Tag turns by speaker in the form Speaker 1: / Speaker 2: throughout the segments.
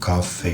Speaker 1: Coffee.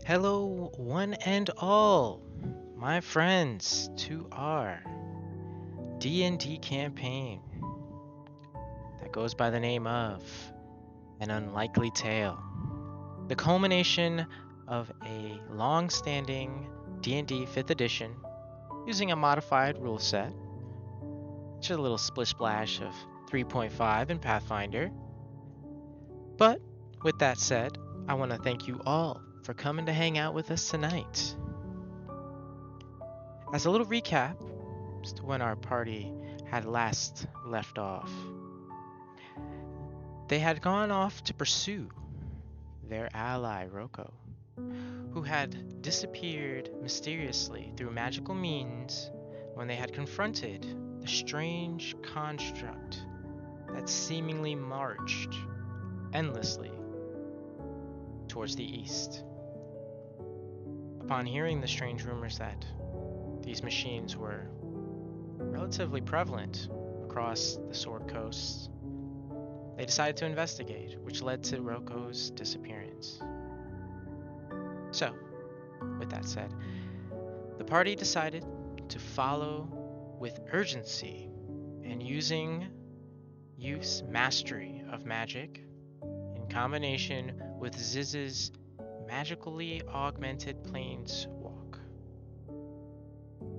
Speaker 1: Hello, one and all, my friends, to our D&D campaign that goes by the name of An Unlikely Tale, the culmination of a long-standing D&D 5th edition using a modified rule set, just a little splish splash of 3.5 in Pathfinder. But with that said, I want to thank you all for coming to hang out with us tonight. As a little recap as to when our party had last left off, they had gone off to pursue their ally Roko, who had disappeared mysteriously through magical means when they had confronted the strange construct that seemingly marched endlessly towards the east. Upon hearing the strange rumors that these machines were relatively prevalent across the Sword Coast, they decided to investigate, which led to Roko's disappearance. So, with that said, the party decided to follow with urgency and use mastery of magic in combination with Ziz's magically augmented planes walk.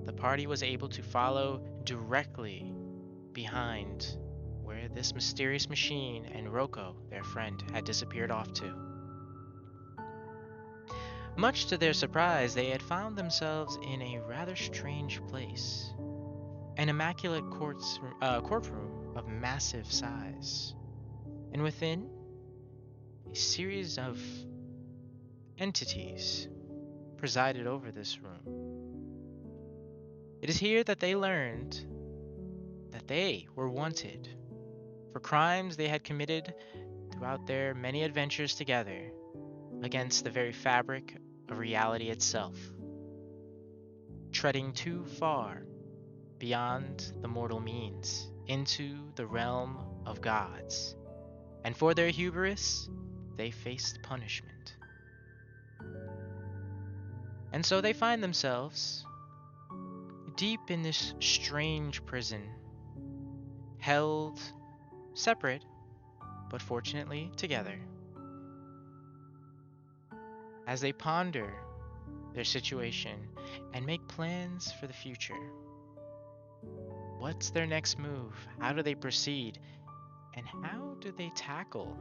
Speaker 1: The party was able to follow directly behind where this mysterious machine and Roko, their friend, had disappeared off to. Much to their surprise, they had found themselves in a rather strange place. An immaculate courtroom of massive size. And within, a series of entities presided over this room. It is here that they learned that they were wanted for crimes they had committed throughout their many adventures together against the very fabric of reality itself, treading too far beyond the mortal means into the realm of gods. And for their hubris, they faced punishment. And so they find themselves deep in this strange prison, held separate, but fortunately together. As they ponder their situation and make plans for the future. What's their next move? How do they proceed? And how do they tackle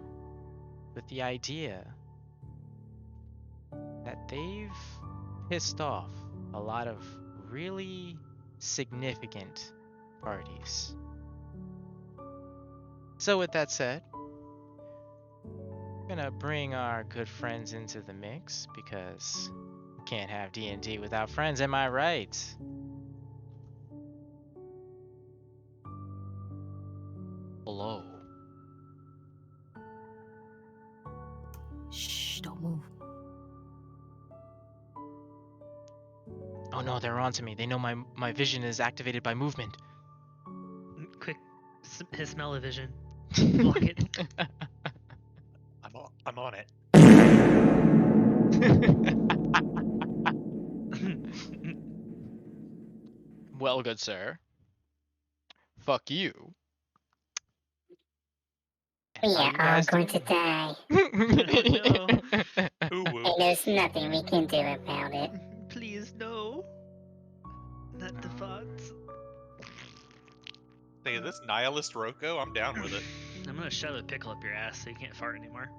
Speaker 1: with the idea that they've pissed off a lot of really significant parties? So with that said, we're gonna bring our good friends into the mix because we can't have D&D without friends, am I right? Hello.
Speaker 2: Shh, don't move.
Speaker 1: Oh no, they're onto me. They know my vision is activated by movement.
Speaker 3: Quick, his smell of vision. Block it.
Speaker 4: I'm on it.
Speaker 1: Well, good sir. Fuck you.
Speaker 5: We
Speaker 1: And how
Speaker 5: are
Speaker 1: you
Speaker 5: all
Speaker 1: guys
Speaker 5: going to
Speaker 1: doing?
Speaker 5: die.
Speaker 3: No.
Speaker 4: Ooh, woo.
Speaker 5: And there's nothing we can do about it.
Speaker 3: Please, no. Not the thoughts.
Speaker 4: Hey, this nihilist Roko, I'm down with it.
Speaker 3: I'm gonna shove a pickle up your ass so you can't fart anymore.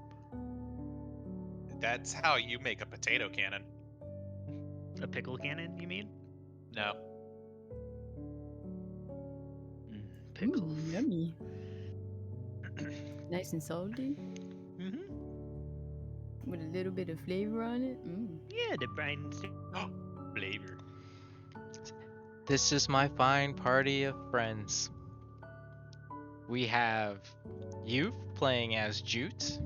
Speaker 4: That's how you make a potato cannon.
Speaker 3: A pickle cannon, you mean?
Speaker 4: No.
Speaker 3: Pickles.
Speaker 2: Yummy. Nice and salty,
Speaker 3: Mm-hmm.
Speaker 2: with a little bit of flavor on it.
Speaker 3: Yeah, the brine.
Speaker 4: Flavor.
Speaker 1: This is my fine party of friends. We have Youth playing as Jute,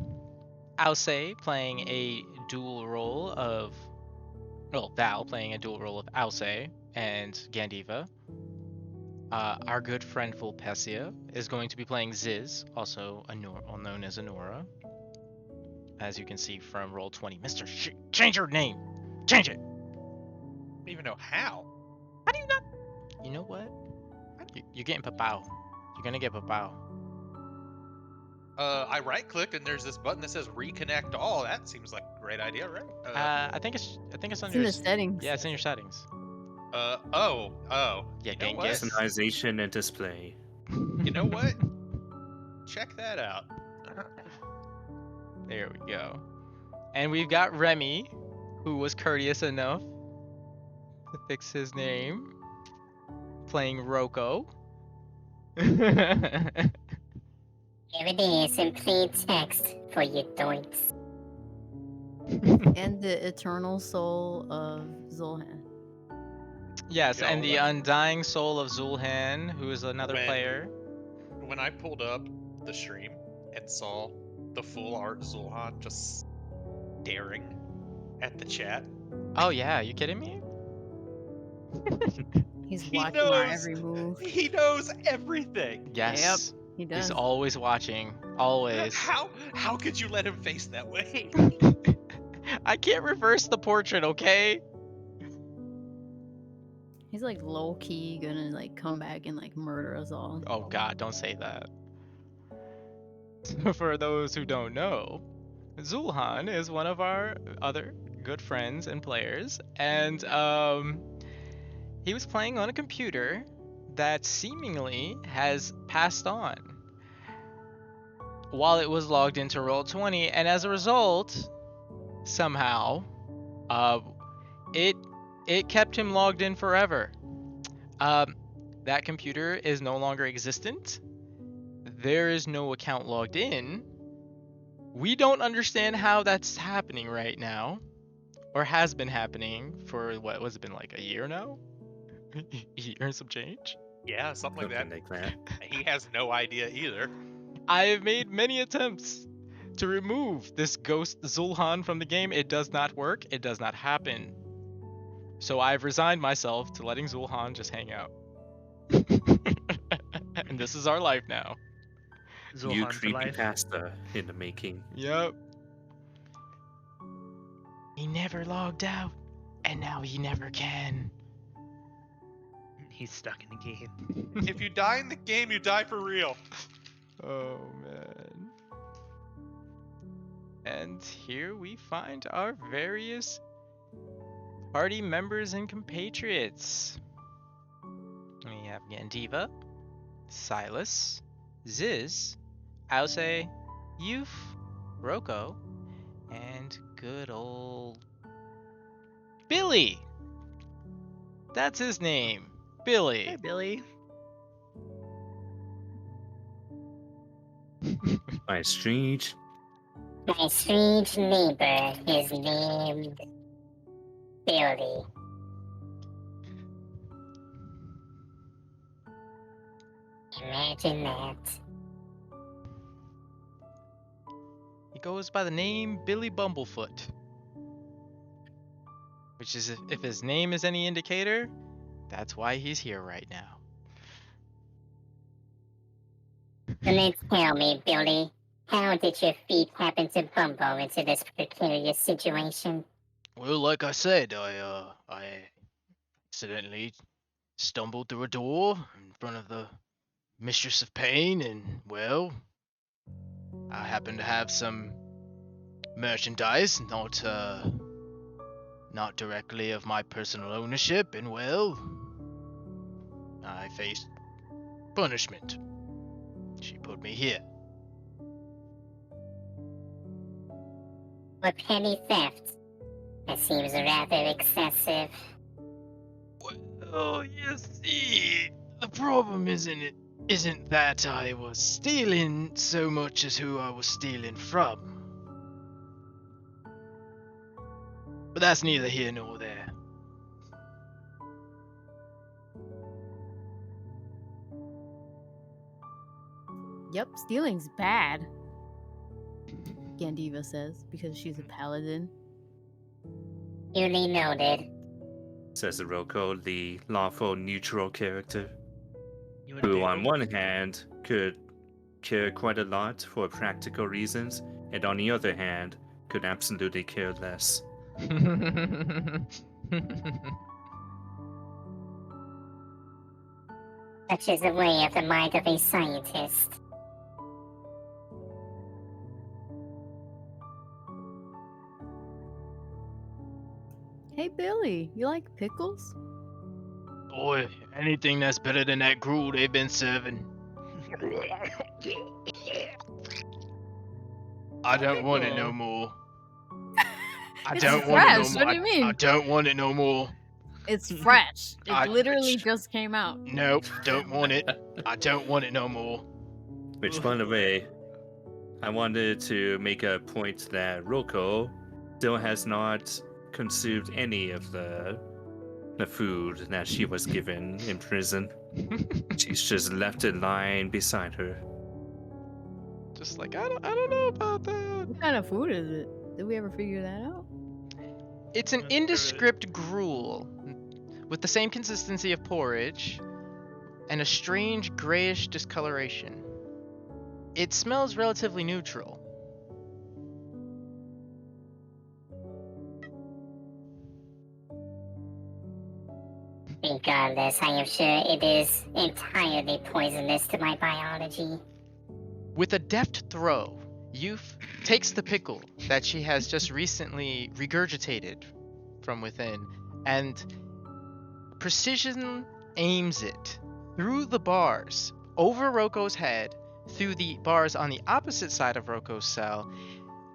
Speaker 1: Alce playing a dual role of, well, Val playing a dual role of Alce and Gandiva. Our good friend Vulpesia is going to be playing Ziz, also known as Anora. as you can see from Roll20. Mr. Change your name! Change it!
Speaker 4: don't even know how.
Speaker 1: How do you not? You know what? You're getting papao. You're gonna get papao.
Speaker 4: I right clicked and there's this button that says reconnect all. That seems like a great idea, right?
Speaker 1: I think it's under
Speaker 2: It's in
Speaker 1: your
Speaker 2: the settings.
Speaker 1: Yeah, it's in your settings.
Speaker 4: Oh.
Speaker 1: Yeah,
Speaker 4: You know what?
Speaker 1: Genghis.
Speaker 6: Personalization and display.
Speaker 4: You know what? Check that out.
Speaker 1: There we go. And we've got Remy, who was courteous enough to fix his name, playing Rocco.
Speaker 5: Everything is in plain text for you doinks.
Speaker 2: And the eternal soul of Zulhan.
Speaker 1: Yes,
Speaker 4: Yo,
Speaker 1: and the
Speaker 4: like-
Speaker 1: undying soul of Zulhan, who is another
Speaker 4: When-
Speaker 1: player.
Speaker 4: When I pulled up the stream and saw the full art Zulhan just staring at the chat,
Speaker 1: Oh yeah, you kidding me?
Speaker 2: He's
Speaker 4: He
Speaker 2: watching our
Speaker 4: knows.
Speaker 2: every move.
Speaker 4: he knows everything.
Speaker 1: Yes.
Speaker 2: He does.
Speaker 1: He's always watching. Always.
Speaker 4: How could you let him face that way?
Speaker 1: I can't reverse the portrait, okay?
Speaker 2: He's like low key gonna like come back and like murder us all.
Speaker 1: Oh god, don't say that. For those who don't know, Zulhan is one of our other good friends and players, and he was playing on a computer that seemingly has passed on while it was logged into Roll20, and as a result, somehow, it kept him logged in forever. That computer is no longer existent. There is no account logged in. We don't understand how that's happening right now, or has been happening for what was it been like a year now? A year and some change.
Speaker 4: Yeah, something like that.
Speaker 6: Something like that.
Speaker 4: He has no idea either.
Speaker 1: I have made many attempts to remove this ghost Zulhan from the game. It does not work. It does not happen. So I've resigned myself to letting Zulhan just hang out. And this is our life now.
Speaker 6: New
Speaker 3: Zulhan for life.
Speaker 6: creepypasta in the making.
Speaker 1: Yep. He never logged out, and now he never can.
Speaker 3: He's stuck in the game.
Speaker 4: If you die in the game, you die for real.
Speaker 1: Oh man. And here we find our various party members and compatriots. We have Yandiva, Silas, Ziz, Ause, Youth, Rocco, and good old Billy. That's his name, Billy.
Speaker 3: Hey, Billy.
Speaker 6: My strange.
Speaker 5: My strange neighbor is named Billy. Imagine that.
Speaker 1: He goes by the name Billy Bumblefoot. Which is, if his name is any indicator, that's why he's here right now.
Speaker 5: So then tell me, Billy, how did your feet happen to bumble into this precarious situation?
Speaker 1: Well, like I said, I accidentally stumbled through a door in front of the Mistress of Pain, and, well, I happened to have some merchandise, not directly of my personal ownership, and, well, I faced punishment. She put me here.
Speaker 5: For petty theft. That seems rather excessive.
Speaker 1: Well, you see, the problem isn't that I was stealing so much as who I was stealing from. But that's neither here nor there.
Speaker 2: Yep, stealing's bad. Gandiva says, because she's a paladin.
Speaker 5: Duly noted.
Speaker 6: Says Rocco, the lawful neutral character,
Speaker 3: You and
Speaker 6: who
Speaker 3: Dave.
Speaker 6: on one hand could care quite a lot for practical reasons, and on the other hand could absolutely care less.
Speaker 5: Such is the way of the mind of a scientist.
Speaker 2: Hey Billy, you like pickles?
Speaker 1: Boy, anything that's better than that gruel they've been serving. I don't want it no more. I
Speaker 2: It's
Speaker 1: don't want it no
Speaker 2: fresh,
Speaker 1: more.
Speaker 2: what do you mean?
Speaker 1: I don't want it no more.
Speaker 2: It's fresh. It
Speaker 1: I-
Speaker 2: literally just came out.
Speaker 1: Nope, don't want it. I don't want it no more.
Speaker 6: Which, by the way, I wanted to make a point that Roko still has not consumed any of the food that she was given in prison. She's just left it lying beside her.
Speaker 1: Just like I don't know about that.
Speaker 2: What kind of food is it? Did we ever figure that out?
Speaker 1: It's an indescript gruel with the same consistency of porridge and a strange grayish discoloration. It smells relatively neutral.
Speaker 5: Regardless, I am sure it is entirely poisonous to my biology.
Speaker 1: With a deft throw, Youth takes the pickle that she has just recently regurgitated from within and precision aims it through the bars, over Roko's head, through the bars on the opposite side of Roko's cell,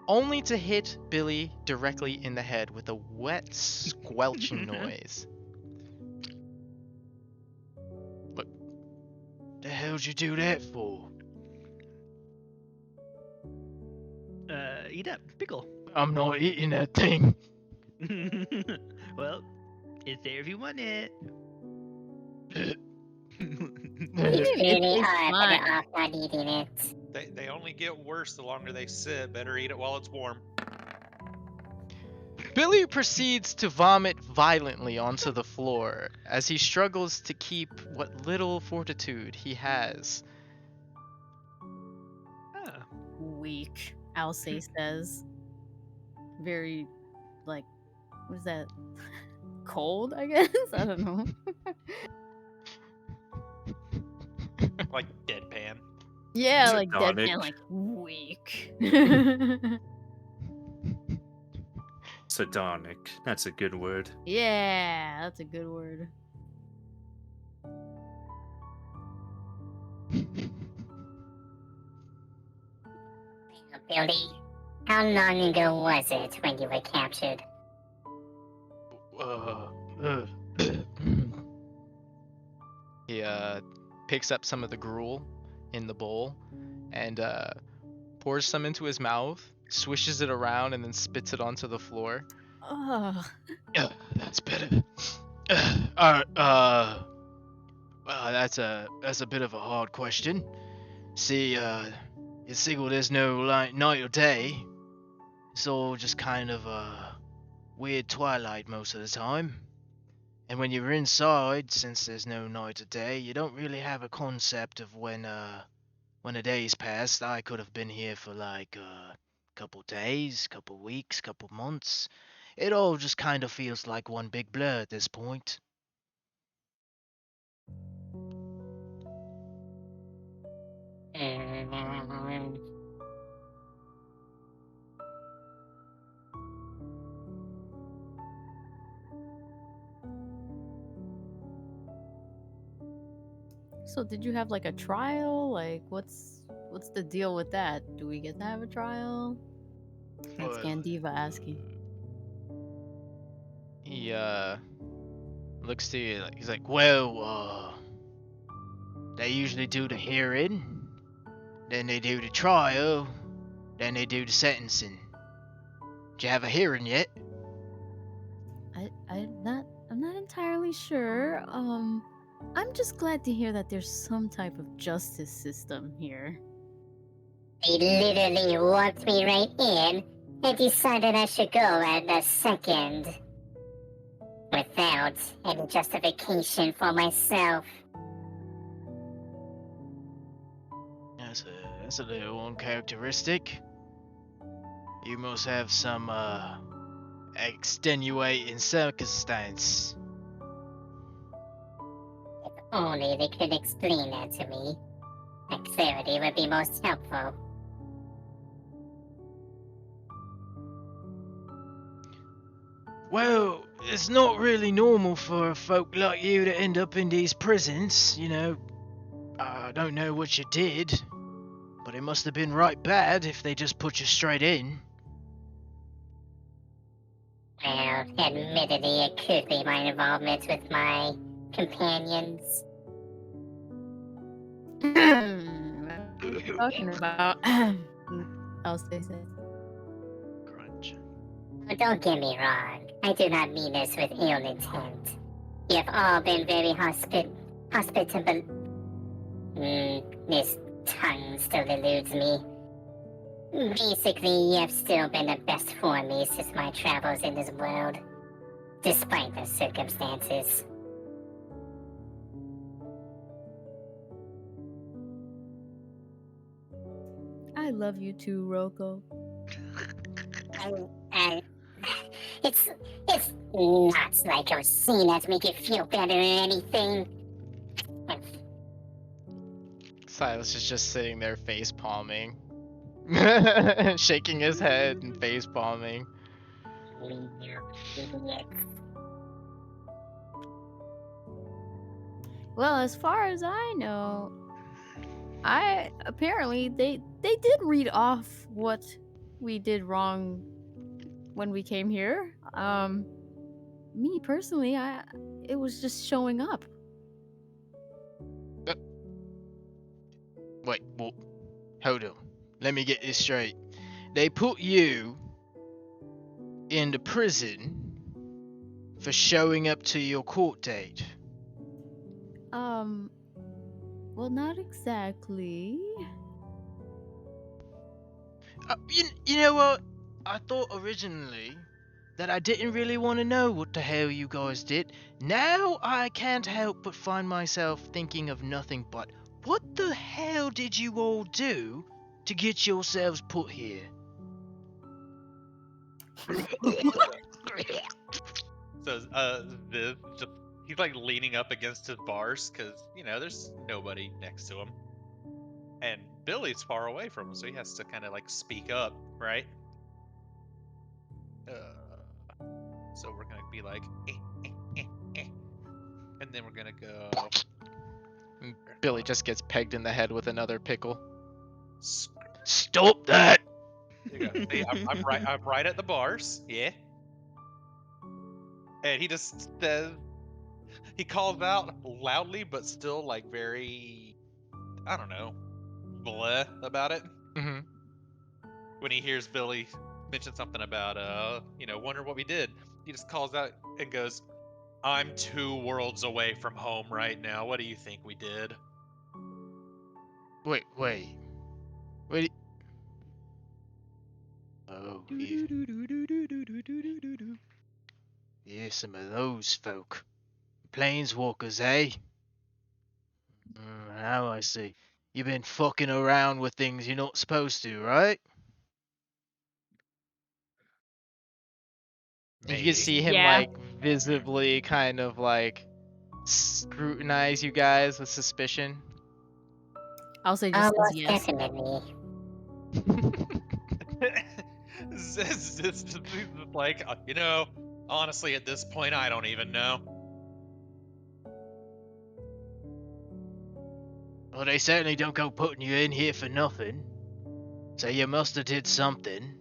Speaker 1: only to hit Billy directly in the head with a wet squelching noise. What the hell'd you do that for?
Speaker 3: Eat up, pickle.
Speaker 1: I'm not eating that thing.
Speaker 3: Well, it's there if you want it.
Speaker 5: You
Speaker 2: It's
Speaker 5: really are
Speaker 2: fine.
Speaker 5: better off not eating it.
Speaker 4: They only get worse the longer they sit. Better eat it while it's warm.
Speaker 1: Billy proceeds to vomit violently onto the floor as he struggles to keep what little fortitude he has.
Speaker 3: Ah,
Speaker 2: Weak, Alcee says. Very, like, what is that? Cold, I guess? I don't know.
Speaker 4: Like deadpan.
Speaker 2: Yeah, like
Speaker 6: Sardonic.
Speaker 2: deadpan, like weak.
Speaker 6: Sardonic. That's a good word.
Speaker 2: Yeah, that's a good word.
Speaker 5: Billy, how long ago was it when you were captured?
Speaker 1: He picks up some of the gruel in the bowl and pours some into his mouth, swishes it around, and then spits it onto the floor.
Speaker 2: Ugh.
Speaker 1: That's better. Alright, well, that's a bit of a hard question. See, in Sigil there's no night or day. It's all just kind of weird twilight most of the time. And when you're inside, since there's no night or day, you don't really have a concept of when a day's passed. I could have been here for like a couple days, couple weeks, couple months. It all just kind of feels like one big blur at this point.
Speaker 2: So did you have like a trial? Like what's the deal with that? Do we get to have a trial? That's
Speaker 1: Uh,
Speaker 2: Gandiva asking.
Speaker 1: He looks to you like he's like, well, they usually do the hearing, then they do the trial, then they do the sentencing. Did you have a hearing yet?
Speaker 2: I'm not entirely sure. I'm just glad to hear that there's some type of justice system here.
Speaker 5: They literally walked me right in and decided I should go at the second. Without any justification for myself.
Speaker 1: That's a little uncharacteristic. You must have some, extenuating circumstance.
Speaker 5: Only they could explain that to me. That clarity would be most helpful.
Speaker 1: Well, it's not really normal for folk like you to end up in these prisons, you know. I don't know what you did, but it must have been right bad if they just put you straight in.
Speaker 5: Well, admittedly, it could be my involvement with my companions.
Speaker 2: What are you talking about? Alcé says.
Speaker 1: Crunch.
Speaker 5: But don't get me wrong, I do not mean this with ill intent. You have all been very hospitable. This tongue still eludes me. Basically, you have still been the best for me since my travels in this world, despite the circumstances.
Speaker 2: I love you too, Roko.
Speaker 5: I, it's not like those scenes make you feel better or anything.
Speaker 1: Silas is just sitting there face palming. Shaking his head and face palming.
Speaker 2: Well, as far as I know, apparently they did read off what we did wrong when we came here. Me personally, it was just showing up.
Speaker 1: Wait, well, hold on. Let me get this straight. They put you into prison for showing up to your court date.
Speaker 2: Well, not exactly.
Speaker 1: You know what? I thought originally that I didn't really want to know what the hell you guys did. Now I can't help but find myself thinking of nothing but, what the hell did you all do to get yourselves put here?
Speaker 4: So Viv just he's like leaning up against his bars because there's nobody next to him, and Billy's far away from him, so he has to kind of like speak up, right? So we're gonna be like, and then we're gonna go.
Speaker 1: And Billy just gets pegged in the head with another pickle.
Speaker 4: Screw-
Speaker 1: Stop that!
Speaker 4: There you go. See, I'm right. I'm right at the bars. Yeah. And he just he calls out loudly, but still like very, I don't know, bleh about it.
Speaker 1: Mm-hmm.
Speaker 4: When he hears Billy mention something about wonder what we did, he just calls out and goes, "I'm 2 worlds away from home right now. What do you think we did?"
Speaker 1: Wait. Oh, yeah, some of those folk. Planeswalkers, eh? Now I see. You've been fucking around with things you're not supposed to, right? And you can see him,
Speaker 2: Yeah.
Speaker 1: like, visibly kind of, like, scrutinize you guys with suspicion.
Speaker 2: Alcé just says
Speaker 5: Almost
Speaker 2: yes.
Speaker 5: definitely.
Speaker 4: It's like, honestly, at this point, I don't even know.
Speaker 1: Well, they certainly don't go putting you in here for nothing. So you must have did something.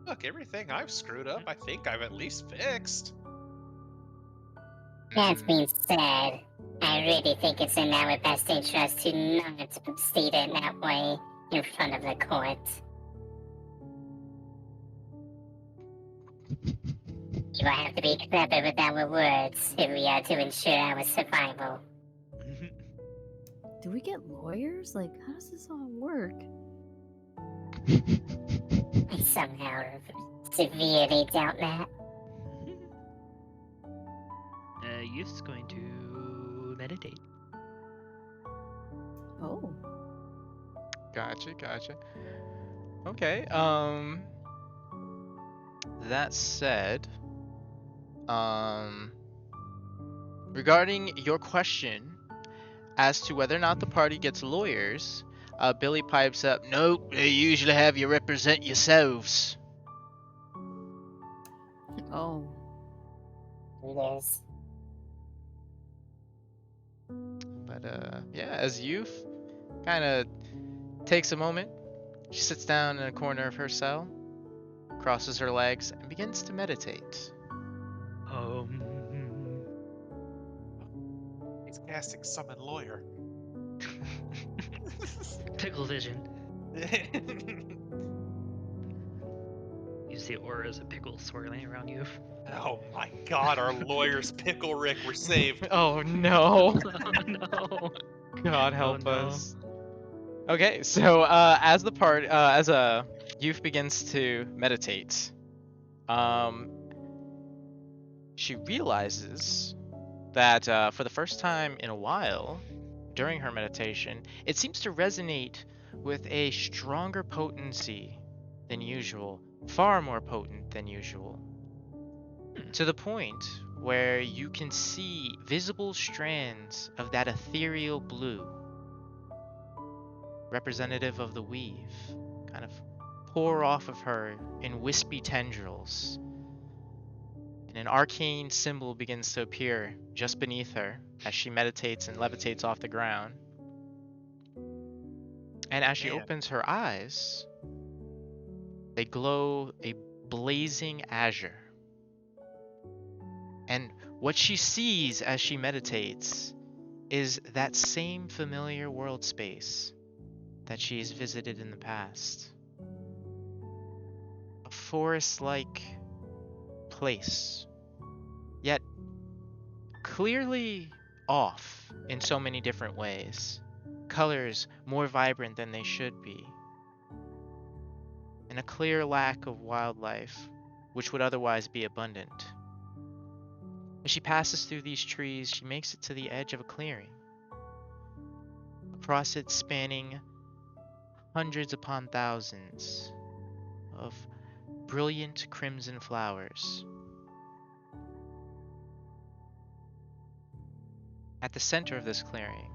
Speaker 4: Look, everything I've screwed up, I think I've at least fixed.
Speaker 5: That being said, I really think it's in our best interest to not state it that way in front of the court. You will have to be clever with our words if we are to ensure our survival.
Speaker 2: Do we get lawyers? Like, how does this all work?
Speaker 5: I somehow severely doubt that.
Speaker 3: Youth's going to meditate.
Speaker 2: Oh.
Speaker 1: Gotcha. Okay. That said, um, regarding your question as to whether or not the party gets lawyers, Billy pipes up, "Nope, they usually have you represent yourselves."
Speaker 2: Oh.
Speaker 5: Yes.
Speaker 1: But yeah, as Youth kind of takes a moment, she sits down in a corner of her cell, crosses her legs, and begins to meditate.
Speaker 4: He's casting summon lawyer.
Speaker 3: Pickle vision. You see auras of pickles swirling around you.
Speaker 4: Oh my god, our lawyers Pickle Rick were saved.
Speaker 1: Oh no!
Speaker 3: Oh no.
Speaker 1: God
Speaker 3: Oh,
Speaker 1: help
Speaker 3: no.
Speaker 1: us. Okay, so as the part as Youth begins to meditate, um, she realizes that for the first time in a while, during her meditation, it seems to resonate with a stronger potency than usual, far more potent than usual, to the point where you can see visible strands of that ethereal blue, representative of the weave, kind of pour off of her in wispy tendrils. And an arcane symbol begins to appear just beneath her as she meditates and levitates off the ground. And as she
Speaker 4: Man.
Speaker 1: opens her eyes, they glow a blazing azure. And what she sees as she meditates is that same familiar world space that she has visited in the past. A forest-like place, yet clearly off in so many different ways. Colors more vibrant than they should be. And a clear lack of wildlife, which would otherwise be abundant. As she passes through these trees, she makes it to the edge of a clearing. Across it spanning hundreds upon thousands of brilliant crimson flowers. At the center of this clearing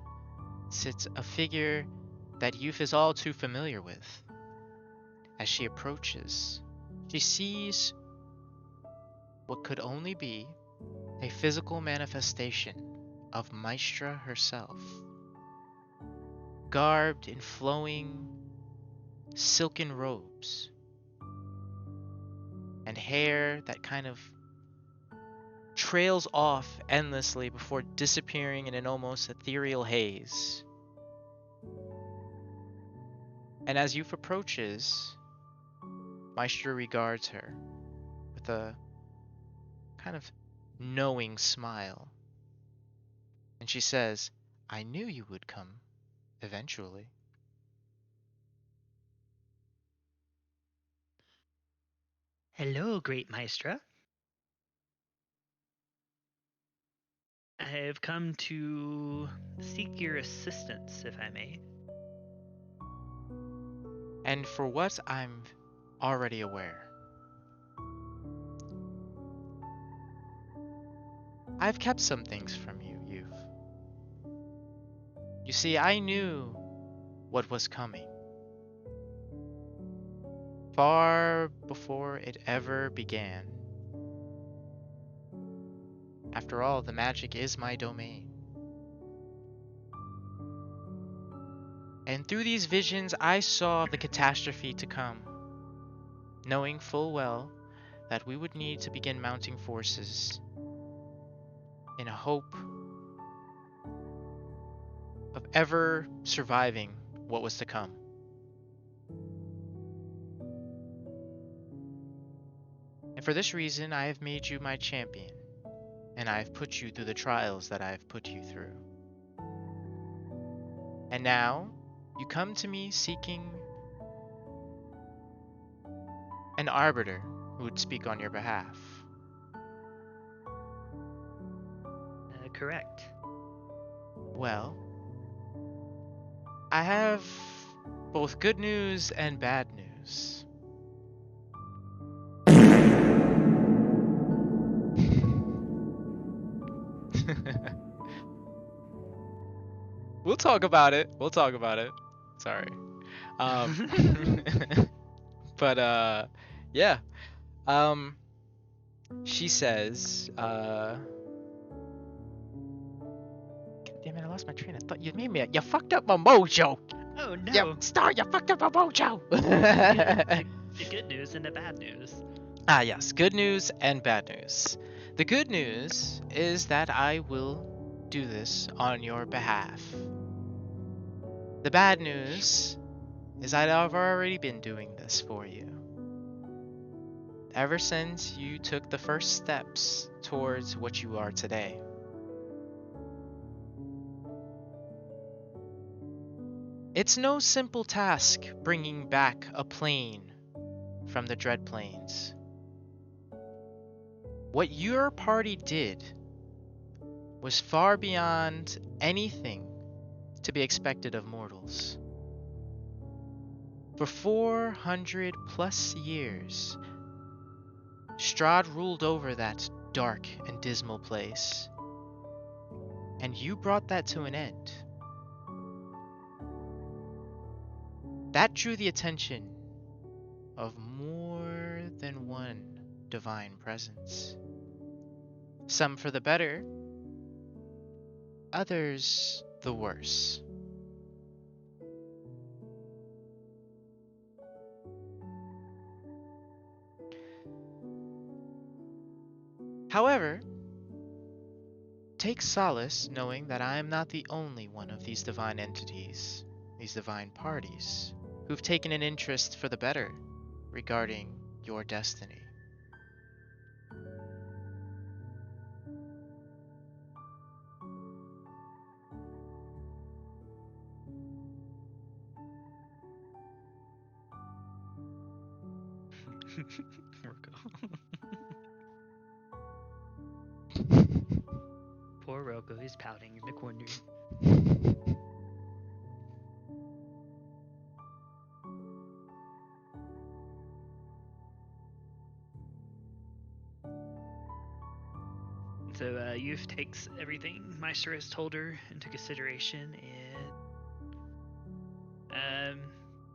Speaker 1: sits a figure that Youth is all too familiar with. As she approaches, she sees what could only be a physical manifestation of Maestra herself, garbed in flowing silken robes and hair that kind of trails off endlessly before disappearing in an almost ethereal haze. And as Youth approaches, Maestra regards her with a kind of knowing smile. And she says, "I knew you would come eventually."
Speaker 3: Hello, great maestra. I have come to seek your assistance, if I may.
Speaker 1: And for what I'm already aware. I've kept some things from you, Youth. You see, I knew what was coming. Far before it ever began. After all, the magic is my domain. And through these visions, I saw the catastrophe to come, knowing full well that we would need to begin mounting forces in a hope of ever surviving what was to come. And for this reason, I have made you my champion, and I have put you through the trials that I have put you through. And now, you come to me seeking an arbiter who would speak on your behalf.
Speaker 3: Correct.
Speaker 1: Well, I have both good news and bad news. We'll talk about it. We'll talk about it. Sorry. But yeah. She says, God damn it, I lost my train of thought. You fucked up my mojo.
Speaker 3: Oh no!
Speaker 1: You fucked up my mojo.
Speaker 3: The good news and the bad news.
Speaker 1: Ah, yes, good news and bad news. The good news is that I will do this on your behalf. The bad news is that I've already been doing this for you. Ever since you took the first steps towards what you are today. It's no simple task bringing back a plane from the Dread Plains. What your party did was far beyond anything to be expected of mortals. For 400 plus years, Strahd ruled over that dark and dismal place, and you brought that to an end. That drew the attention of more than one divine presence. Some for the better, others the worse. However, take solace knowing that I am not the only one of these divine entities, these divine parties, who've taken an interest for the better regarding your destiny.
Speaker 3: Poor Roko is pouting in the corner. So Youth takes everything Meister has told her into consideration, and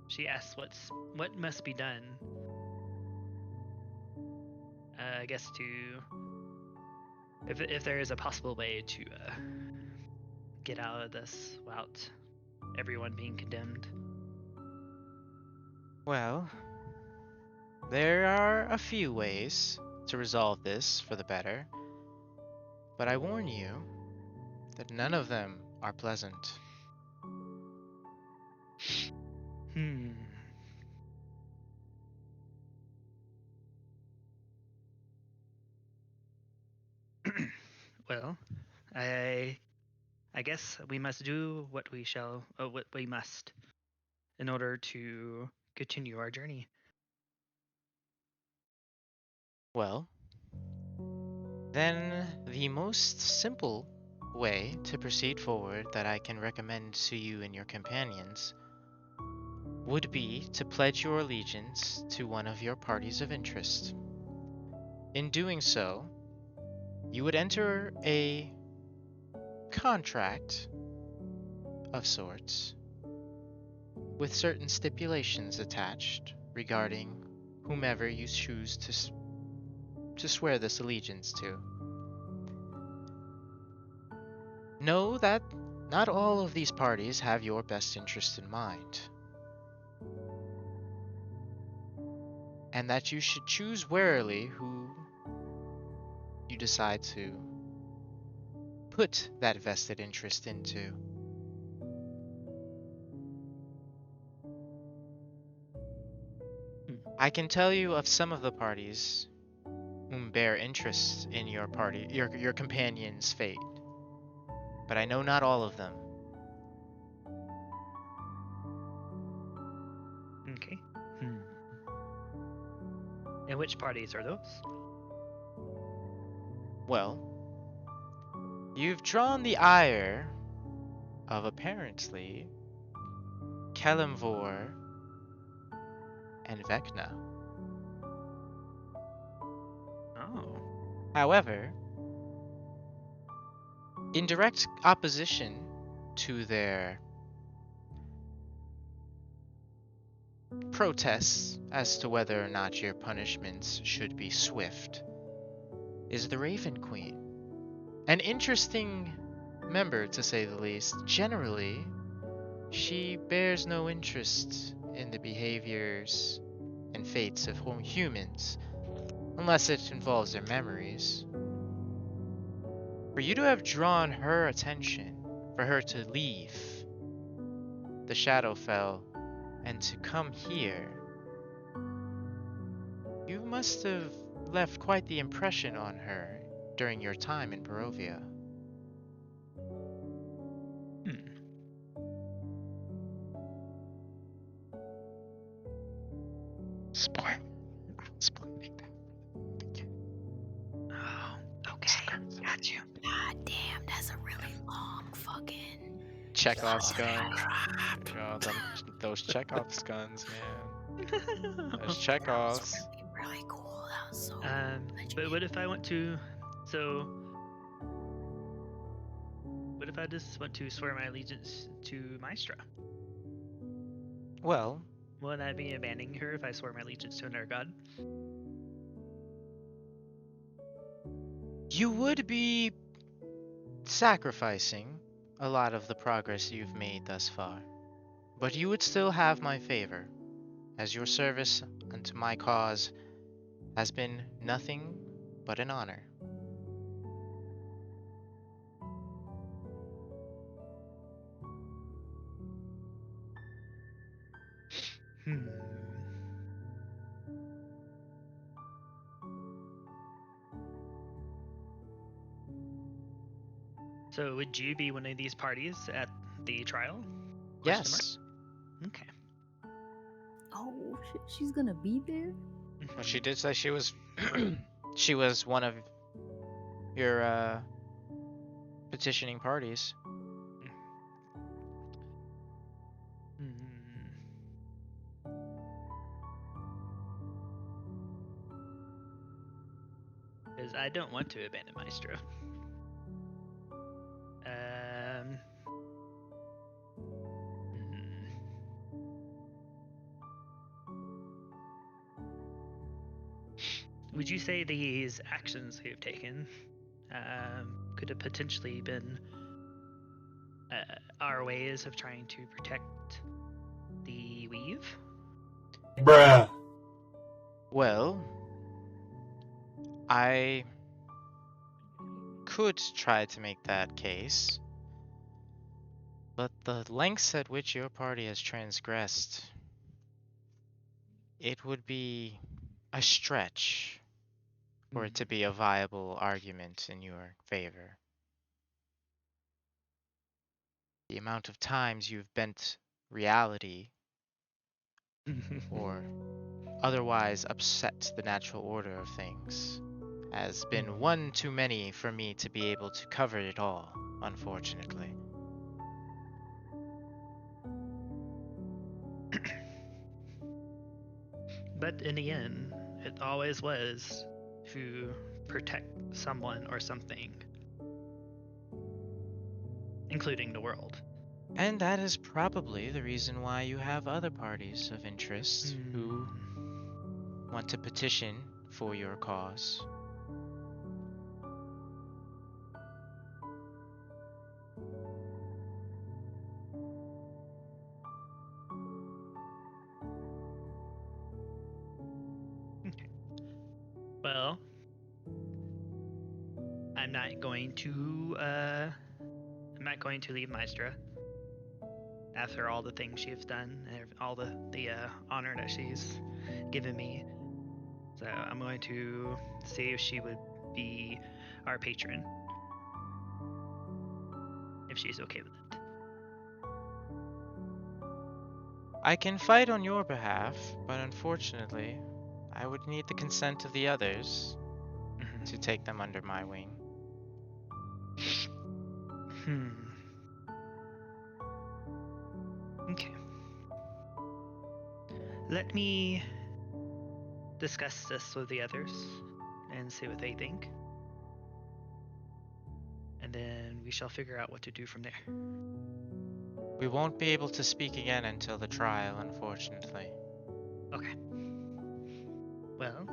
Speaker 3: she asks what must be done. I guess if there is a possible way to get out of this without everyone being condemned.
Speaker 1: Well, there are a few ways to resolve this for the better, but I warn you that none of them are pleasant.
Speaker 3: Well, I guess we must do what we must in order to continue our journey.
Speaker 1: Well, then the most simple way to proceed forward that I can recommend to you and your companions would be to pledge your allegiance to one of your parties of interest. In doing so, you would enter a contract of sorts with certain stipulations attached regarding whomever you choose to swear this allegiance to. Know that not all of these parties have your best interest in mind, and that you should choose warily who you decide to put that vested interest into. I can tell you of some of the parties whom bear interest in your party, your companion's fate, but I know not all of them.
Speaker 3: Okay. And which parties are those?
Speaker 1: Well, you've drawn the ire of apparently Kelemvor and Vecna.
Speaker 3: Oh.
Speaker 1: However, in direct opposition to their protests as to whether or not your punishments should be swift, is the Raven Queen. An interesting member, to say the least. Generally, she bears no interest in the behaviors and fates of humans, unless it involves their memories. For you to have drawn her attention, for her to leave the Shadowfell and to come here, you must have left quite the impression on her during your time in Barovia.
Speaker 3: Hmm.
Speaker 1: Spoiling that.
Speaker 3: Oh, okay. Got you.
Speaker 2: God damn, that's a really long fucking.
Speaker 1: Chekhov's guns. Oh, those Chekhov's guns, man. Those Chekhovs.
Speaker 2: Really cool. That was so.
Speaker 3: But what if I want to? So, what if I just want to swear my allegiance to Maestra?
Speaker 1: Well,
Speaker 3: Wouldn't I be abandoning her if I swore my allegiance to another god?
Speaker 1: you would be sacrificing a lot of the progress you've made thus far, but you would still have my favor, as your service unto my cause has been nothing but an honor.
Speaker 3: Hmm. So, would you be one of these parties at the trial? Question mark?
Speaker 1: Yes,
Speaker 3: Okay.
Speaker 2: Oh shit, she's gonna be there.
Speaker 1: well, she did say she was she was one of your petitioning parties.
Speaker 3: Because I don't want to abandon Maestro. hmm. Would you say these actions we've taken could have potentially been our ways of trying to protect the weave?
Speaker 7: Bruh.
Speaker 1: Well, I could try to make that case, but the lengths at which your party has transgressed, it would be a stretch for it to be a viable argument in your favor. The amount of times you've bent reality or otherwise upset the natural order of things has been one too many for me to be able to cover it all, unfortunately.
Speaker 3: But in the end, it always was to protect someone or something, including the world.
Speaker 1: And that is probably the reason why you have other parties of interest who want to petition for your cause.
Speaker 3: Well, I'm not going to leave Maestra after all the things she's done and all the honor that she's given me. So I'm going to see if she would be our patron, if she's okay with it.
Speaker 1: I can fight on your behalf, but unfortunately, I would need the consent of the others to take them under my wing.
Speaker 3: Okay. Let me discuss this with the others and see what they think. And then we shall figure out what to do from there.
Speaker 1: We won't be able to speak again until the trial, unfortunately.
Speaker 3: Okay. Well,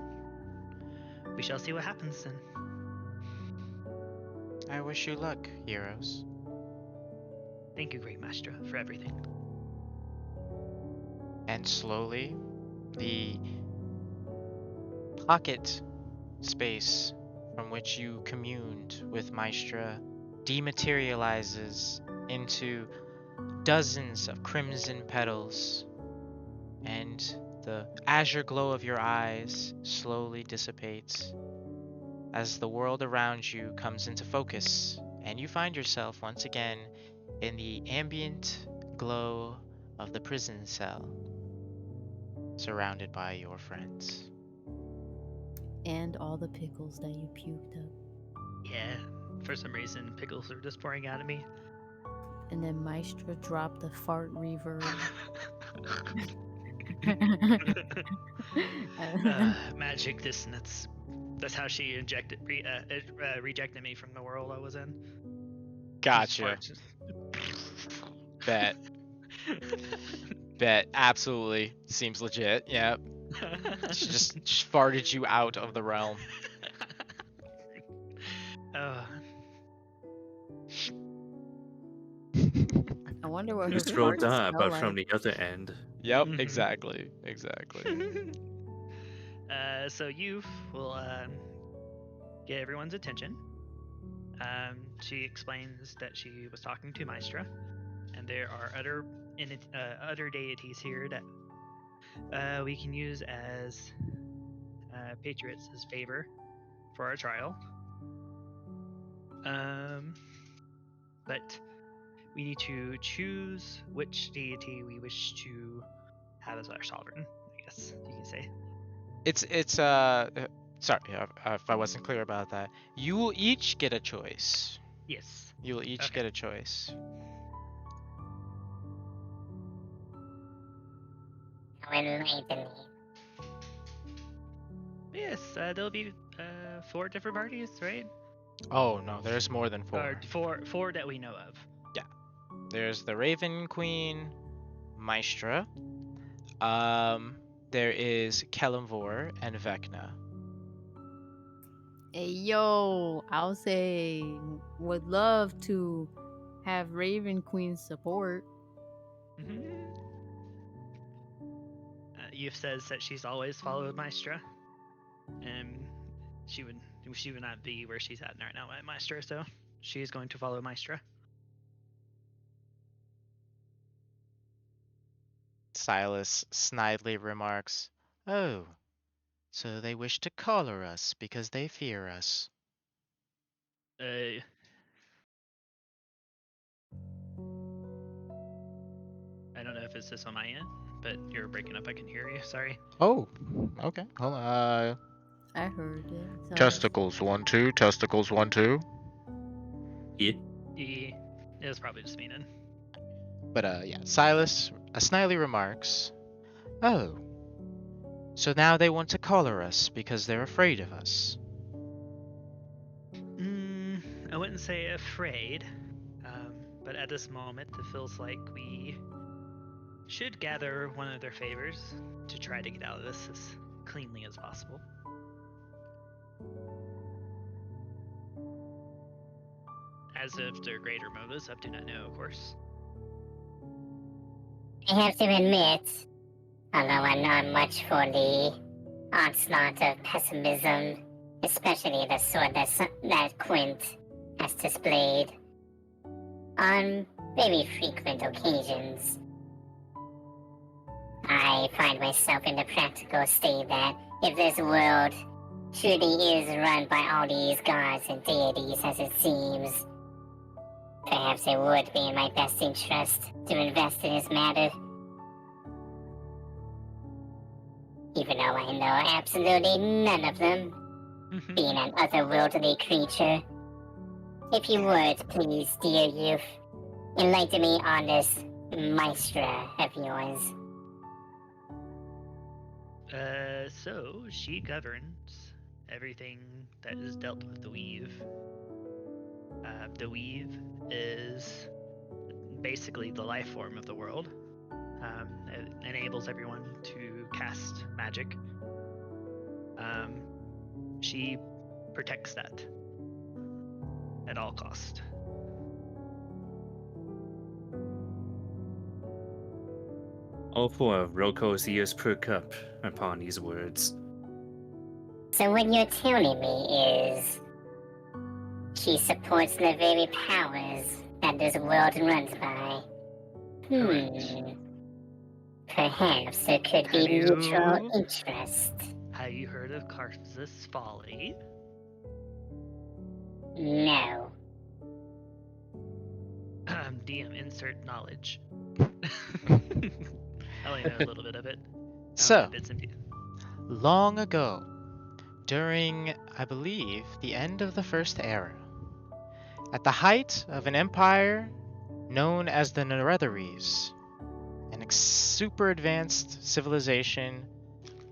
Speaker 3: we shall see what happens then.
Speaker 1: I wish you luck, heroes.
Speaker 3: Thank you, Great Maestra, for everything.
Speaker 1: And slowly, the pocket space from which you communed with Maestra dematerializes into dozens of crimson petals, and the azure glow of your eyes slowly dissipates as the world around you comes into focus, and you find yourself once again in the ambient glow of the prison cell, surrounded by your friends.
Speaker 2: And all the pickles that you puked up.
Speaker 3: Yeah, for some reason, pickles are just pouring out of me.
Speaker 2: And then Maestra dropped the fart reverb.
Speaker 3: Magic dissonance. That's how she rejected me from the world I was in.
Speaker 1: Gotcha. Bet. Bet. Absolutely. Seems legit. Yep. She just farted you out of the realm.
Speaker 2: I wonder what her
Speaker 6: Just rolled
Speaker 2: farts
Speaker 6: up,
Speaker 2: smell
Speaker 6: but
Speaker 2: like.
Speaker 6: from the other end.
Speaker 1: Yep,
Speaker 3: Mhm.
Speaker 1: exactly.
Speaker 3: So you will get everyone's attention. She explains that she was talking to Maestra, and there are other deities here that we can use as patriots as favor for our trial. But we need to choose which deity we wish to have as our sovereign, I guess you can say.
Speaker 1: Sorry if I wasn't clear about that. You will each get a choice.
Speaker 3: Yes.
Speaker 1: You will each
Speaker 3: Okay.
Speaker 1: get a choice.
Speaker 5: Now enlighten me.
Speaker 3: Yes, there'll be 4 different parties, right?
Speaker 1: Oh no, there's more than
Speaker 3: Or
Speaker 1: 4.
Speaker 3: four that we know of.
Speaker 1: There's the Raven Queen, Maestra. There is Kelemvor and Vecna.
Speaker 2: Hey, yo, I'll say would love to have Raven Queen support.
Speaker 3: You've says that she's always followed Maestra, and she would not be where she's at right now at Maestra, so she is going to follow Maestra.
Speaker 1: Silas snidely remarks, "Oh, so they wish to collar us because they fear us."
Speaker 3: I don't know if it's this on my end, but you're breaking up. I can hear you. Sorry.
Speaker 1: Oh, okay. Hold on.
Speaker 2: I heard it. So
Speaker 1: Testicles 1 2. Testicles 1 2.
Speaker 6: Yeah.
Speaker 3: It was probably just me then.
Speaker 1: But yeah, Silas snidely remarks, "Oh, so now they want to collar us because they're afraid of us."
Speaker 3: I wouldn't say afraid, but at this moment, it feels like we should gather one of their favors to try to get out of this as cleanly as possible. As of their greater motives, I do not know, of course.
Speaker 5: I have to admit, although I'm not much for the onslaught of pessimism, especially the sort that Quint has displayed on very frequent occasions, I find myself in the practical state that if this world truly is run by all these gods and deities as it seems, perhaps it would be in my best interest to invest in this matter. Even though I know absolutely none of them, being an otherworldly creature. If you would, please, dear youth, enlighten me on this Maestra of yours.
Speaker 3: So she governs everything that is dealt with the weave. The weave is basically the life form of the world. It enables everyone to cast magic. She protects that at all cost.
Speaker 6: All four of Roko's ears perk up upon these words.
Speaker 5: So what you're telling me is she supports the very powers that this world runs by.
Speaker 3: Correct.
Speaker 5: Perhaps there could be
Speaker 3: Have you-
Speaker 5: mutual interest.
Speaker 3: Have you heard of Karthus' folly?
Speaker 5: No.
Speaker 3: DM, insert knowledge. I only know a little bit of it.
Speaker 1: So,
Speaker 3: Bits and pieces.
Speaker 1: long ago, during, I believe, the end of the First Era, at the height of an empire known as the Neretheres, an super advanced civilization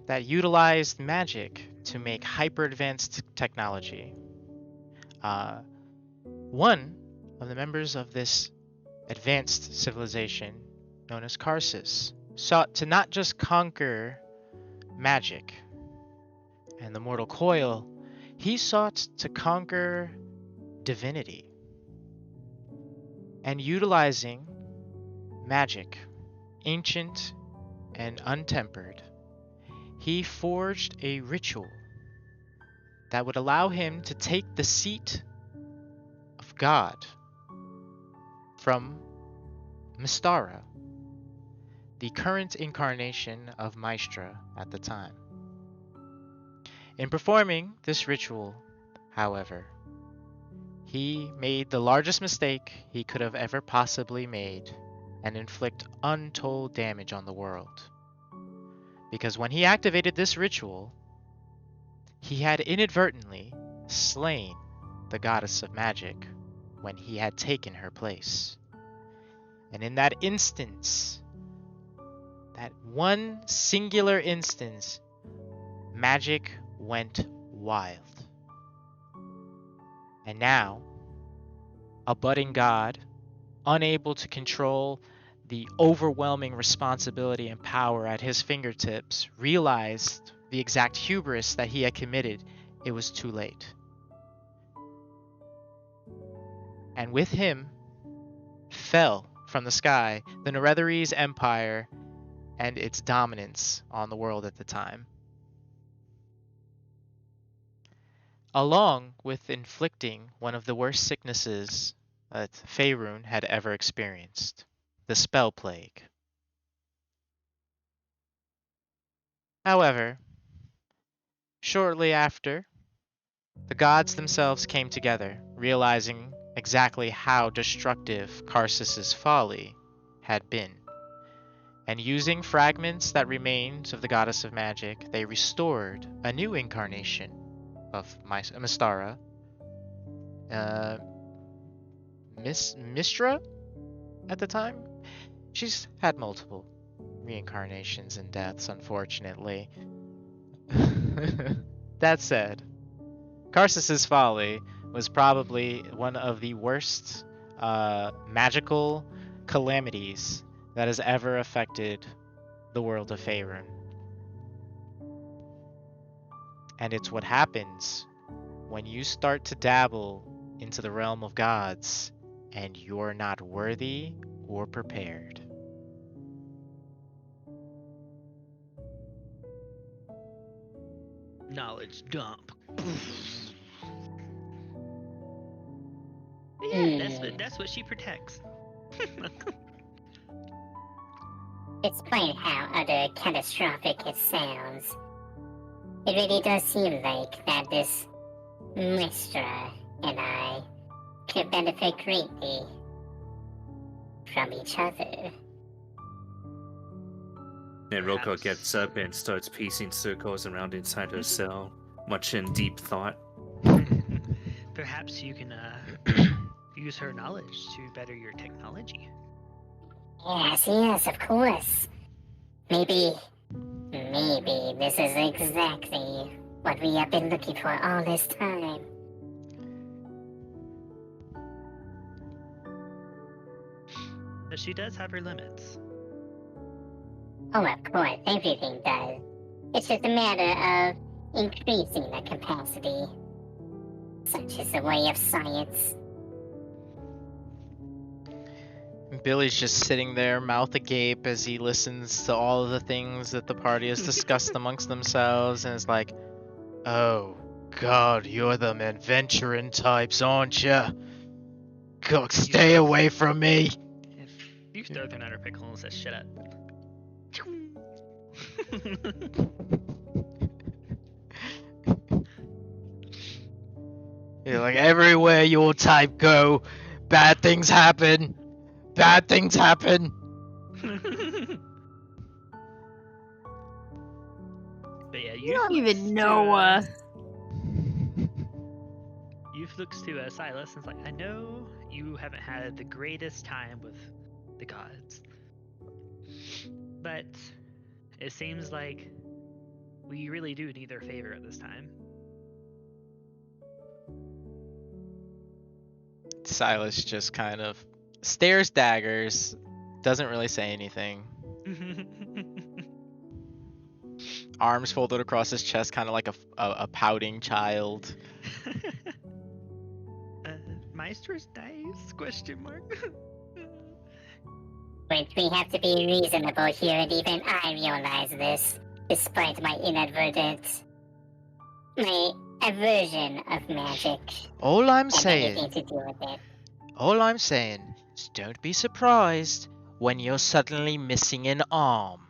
Speaker 1: that utilized magic to make hyper advanced technology. One of the members of this advanced civilization, known as Karsus, sought to not just conquer magic and the mortal coil, he sought to conquer divinity. And utilizing magic, ancient and untempered, he forged a ritual that would allow him to take the seat of God from Mystara, the current incarnation of Maestra at the time. In performing this ritual, however, he made the largest mistake he could have ever possibly made and inflict untold damage on the world. Because when he activated this ritual, he had inadvertently slain the goddess of magic when he had taken her place. And in that instance, that one singular instance, magic went wild. And now, a budding god, unable to control the overwhelming responsibility and power at his fingertips, realized the exact hubris that he had committed. It was too late. And with him fell from the sky the Neretheres Empire and its dominance on the world at the time, along with inflicting one of the worst sicknesses that Faerun had ever experienced, the Spell Plague. However, shortly after, the gods themselves came together, realizing exactly how destructive Karsus's folly had been. And using fragments that remained of the goddess of magic, they restored a new incarnation of Mystara, Mystra at the time. She's had multiple reincarnations and deaths, unfortunately. That said, Karsus's folly was probably one of the worst magical calamities that has ever affected the world of Faerun. And it's what happens when you start to dabble into the realm of gods and you're not worthy or prepared.
Speaker 3: Knowledge dump. Yeah, that's what she protects.
Speaker 5: Despite how utter catastrophic it sounds, it really does seem like that this Mystra and I could benefit greatly from each other.
Speaker 6: Then Roko
Speaker 3: Perhaps.
Speaker 6: gets up and starts pacing circles around inside her cell, much in deep thought.
Speaker 3: Perhaps you can use her knowledge to better your technology.
Speaker 5: Yes, of course. Maybe Maybe this is exactly what we have been looking for all this time.
Speaker 3: But she does have her limits.
Speaker 5: Oh, of course, everything does. It's just a matter of increasing the capacity. Such is the way of science.
Speaker 1: Billy's just sitting there, mouth agape, as he listens to all of the things that the party has discussed amongst themselves, and is like, "Oh, God, you're them adventuring types, aren't ya? God, stay away from me!"
Speaker 3: If you throw them at her pickle and says, "Shut up."
Speaker 1: You're like, everywhere your type go, bad things happen. Bad things happen.
Speaker 3: But yeah,
Speaker 2: You don't even know us.
Speaker 3: Youth looks to Silas and is like, I know you haven't had the greatest time with the gods, but it seems like we really do need their favor at this time.
Speaker 1: Silas just kind of stares daggers, doesn't really say anything. Arms folded across his chest, kind of like a pouting child.
Speaker 3: Meister's dice? Question mark.
Speaker 5: But we have to be reasonable here, and even I realize this, despite my aversion of magic
Speaker 1: All I'm
Speaker 5: and
Speaker 1: saying,
Speaker 5: anything to do with it.
Speaker 1: all I'm saying is don't be surprised when you're suddenly missing an arm.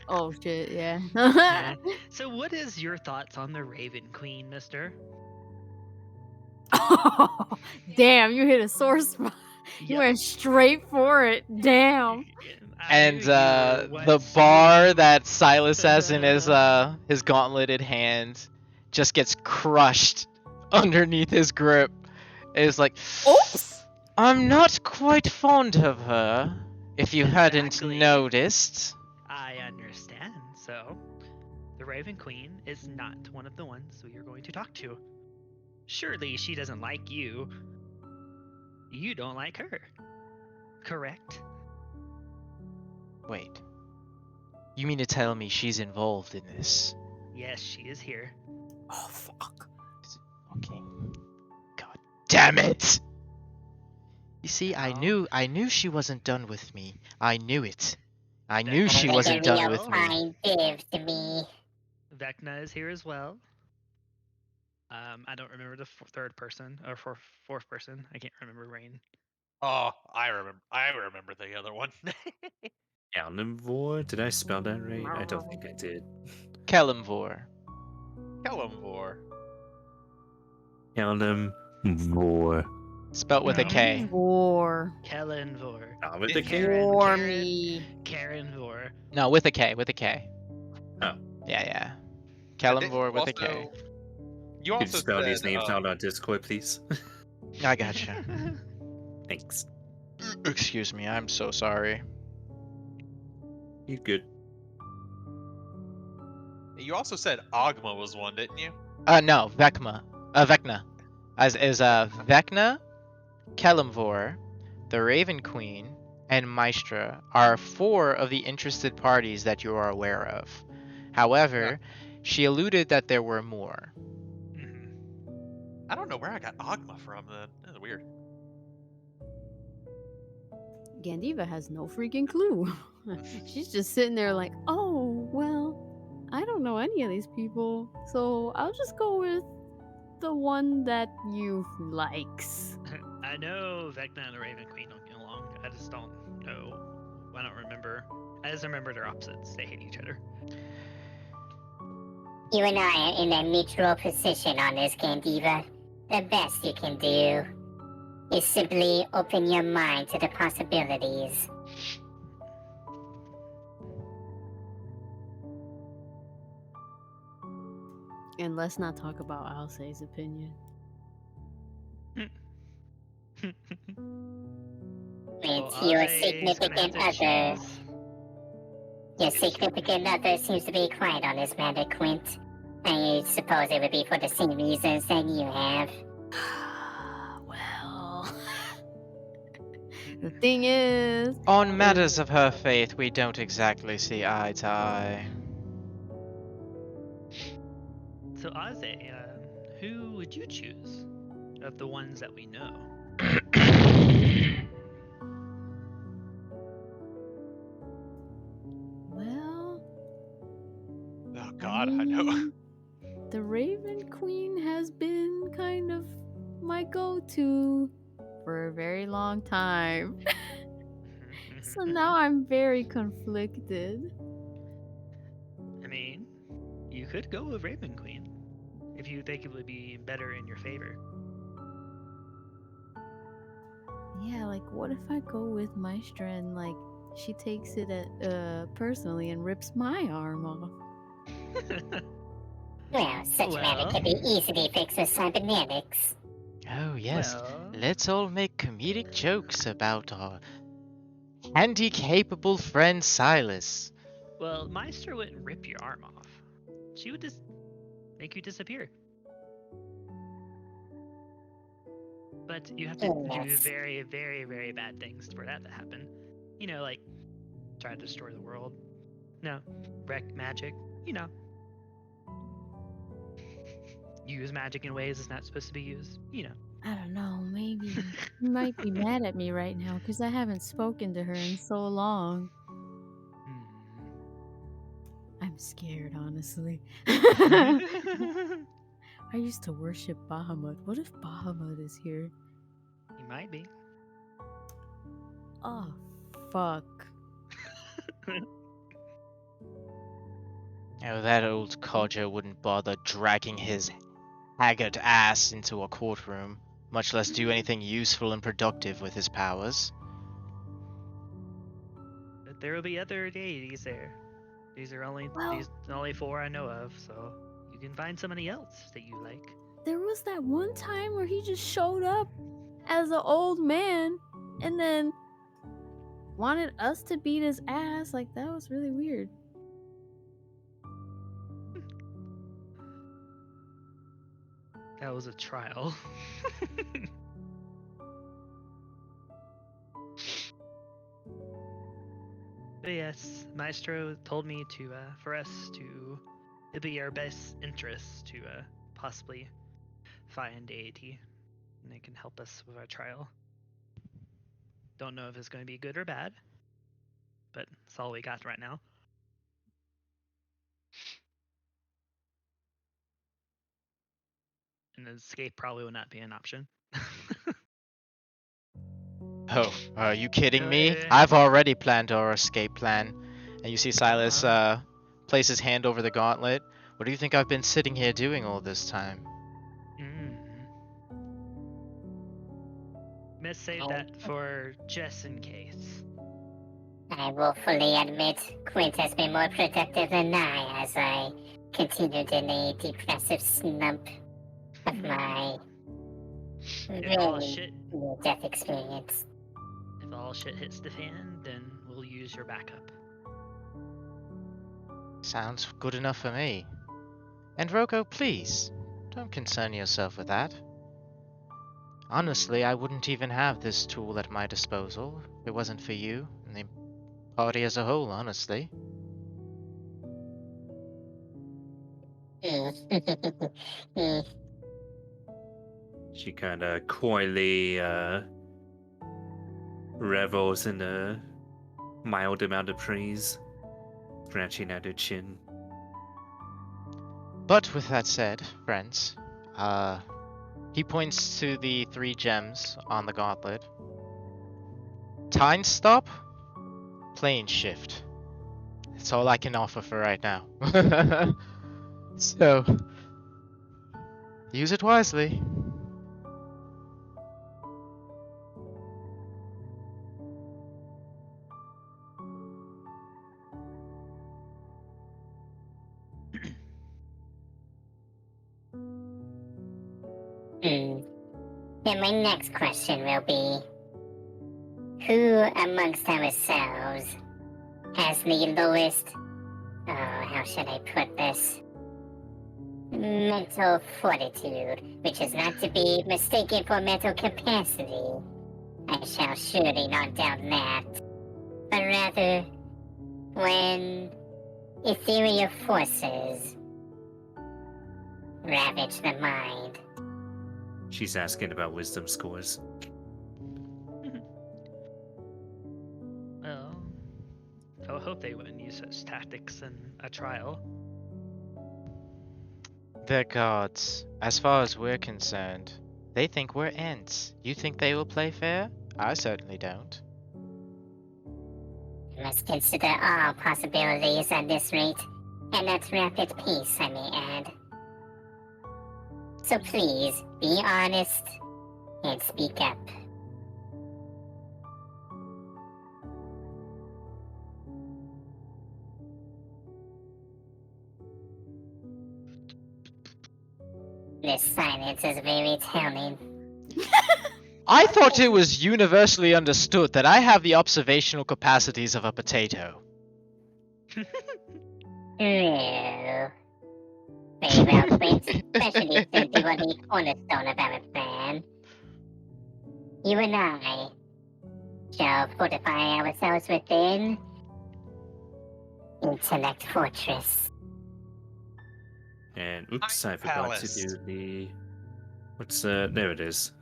Speaker 2: Oh shit, yeah.
Speaker 3: Yeah. So what is your thoughts on the Raven Queen, mister?
Speaker 2: Oh, damn, you hit a sore spot. You went straight for it. Damn.
Speaker 1: And the bar that Silas has in his gauntleted hand just gets crushed underneath his grip. It's like,
Speaker 2: Oops.
Speaker 1: I'm not quite fond of her, if you hadn't
Speaker 3: Exactly.
Speaker 1: noticed.
Speaker 3: I understand. So, the Raven Queen is not one of the ones we are going to talk to. Surely she doesn't like you. You don't like her. Correct?
Speaker 1: Wait. You mean to tell me she's involved in this?
Speaker 3: Yes, she is here.
Speaker 2: Oh fuck.
Speaker 1: Okay. God damn it! You see, I
Speaker 3: Now-
Speaker 1: knew she wasn't done with me. I knew it. I
Speaker 3: That
Speaker 1: knew
Speaker 3: is
Speaker 1: she
Speaker 3: a
Speaker 1: wasn't
Speaker 3: real
Speaker 1: done with me.
Speaker 5: Fine div to me.
Speaker 3: Vecna is here as well. I don't remember the third person or fourth person. I can't remember Rain.
Speaker 4: Oh, I remember the other one.
Speaker 6: Kalimvor? Did I spell that right? I don't think I did.
Speaker 1: Kelimvor.
Speaker 4: Kelimvor.
Speaker 6: Kalimvor.
Speaker 1: Spelt with a K.
Speaker 2: War.
Speaker 3: Kellenvor.
Speaker 6: Not with the K.
Speaker 2: For me.
Speaker 3: Karenvor.
Speaker 1: No, with a K. With a K.
Speaker 6: Oh.
Speaker 1: Yeah.
Speaker 4: And then
Speaker 1: Kelimvor with a K.
Speaker 4: also- You
Speaker 6: Could
Speaker 4: also
Speaker 6: you spell these
Speaker 4: said,
Speaker 6: names out on Discord, please?
Speaker 1: I gotcha.
Speaker 6: Thanks.
Speaker 1: Excuse me, I'm so sorry.
Speaker 6: You good?
Speaker 4: You also said Ogma was one, didn't you?
Speaker 1: No, Vecna. Vecna. Vecna, Kelimvor, the Raven Queen, and Maestra are 4 of the interested parties that you are aware of. However, she alluded that there were more.
Speaker 4: I don't know where I got Ogma from. That's weird.
Speaker 2: Gandiva has no freaking clue. She's just sitting there like, oh, well, I don't know any of these people, so I'll just go with the one that you likes.
Speaker 3: I know Vecna and the Raven Queen don't get along. I just don't know. I don't remember. I just remember they're opposites. They hate each other.
Speaker 5: You and I are in a neutral position on this, Gandiva. The best you can do is simply open your mind to the possibilities.
Speaker 2: And let's not talk about Alcé's opinion.
Speaker 5: With your significant other. Your significant other seems to be quiet on this matter, Quint. I suppose it would be for the same reasons that you have.
Speaker 2: Well, the thing is,
Speaker 1: On matters of her faith, we don't exactly see eye to eye.
Speaker 3: So Aze, who would you choose of the ones that we know?
Speaker 2: well,
Speaker 4: Oh God, I know.
Speaker 2: mean, the Raven Queen has been kind of my go-to for a very long time. So now I'm very conflicted.
Speaker 3: I mean, you could go with Raven Queen if you think it would be better in your favor.
Speaker 2: Yeah, like what if I go with Maestra and like she takes it personally and rips my arm off?
Speaker 5: Well, such matter
Speaker 3: Well.
Speaker 5: can be easily fixed with cybernetics.
Speaker 1: Oh yes,
Speaker 3: Well,
Speaker 1: let's all make comedic jokes about our handy-capable friend Silas.
Speaker 3: well, Meister wouldn't rip your arm off. She would just make you disappear. But you have to do
Speaker 5: Yes.
Speaker 3: very, very, very bad things for that to happen. You know, like try to destroy the world. No, wreck magic. You know, use magic in ways it's not supposed to be used. You know.
Speaker 2: I don't know, maybe she might be mad at me right now because I haven't spoken to her in so long.
Speaker 3: Hmm.
Speaker 2: I'm scared, honestly.
Speaker 3: He
Speaker 2: I used to worship Bahamut. What if Bahamut is here?
Speaker 3: might be.
Speaker 2: Oh, fuck.
Speaker 1: Oh, that old codger wouldn't bother dragging his haggard ass into a courtroom, much less do anything useful and productive with his powers.
Speaker 3: But there will be other deities there. These are only
Speaker 2: Well-
Speaker 3: these only 4 I know of, so you can find somebody else that you like.
Speaker 2: There was that one time where he just showed up as an old man and then wanted us to beat his ass. Like, that was really weird.
Speaker 3: That was a trial. But yes, Maestro told me to for us to it'd be our best interest to possibly find a deity, and they can help us with our trial. Don't know if it's going to be good or bad, but it's all we got right now. And escape probably would not be an option.
Speaker 1: Oh, are you kidding me?
Speaker 3: Uh.
Speaker 1: I've already planned our escape plan. And you see Silas place his hand over the gauntlet. What do you think I've been sitting here doing all this time?
Speaker 3: Let's save that for just in case.
Speaker 5: I will fully admit Quint has been more productive than I as I continued in a depressive slump of my
Speaker 3: If all
Speaker 5: very
Speaker 3: shit
Speaker 5: near-death experience.
Speaker 3: if all shit hits the fan, then we'll use your backup.
Speaker 1: Sounds good enough for me. And Roko, please, don't concern yourself with that. Honestly, I wouldn't even have this tool at my disposal if it wasn't for you and the party as a whole, honestly.
Speaker 6: She kind of coyly revels in a mild amount of praise, scratching at her chin.
Speaker 1: But with that said, friends, he points to the 3 gems on the gauntlet. Time stop, plane shift. That's all I can offer for right now. So, use it wisely.
Speaker 5: Then my next question will be, who amongst ourselves has the lowest, how should I put this? Mental fortitude, which is not to be mistaken for mental capacity. I shall surely not doubt that. But rather, when ethereal forces ravage the mind.
Speaker 6: She's asking about wisdom scores.
Speaker 3: Well, I would hope they wouldn't use such tactics in a trial.
Speaker 1: The gods, as far as we're concerned, they think we're ants. You think they will play fair? I certainly don't.
Speaker 5: We must consider all possibilities at this rate, and at rapid pace, I may add. So please, be honest and speak up. This silence is very telling.
Speaker 1: I thought it was universally understood that I have the observational capacities of a potato.
Speaker 5: True. Very well, Quint, especially since you are the cornerstone of our plan. You and I shall fortify ourselves within Intellect Fortress.
Speaker 6: And oops, I
Speaker 4: Mind
Speaker 6: forgot
Speaker 4: Palace.
Speaker 6: to do the. What's there it is.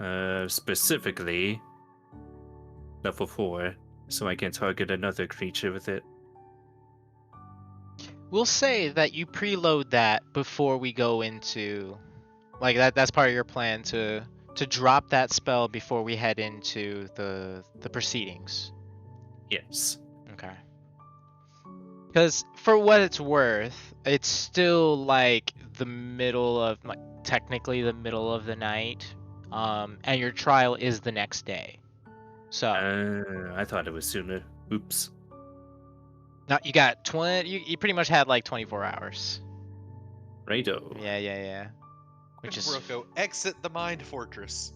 Speaker 6: Specifically level 4, so I can target another creature with it.
Speaker 1: We'll say that you preload that before we go into, like that's part of your plan to drop that spell before we head into the proceedings.
Speaker 6: Yes.
Speaker 1: Okay. Because for what it's worth, it's still like the middle of, like, technically the middle of the night, and your trial is the next day. So
Speaker 6: I thought it was sooner. Oops.
Speaker 1: now you got 20. You pretty much had like 24 hours.
Speaker 6: Righto.
Speaker 1: Yeah. Which is
Speaker 4: Roko, exit the Mind Fortress.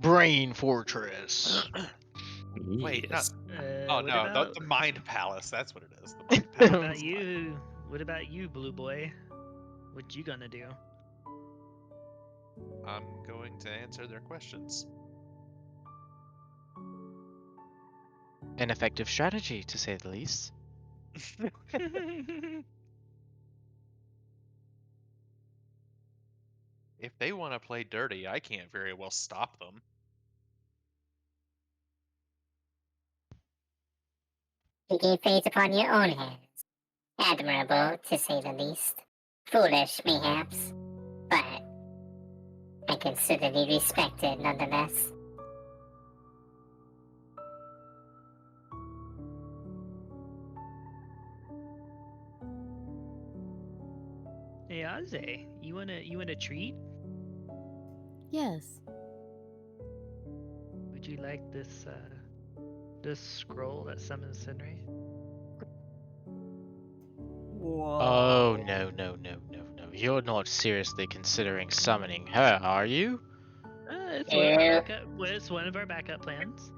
Speaker 1: Brain Fortress.
Speaker 4: Wait,
Speaker 6: Yes.
Speaker 4: Oh
Speaker 3: what
Speaker 4: no,
Speaker 3: about,
Speaker 4: the Mind Palace. That's what it is. The Mind
Speaker 3: what
Speaker 4: Palace.
Speaker 3: about you? What about you, Blue Boy? What you gonna do?
Speaker 4: I'm going to answer their questions.
Speaker 1: An effective strategy, to say the least.
Speaker 4: If they want to play dirty, I can't very well stop them.
Speaker 5: Taking fate upon your own hands. Admirable, to say the least. Foolish, mayhaps, but I consider thee respected nonetheless.
Speaker 3: Hey, Aze, you wanna treat?
Speaker 2: Yes.
Speaker 3: Would you like this this scroll that summons Henry?
Speaker 2: Whoa.
Speaker 1: Oh, no. You're not seriously considering summoning her, are you?
Speaker 3: It's
Speaker 5: Yeah.
Speaker 3: one of our backup plans.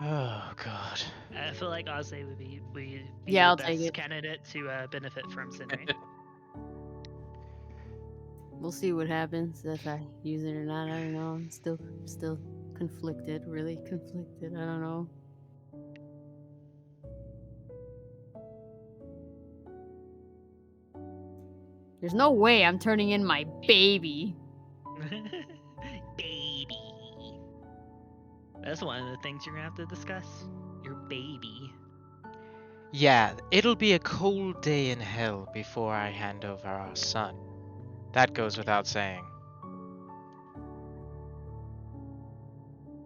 Speaker 1: Oh, God.
Speaker 3: I feel like Aze would be
Speaker 2: Yeah, I'll
Speaker 3: the
Speaker 2: take
Speaker 3: best
Speaker 2: it.
Speaker 3: candidate to benefit from Sinri.
Speaker 2: We'll see what happens if I use it or not. I don't know. I'm still conflicted. Really conflicted. I don't know. There's no way I'm turning in my baby.
Speaker 3: Baby. That's one of the things you're gonna have to discuss. Your baby.
Speaker 1: Yeah, it'll be a cold day in hell before I hand over our son. That goes without saying.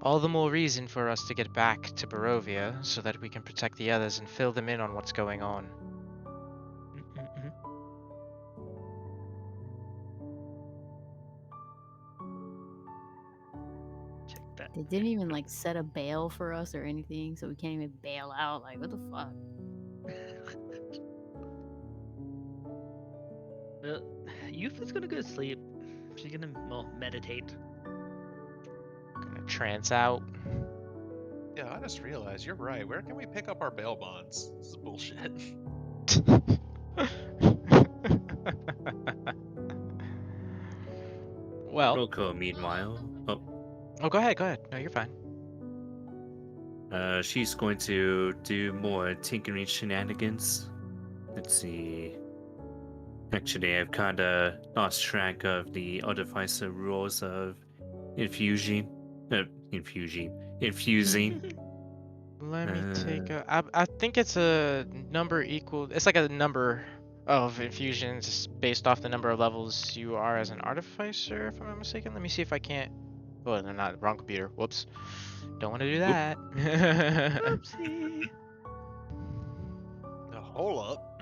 Speaker 1: All the more reason for us to get back to Barovia so that we can protect the others and fill them in on what's going on.
Speaker 3: Check that.
Speaker 2: They didn't even like set a bail for us or anything, so we can't even bail out. Like, what the fuck?
Speaker 3: Well, Yuffie's gonna go to sleep. She's gonna meditate.
Speaker 1: Gonna trance out.
Speaker 4: Yeah, I just realized you're right. Where can we pick up our bail bonds? This is bullshit.
Speaker 1: Well,
Speaker 6: Roko, meanwhile,
Speaker 1: oh, go ahead, go ahead. No, you're fine.
Speaker 6: she's going to do more tinkering shenanigans. Let's see. Actually, I've kind of lost track of the artificer rules of infusing. Infusing.
Speaker 1: Let me take I think it's a number equal. It's like a number of infusions based off the number of levels you are as an artificer, if I'm not mistaken. Let me see if I can't. Oh, no, not wrong computer. Whoops. Don't want to do that.
Speaker 3: Oopsie.
Speaker 4: Hold up.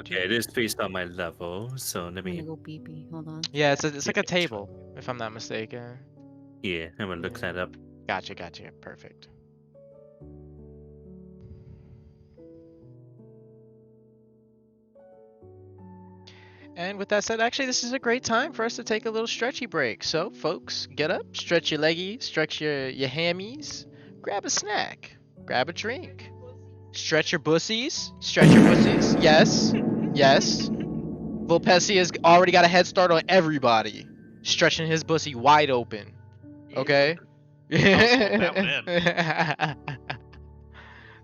Speaker 6: Okay, it is based on my level, so let
Speaker 2: I'm
Speaker 6: me.
Speaker 2: gonna go pee pee. Hold on.
Speaker 1: Yeah, it's like a
Speaker 6: Yeah,
Speaker 1: table, if I'm not mistaken.
Speaker 6: Yeah, I'm gonna look
Speaker 1: Yeah.
Speaker 6: that up.
Speaker 1: Gotcha. Perfect. And with that said, actually, this is a great time for us to take a little stretchy break. So, folks, get up, stretch your leggies, stretch your hammies, grab a snack, grab a drink, stretch your bussies, Yes, yes. Lil Pessy has already got a head start on everybody, stretching his bussy wide open. Okay?
Speaker 4: that one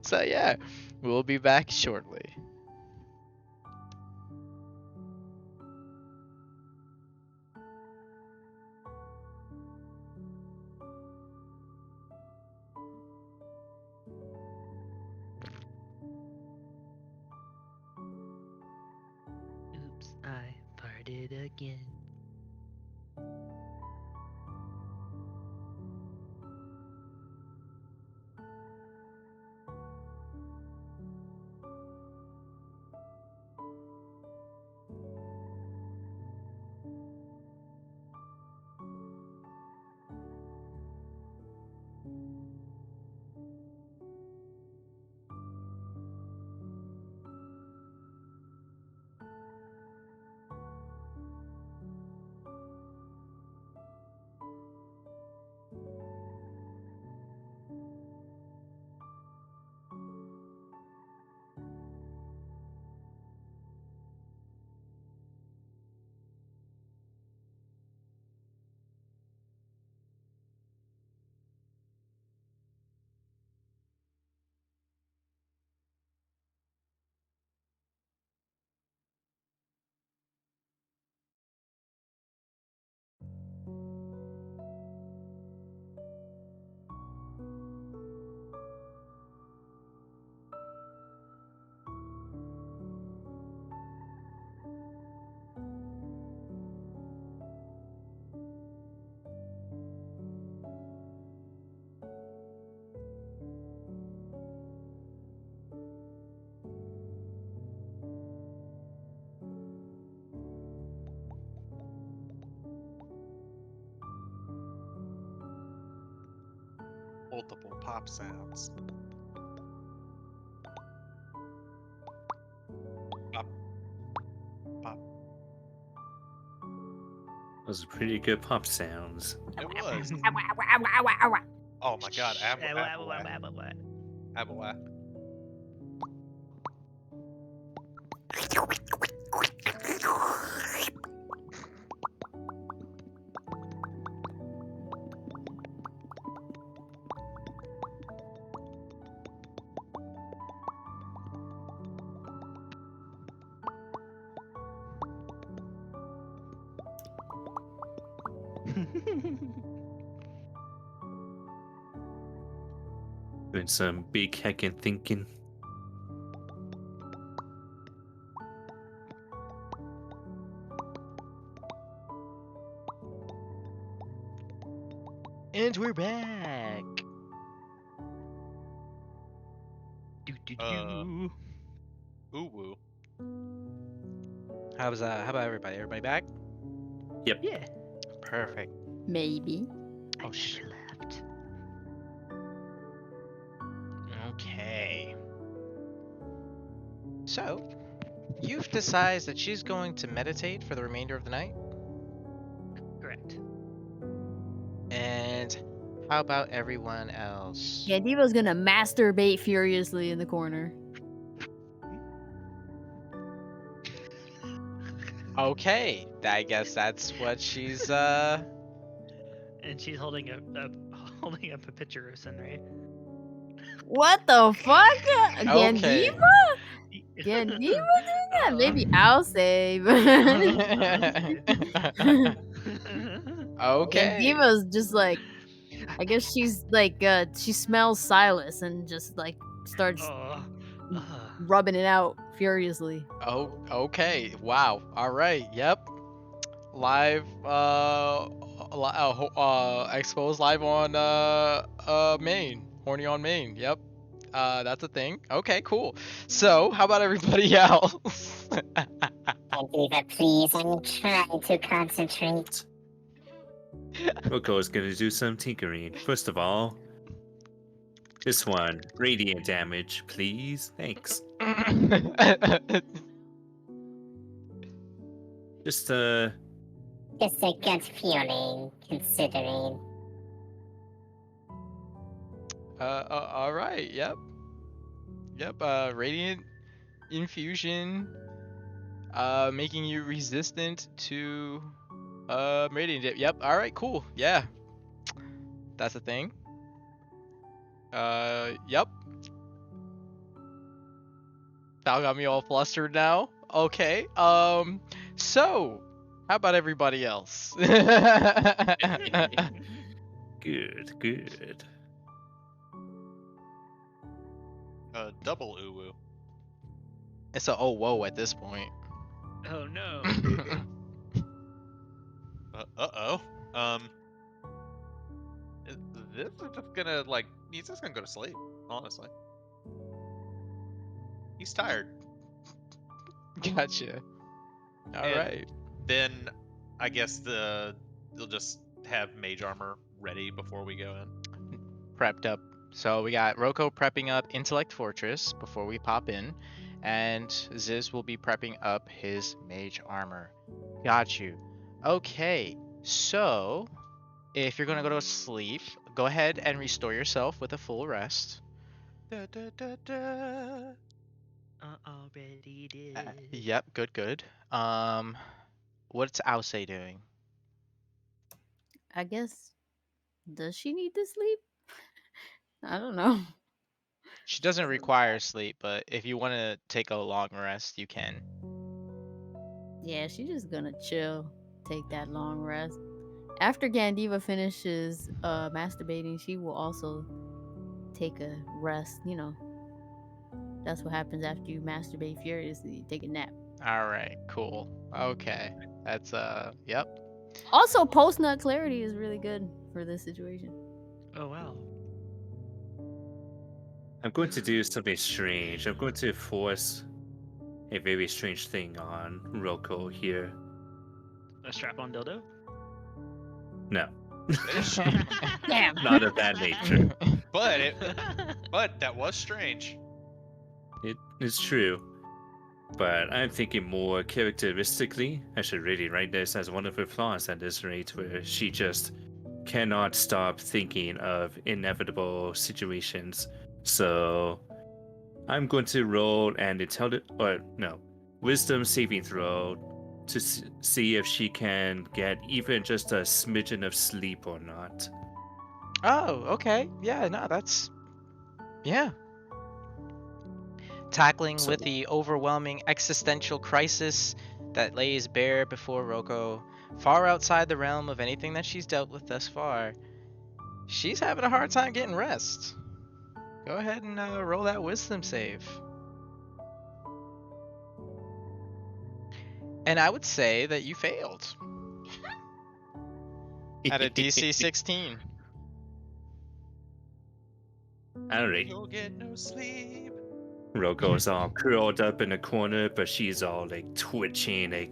Speaker 1: So, yeah, we'll be back shortly.
Speaker 3: Oops, I farted again.
Speaker 4: Multiple pop sounds. Pop. Pop.
Speaker 6: Those are pretty good pop sounds.
Speaker 4: It was. Oh my god, Abawak.
Speaker 6: Doing some big heckin' thinking.
Speaker 1: And we're back.
Speaker 3: Do.
Speaker 4: Ooh woo.
Speaker 1: How about everybody? Everybody back?
Speaker 3: Yeah.
Speaker 1: Perfect.
Speaker 2: Maybe.
Speaker 1: Oh
Speaker 3: She
Speaker 1: shit.
Speaker 3: left.
Speaker 1: Okay. So, You've decided that she's going to meditate for the remainder of the night.
Speaker 3: Correct.
Speaker 1: And how about everyone else?
Speaker 2: Gandiva's gonna masturbate furiously in the corner.
Speaker 1: Okay, I guess that's what she's
Speaker 3: And she's holding up holding up a picture of Sunray.
Speaker 2: What the fuck?
Speaker 1: Okay.
Speaker 2: Gandiva? Gandiva doing that? Maybe I'll save.
Speaker 1: Okay.
Speaker 2: Gandiva's just like, I guess she's like, she smells Silas and just like starts
Speaker 3: Oh.
Speaker 2: rubbing it out furiously.
Speaker 1: Oh, okay. Wow. All right. Yep. Live exposed live on main. Horny on main. Yep. That's a thing. Okay, cool. So, how about everybody else?
Speaker 5: Gandiva, please, I'm trying to concentrate.
Speaker 6: Roko is gonna do some tinkering. First of all, this one, radiant damage, please. Thanks. Just
Speaker 5: Just a gut feeling, considering.
Speaker 1: All right. Yep. Yep. Radiant infusion, making you resistant to radiant dip. Yep. All right. Cool. Yeah. That's a thing. Yep. Val got me all flustered now. Okay. So, how about everybody else?
Speaker 6: good, good.
Speaker 4: Double uwu.
Speaker 1: It's a oh whoa at this point.
Speaker 3: Oh no.
Speaker 4: Uh-oh. This is just gonna, like, he's just gonna go to sleep, honestly. He's tired.
Speaker 1: Gotcha. All
Speaker 4: And
Speaker 1: right.
Speaker 4: Then, I guess they'll just have mage armor ready before we go in.
Speaker 1: Prepped up. So we got Roko prepping up Intellect Fortress before we pop in, and Ziz will be prepping up his mage armor. Got you. Okay, so if you're gonna go to sleep, go ahead and restore yourself with a full rest.
Speaker 4: Da, da, da, da.
Speaker 3: Already did.
Speaker 1: Yep, good. What's Aose doing?
Speaker 2: I guess. Does she need to sleep? I don't know.
Speaker 1: She doesn't require sleep, but if you want to take a long rest, you can.
Speaker 2: Yeah, she's just gonna chill, take that long rest. After Gandiva finishes masturbating, she will also take a rest. You know, that's what happens after you masturbate furiously. You take a nap.
Speaker 1: All right, cool. Okay, that's yep.
Speaker 2: Also, post nut clarity is really good for this situation.
Speaker 3: Oh wow.
Speaker 6: I'm going to do something strange. I'm going to force a very strange thing on Roko here.
Speaker 3: A strap-on dildo?
Speaker 6: No,
Speaker 2: Damn.
Speaker 6: not of that nature.
Speaker 4: But that was strange.
Speaker 6: It is true. But I'm thinking more characteristically. I should really write this as one of her flaws at this rate, where she just cannot stop thinking of inevitable situations. So I'm going to roll an wisdom saving throw to see if she can get even just a smidgen of sleep or not.
Speaker 1: Oh, okay. Yeah, no, yeah. Tackling
Speaker 6: So-
Speaker 1: with the overwhelming existential crisis that lays bare before Roko, far outside the realm of anything that she's dealt with thus far, she's having a hard time getting rest. Go ahead and roll that wisdom save. And I would say that you failed at a DC 16.
Speaker 6: Alright.
Speaker 4: You'll get no sleep.
Speaker 6: Roko's all curled up in a corner, but she's all like twitching, like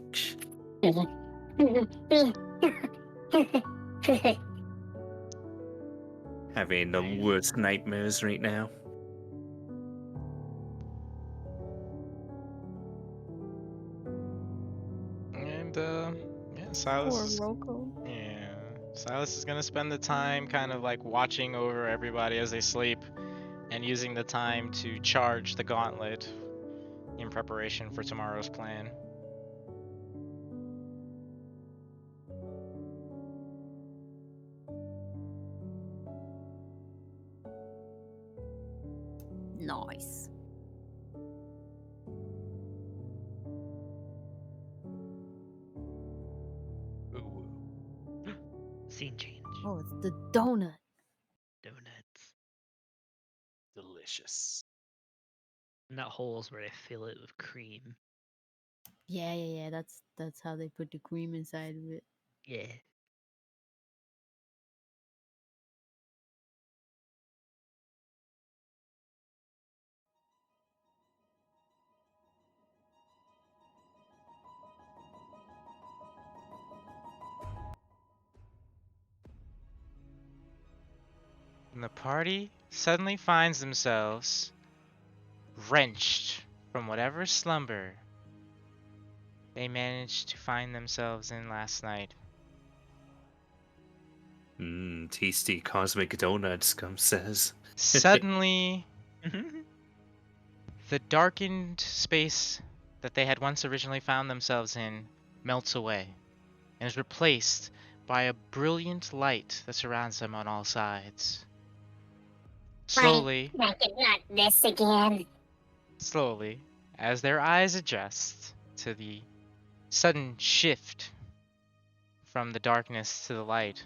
Speaker 6: having the worst nightmares right now.
Speaker 1: Silas
Speaker 2: Poor
Speaker 1: is
Speaker 2: Roko.
Speaker 1: yeah. Silas is gonna spend the time kind of like watching over everybody as they sleep and using the time to charge the gauntlet in preparation for tomorrow's plan.
Speaker 2: Nice.
Speaker 4: Ooh.
Speaker 3: Scene change.
Speaker 2: Oh, it's the donut.
Speaker 3: Donuts.
Speaker 4: Delicious.
Speaker 3: Not holes where they fill it with cream.
Speaker 2: Yeah. That's how they put the cream inside of it.
Speaker 3: Yeah.
Speaker 1: And the party suddenly finds themselves wrenched from whatever slumber they managed to find themselves in last night.
Speaker 6: Tasty cosmic donuts, Scum says.
Speaker 1: Suddenly, the darkened space that they had once originally found themselves in melts away and is replaced by a brilliant light that surrounds them on all sides. Slowly,
Speaker 5: Like it's not this again.
Speaker 1: slowly, as their eyes adjust to the sudden shift from the darkness to the light,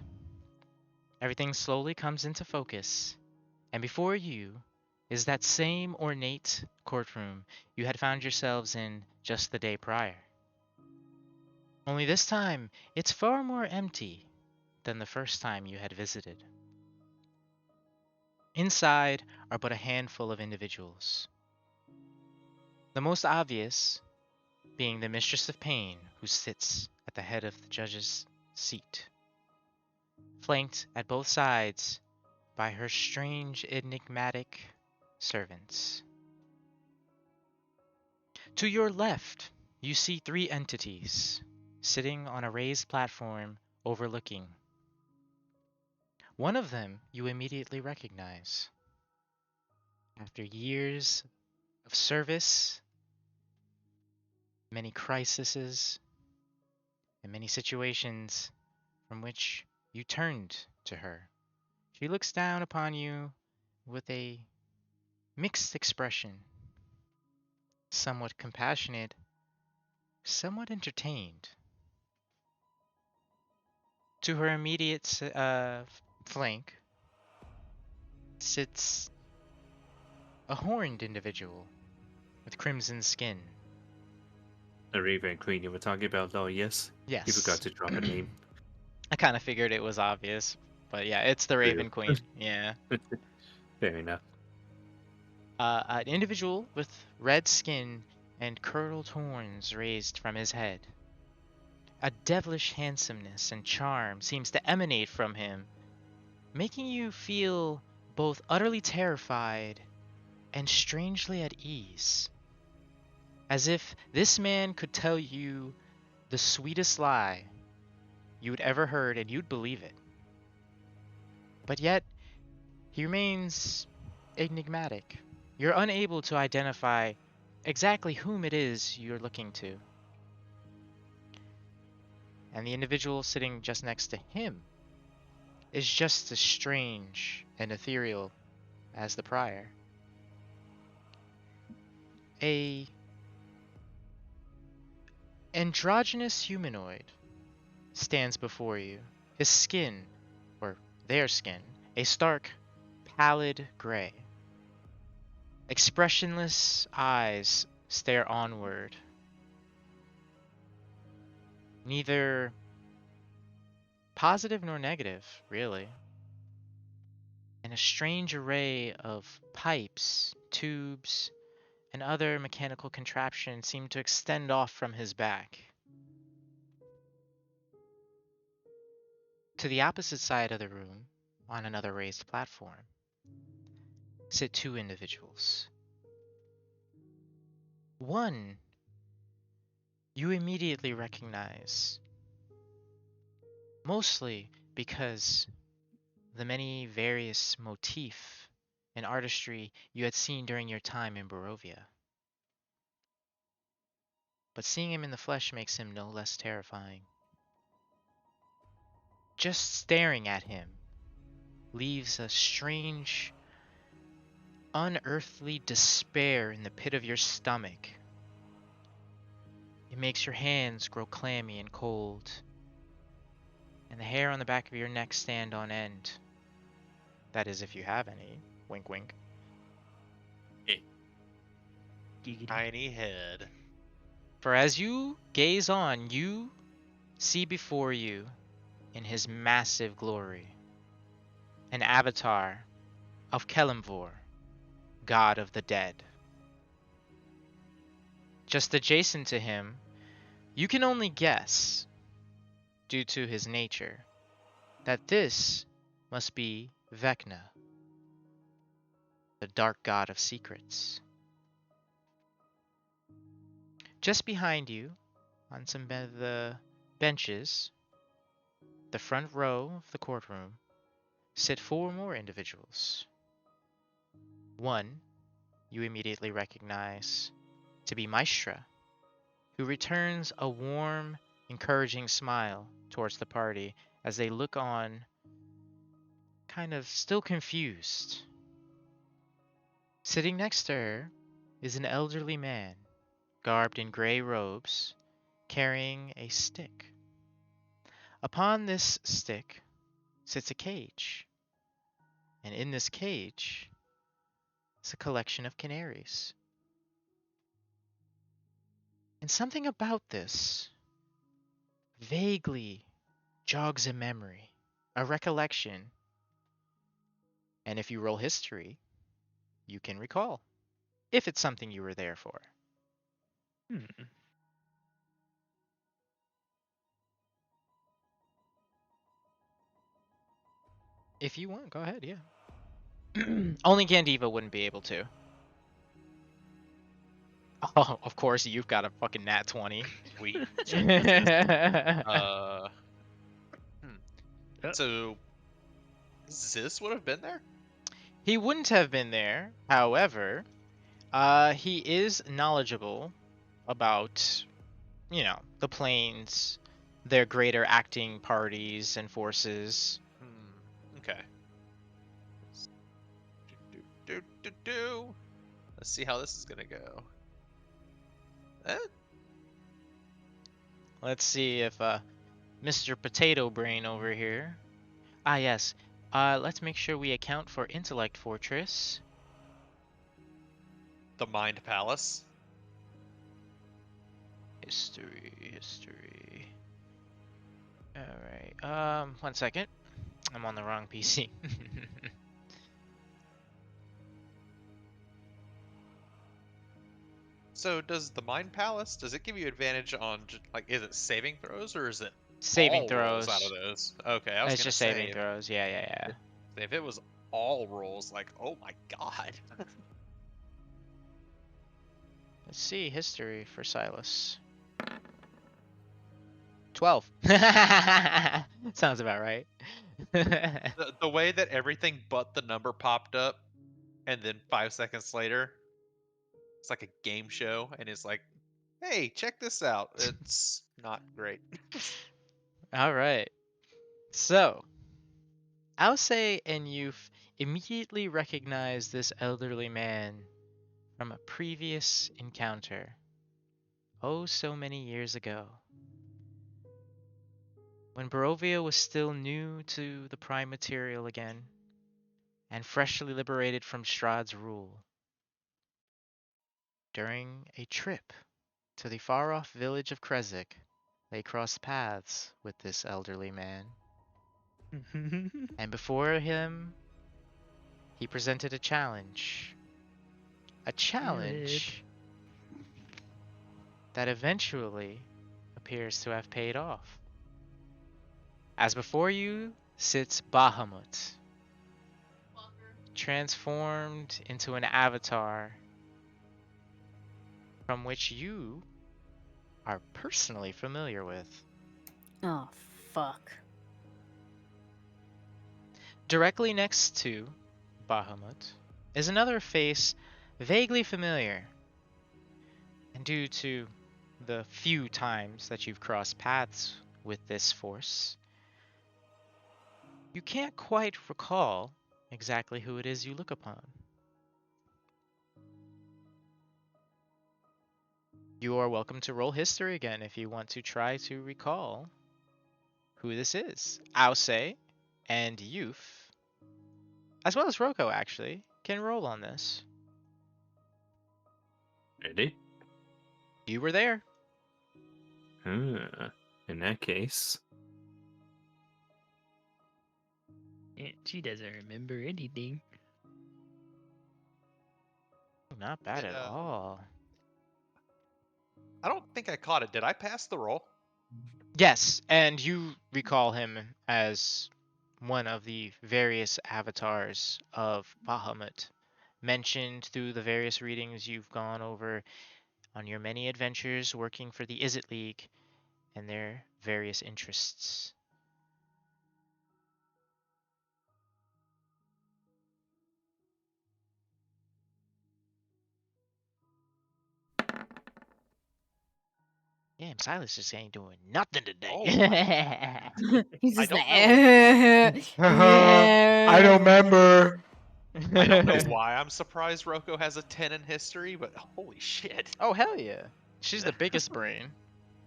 Speaker 1: everything slowly comes into focus, and before you is that same ornate courtroom you had found yourselves in just the day prior. Only this time, it's far more empty than the first time you had visited. Inside are but a handful of individuals. The most obvious being the Mistress of Pain, who sits at the head of the judge's seat, flanked at both sides by her strange, enigmatic servants. To your left, you see three entities sitting on a raised platform overlooking. One of them you immediately recognize. After years of service, many crises, and many situations from which you turned to her, she looks down upon you with a mixed expression, somewhat compassionate, somewhat entertained. To her immediate flank sits a horned individual with crimson skin.
Speaker 6: The Raven Queen you were talking about, though, yes? You forgot
Speaker 1: Yes.
Speaker 6: to drop a name.
Speaker 1: I kind of figured it was obvious, but yeah, it's the Raven Queen. Yeah.
Speaker 6: Fair enough.
Speaker 1: An individual with red skin and curled horns raised from his head. A devilish handsomeness and charm seems to emanate from him, making you feel both utterly terrified and strangely at ease. As if this man could tell you the sweetest lie you'd ever heard and you'd believe it. But yet, he remains enigmatic. You're unable to identify exactly whom it is you're looking to. And the individual sitting just next to him is just as strange and ethereal as the prior. A androgynous humanoid stands before you. His skin, or their skin, a stark, pallid gray. Expressionless eyes stare onward. Neither positive nor negative, really. And a strange array of pipes, tubes, and other mechanical contraptions seem to extend off from his back. To the opposite side of the room, on another raised platform, sit two individuals. One you immediately recognize mostly because the many various motif and artistry you had seen during your time in Barovia. But seeing him in the flesh makes him no less terrifying. Just staring at him leaves a strange, unearthly despair in the pit of your stomach. It makes your hands grow clammy and cold, and the hair on the back of your neck stand on end. That is, if you have any. Wink, wink.
Speaker 3: Giggity.
Speaker 4: Tiny head.
Speaker 1: For as you gaze on, you see before you, in his massive glory, an avatar of Kelemvor, god of the dead. Just adjacent to him, you can only guess, due to his nature, that this must be Vecna, the dark god of secrets. Just behind you, on some of the benches, the front row of the courtroom, sit 4 more individuals. One you immediately recognize to be Maestra, who returns a warm, encouraging smile towards the party as they look on, kind of still confused. Sitting next to her is an elderly man, garbed in gray robes, carrying a stick. Upon this stick sits a cage, and in this cage is a collection of canaries. And something about this vaguely jogs a memory, a recollection, and if you roll history, you can recall, if it's something you were there for.
Speaker 3: Hmm.
Speaker 1: If you want, go ahead, yeah. Only Gandiva wouldn't be able to. Oh, of course, you've got a fucking nat 20.
Speaker 4: Sweet Jesus. Hmm.
Speaker 3: Oh.
Speaker 4: So Ziz would have been there?
Speaker 1: He wouldn't have been there, however, he is knowledgeable about, the planes, their greater acting parties and forces.
Speaker 4: Okay. Let's see how this is gonna go.
Speaker 1: Let's see if Mr. Potato Brain over here. Ah, yes. Let's make sure we account for Intellect Fortress.
Speaker 4: The Mind Palace.
Speaker 1: History. Alright, 1 second. I'm on the wrong PC.
Speaker 4: So does the Mind Palace, does it give you advantage on, is it saving throws or is it
Speaker 1: Saving
Speaker 4: all rolls out
Speaker 1: throws.
Speaker 4: of those? Okay, I was
Speaker 1: It's
Speaker 4: gonna
Speaker 1: just
Speaker 4: say,
Speaker 1: saving throws. Yeah.
Speaker 4: if it was all rolls, oh my god.
Speaker 1: Let's see, history for Silas. 12. Sounds about right.
Speaker 4: The way that everything but the number popped up, and then 5 seconds later, it's like a game show, and it's like, hey, check this out. It's not great.
Speaker 1: All right. So, Alce and Youth immediately recognize this elderly man from a previous encounter. Oh, so many years ago. When Barovia was still new to the prime material again, and freshly liberated from Strahd's rule. During a trip to the far-off village of Krezik, they crossed paths with this elderly man. And before him, he presented a challenge. A challenge that eventually appears to have paid off. As before you sits Bahamut, transformed into an avatar from which you are personally familiar with.
Speaker 2: Oh, fuck.
Speaker 1: Directly next to Bahamut is another face vaguely familiar. And due to the few times that you've crossed paths with this force, you can't quite recall exactly who it is you look upon. You are welcome to roll history again if you want to try to recall who this is. Ause and Youth, as well as Roko actually, can roll on this.
Speaker 6: Ready?
Speaker 1: You were there.
Speaker 6: In that case,
Speaker 3: Yeah, she doesn't remember anything.
Speaker 1: Not bad at
Speaker 4: Yeah.
Speaker 1: all.
Speaker 4: I don't think I caught it. Did I pass the roll?
Speaker 1: Yes, and you recall him as one of the various avatars of Bahamut, mentioned through the various readings you've gone over on your many adventures working for the Izzet League and their various interests. Damn, Silas just ain't doing nothing today.
Speaker 4: Oh,
Speaker 2: He's
Speaker 4: I
Speaker 2: just
Speaker 4: don't
Speaker 2: like,
Speaker 4: know.
Speaker 7: I don't remember.
Speaker 4: I don't know why I'm surprised Roko has a 10 in history, but holy shit.
Speaker 1: Oh, hell yeah. She's the biggest brain.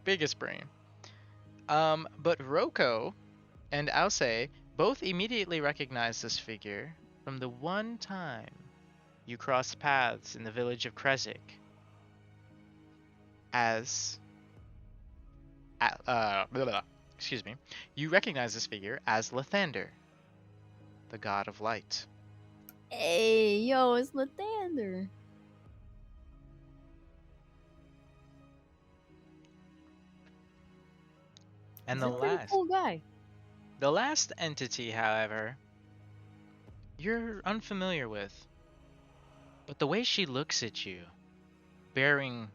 Speaker 1: Biggest brain. But Roko and Ause both immediately recognize this figure from the one time you crossed paths in the village of Kresik as excuse me. You recognize this figure as Lathander, the god of light.
Speaker 2: hey, yo, it's Lathander.
Speaker 1: And
Speaker 2: He's a pretty cool guy.
Speaker 1: the last entity, however, you're unfamiliar with. But the way she looks at you, bearing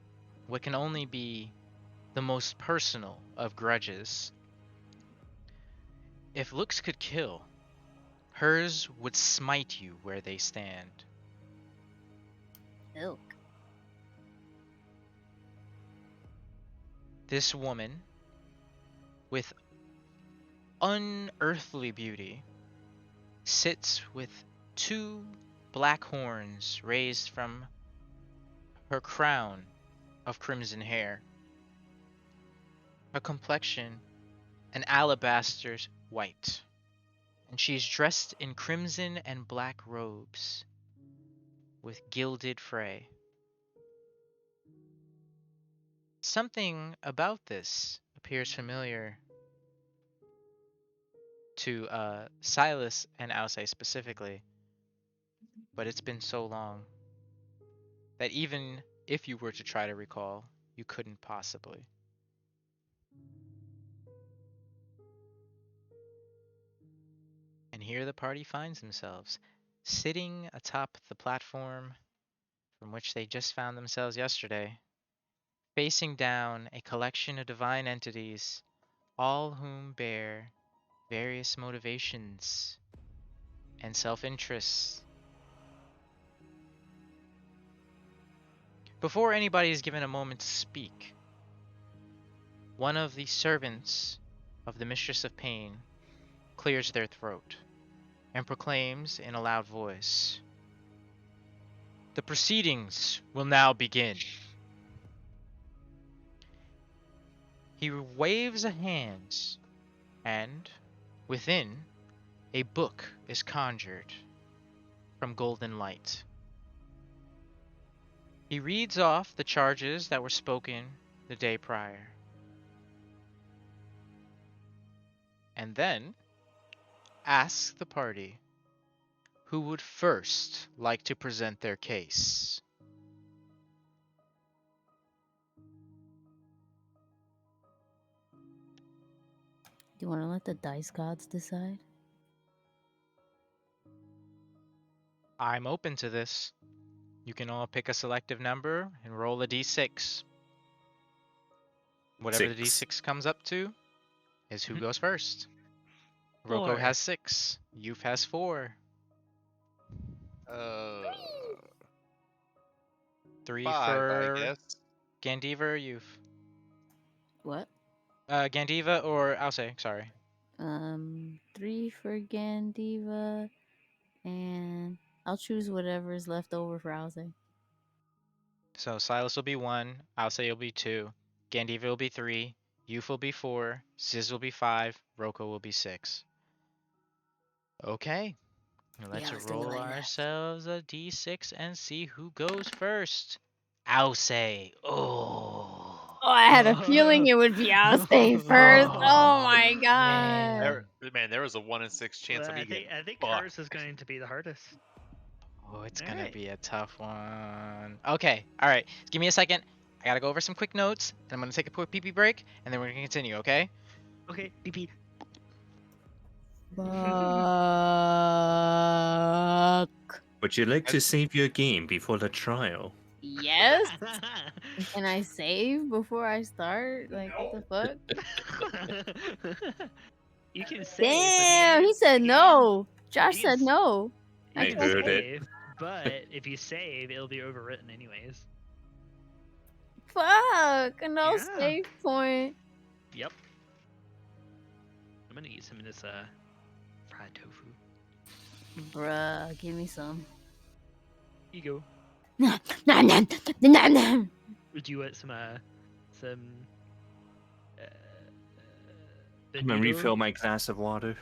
Speaker 1: what can only be the most personal of grudges. If looks could kill, hers would smite you where they stand.
Speaker 2: Milk.
Speaker 1: This woman, with unearthly beauty, sits with two black horns raised from her crown of crimson hair. Her complexion an alabaster white, and she's dressed in crimson and black robes with gilded fray. Something about this appears familiar to Silas and Ausay specifically, but it's been so long that even if you were to try to recall, you couldn't possibly. And here the party finds themselves, sitting atop the platform from which they just found themselves yesterday, facing down a collection of divine entities, all whom bear various motivations and self-interests. Before anybody is given a moment to speak, one of the servants of the Mistress of Pain clears their throat and proclaims in a loud voice, "The proceedings will now begin." He waves a hand, and within, a book is conjured from golden light. He reads off the charges that were spoken the day prior, and then asks the party who would first like to present their case.
Speaker 2: Do you want to let the dice gods decide?
Speaker 1: I'm open to this. You can all pick a selective number and roll a d6. Whatever the
Speaker 6: Six.
Speaker 1: d6 comes up to is who goes first. Roko
Speaker 3: 4.
Speaker 1: has 6. Youth has 4.
Speaker 4: Uh,
Speaker 1: 3
Speaker 4: 5, I
Speaker 1: for
Speaker 4: guess.
Speaker 1: Gandiva or Youth?
Speaker 2: What?
Speaker 1: Gandiva or I'll say, sorry.
Speaker 2: 3 for Gandiva, and I'll choose whatever is left over for Alze.
Speaker 1: So Silas will be 1, I'll say will be 2, Gandiva will be 3, Youth will be 4, Ziz will be 5, Roko will be 6. Okay. Let's
Speaker 2: let's do it
Speaker 1: roll
Speaker 2: like that.
Speaker 1: ourselves a d6 and see who goes first. I'll say, oh.
Speaker 2: Oh, I had a feeling it would be Alze first. Oh my god.
Speaker 1: Man.
Speaker 4: There was a 1 in 6 chance of me getting
Speaker 3: I think
Speaker 4: fucked.
Speaker 3: hers is going to be the hardest.
Speaker 1: Oh, it's
Speaker 3: All
Speaker 1: gonna
Speaker 3: right.
Speaker 1: be a tough one. Okay, all right. Give me a second. I gotta go over some quick notes, and I'm gonna take a quick pee-pee break, and then we're gonna continue. Okay?
Speaker 3: Okay, BP.
Speaker 2: Fuck.
Speaker 6: Would you like to save your game before the trial?
Speaker 2: Yes? Can I save before I start? Like, what the fuck?
Speaker 3: You can save.
Speaker 2: Damn, he said no. Josh
Speaker 3: you can
Speaker 2: said no.
Speaker 3: You
Speaker 6: I
Speaker 3: can
Speaker 6: heard it.
Speaker 3: save, but if you save, it'll be overwritten anyways.
Speaker 2: Fuck, no
Speaker 3: Yeah.
Speaker 2: save point.
Speaker 3: Yep. I'm gonna eat some of this fried tofu.
Speaker 2: Bruh, give me some.
Speaker 3: Here you go.
Speaker 2: Nom, nom, nom, nom, nom.
Speaker 3: Would you want some
Speaker 6: I'm gonna refill my glass of water.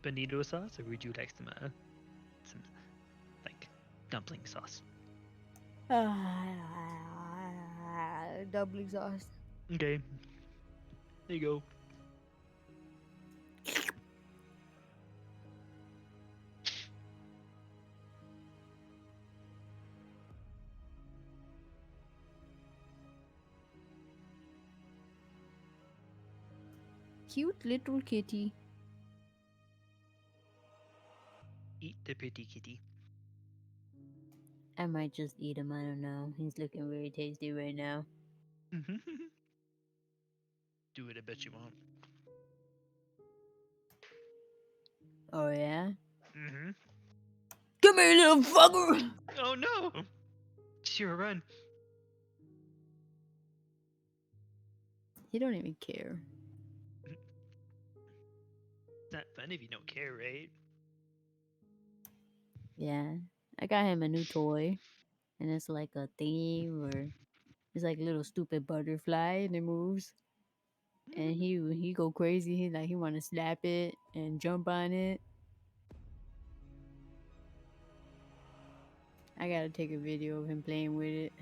Speaker 3: bonito sauce, or would you like some like dumpling sauce?
Speaker 2: Dumpling sauce.
Speaker 3: Okay. There you go.
Speaker 2: Cute little kitty.
Speaker 3: Eat the pretty kitty.
Speaker 2: I might just eat him, I don't know. He's looking very tasty right now.
Speaker 3: Do it, I bet you won't.
Speaker 2: Oh yeah?
Speaker 3: Mm-hmm.
Speaker 2: Come here, little fucker!
Speaker 3: Oh no! Sure, run.
Speaker 2: He don't even care.
Speaker 3: It's not fun if you don't care, right?
Speaker 2: Yeah. I got him a new toy. And it's like a thingy where it's like a little stupid butterfly and it moves. And he go crazy. He wanna slap it and jump on it. I gotta take a video of him playing with it.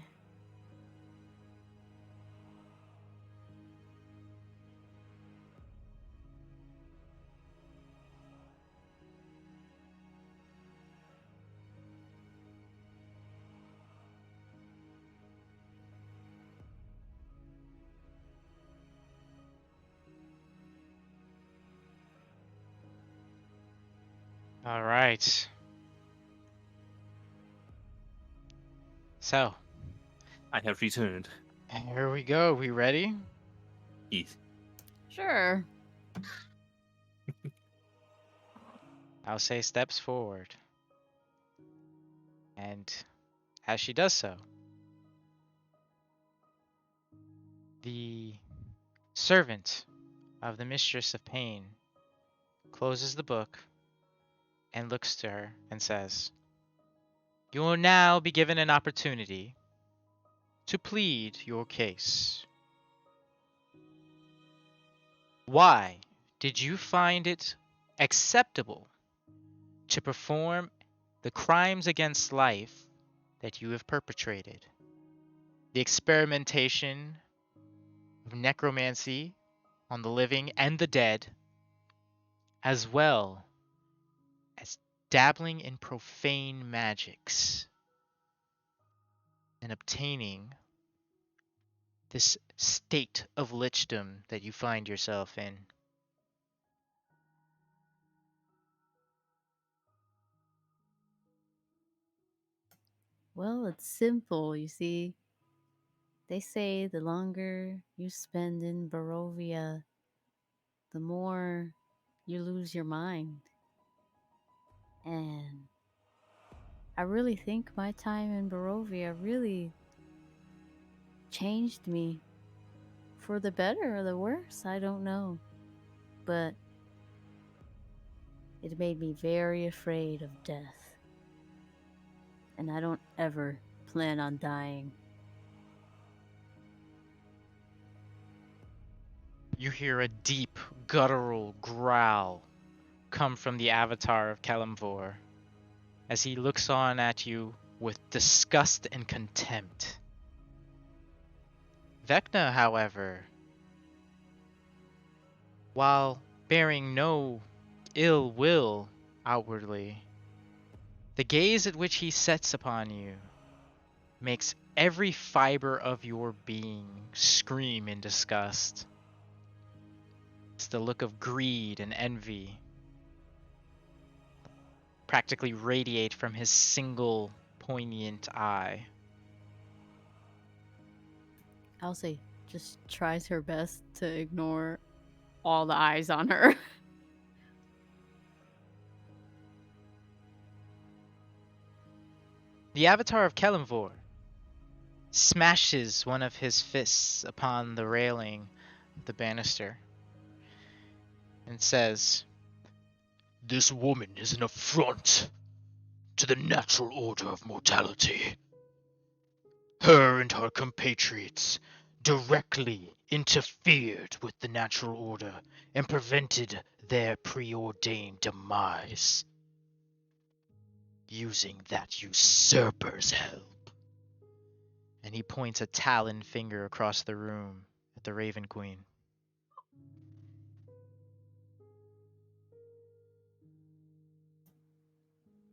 Speaker 1: All right. So,
Speaker 6: I have returned.
Speaker 1: here we go. We ready?
Speaker 6: Eat.
Speaker 2: Sure.
Speaker 1: I'll say steps forward. And as she does so, the servant of the Mistress of Pain closes the book and looks to her and says, "You will now be given an opportunity to plead your case. Why did you find it acceptable to perform the crimes against life that you have perpetrated? The experimentation of necromancy on the living and the dead, as well as dabbling in profane magics and obtaining this state of lichdom that you find yourself in."
Speaker 2: Well, it's simple, you see. They say the longer you spend in Barovia, the more you lose your mind. And I really think my time in Barovia really changed me. For the better or the worse, I don't know. But it made me very afraid of death. And I don't ever plan on dying.
Speaker 1: You hear a deep, guttural growl come from the avatar of Kalimvor as he looks on at you with disgust and contempt. Vecna, however, while bearing no ill will outwardly, the gaze at which he sets upon you makes every fiber of your being scream in disgust. It's the look of greed and envy practically radiate from his single poignant eye.
Speaker 2: Elsie just tries her best to ignore all the eyes on her.
Speaker 1: The avatar of Kalimvor smashes one of his fists upon the railing of the banister and says,
Speaker 7: This woman is an affront to the natural order of mortality. Her and her compatriots directly interfered with the natural order and prevented their preordained demise, using that usurper's help.
Speaker 1: and he points a taloned finger across the room at the Raven Queen.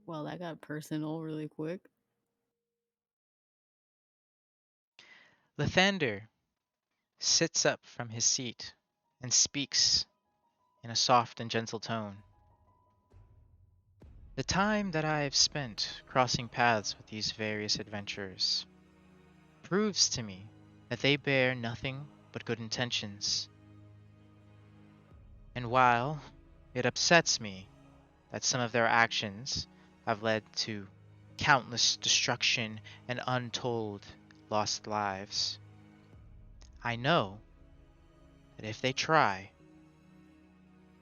Speaker 2: Well, that got personal really quick.
Speaker 1: Lathander sits up from his seat and speaks in a soft and gentle tone. The time that I have spent crossing paths with these various adventurers proves to me that they bear nothing but good intentions. And while it upsets me that some of their actions have led to countless destruction and untold lost lives, I know that if they try,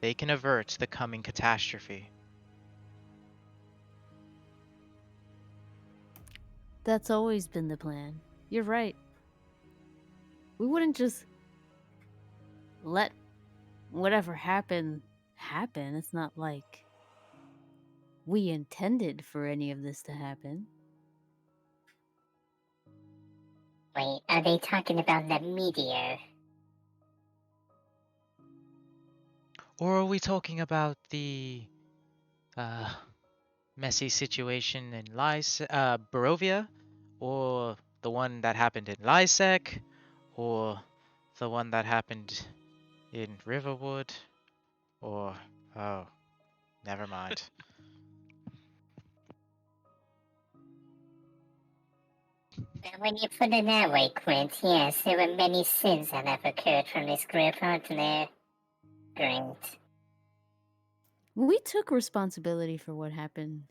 Speaker 1: they can avert the coming catastrophe.
Speaker 2: That's always been the plan. You're right. We wouldn't just let whatever happen happen. It's not like we intended for any of this to happen.
Speaker 5: Wait, are they talking about the meteor?
Speaker 1: Or are we talking about the messy situation in Barovia? Or the one that happened in Lysek? Or the one that happened in Riverwood? Or, oh, never mind.
Speaker 5: Well, when you put it that way, Quint, yes, there were many sins that have occurred from this group, aren't there? Great.
Speaker 2: We took responsibility for what happened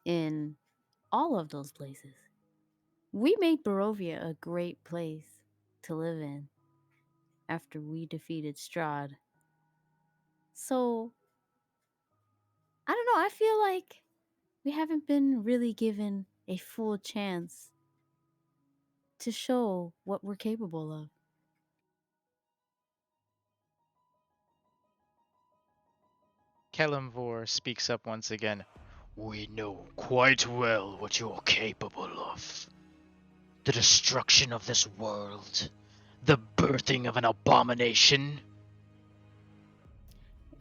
Speaker 2: in all of those places. We made Barovia a great place to live in after we defeated Strahd. So, I don't know, I feel like we haven't been really given a full chance to show what we're capable of.
Speaker 1: Kelimvor speaks up once again.
Speaker 7: We know quite well what you're capable of. The destruction of this world. The birthing of an abomination.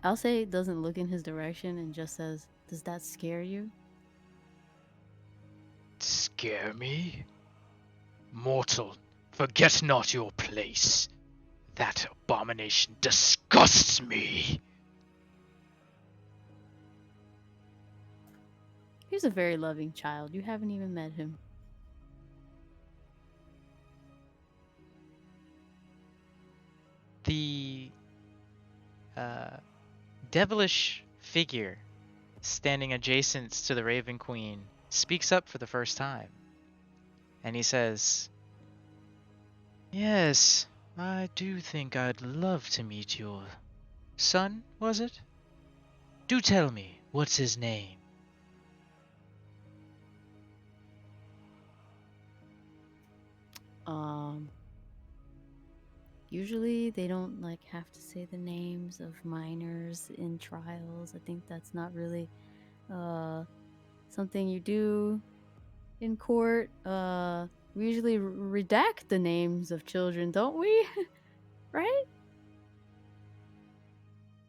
Speaker 2: Alcé doesn't look in his direction and just says, "Does that scare you?"
Speaker 7: Scare me? Mortal, forget not your place. That abomination disgusts me.
Speaker 2: He's a very loving child. You haven't even met him.
Speaker 1: The devilish figure standing adjacent to the Raven Queen speaks up for the first time. And he says, "Yes, I do think I'd love to meet your son, was it? Do tell me, what's his name?"
Speaker 2: Usually they don't like have to say the names of minors in trials. I think that's not really something you do in court. We usually redact the names of children, don't we? Right?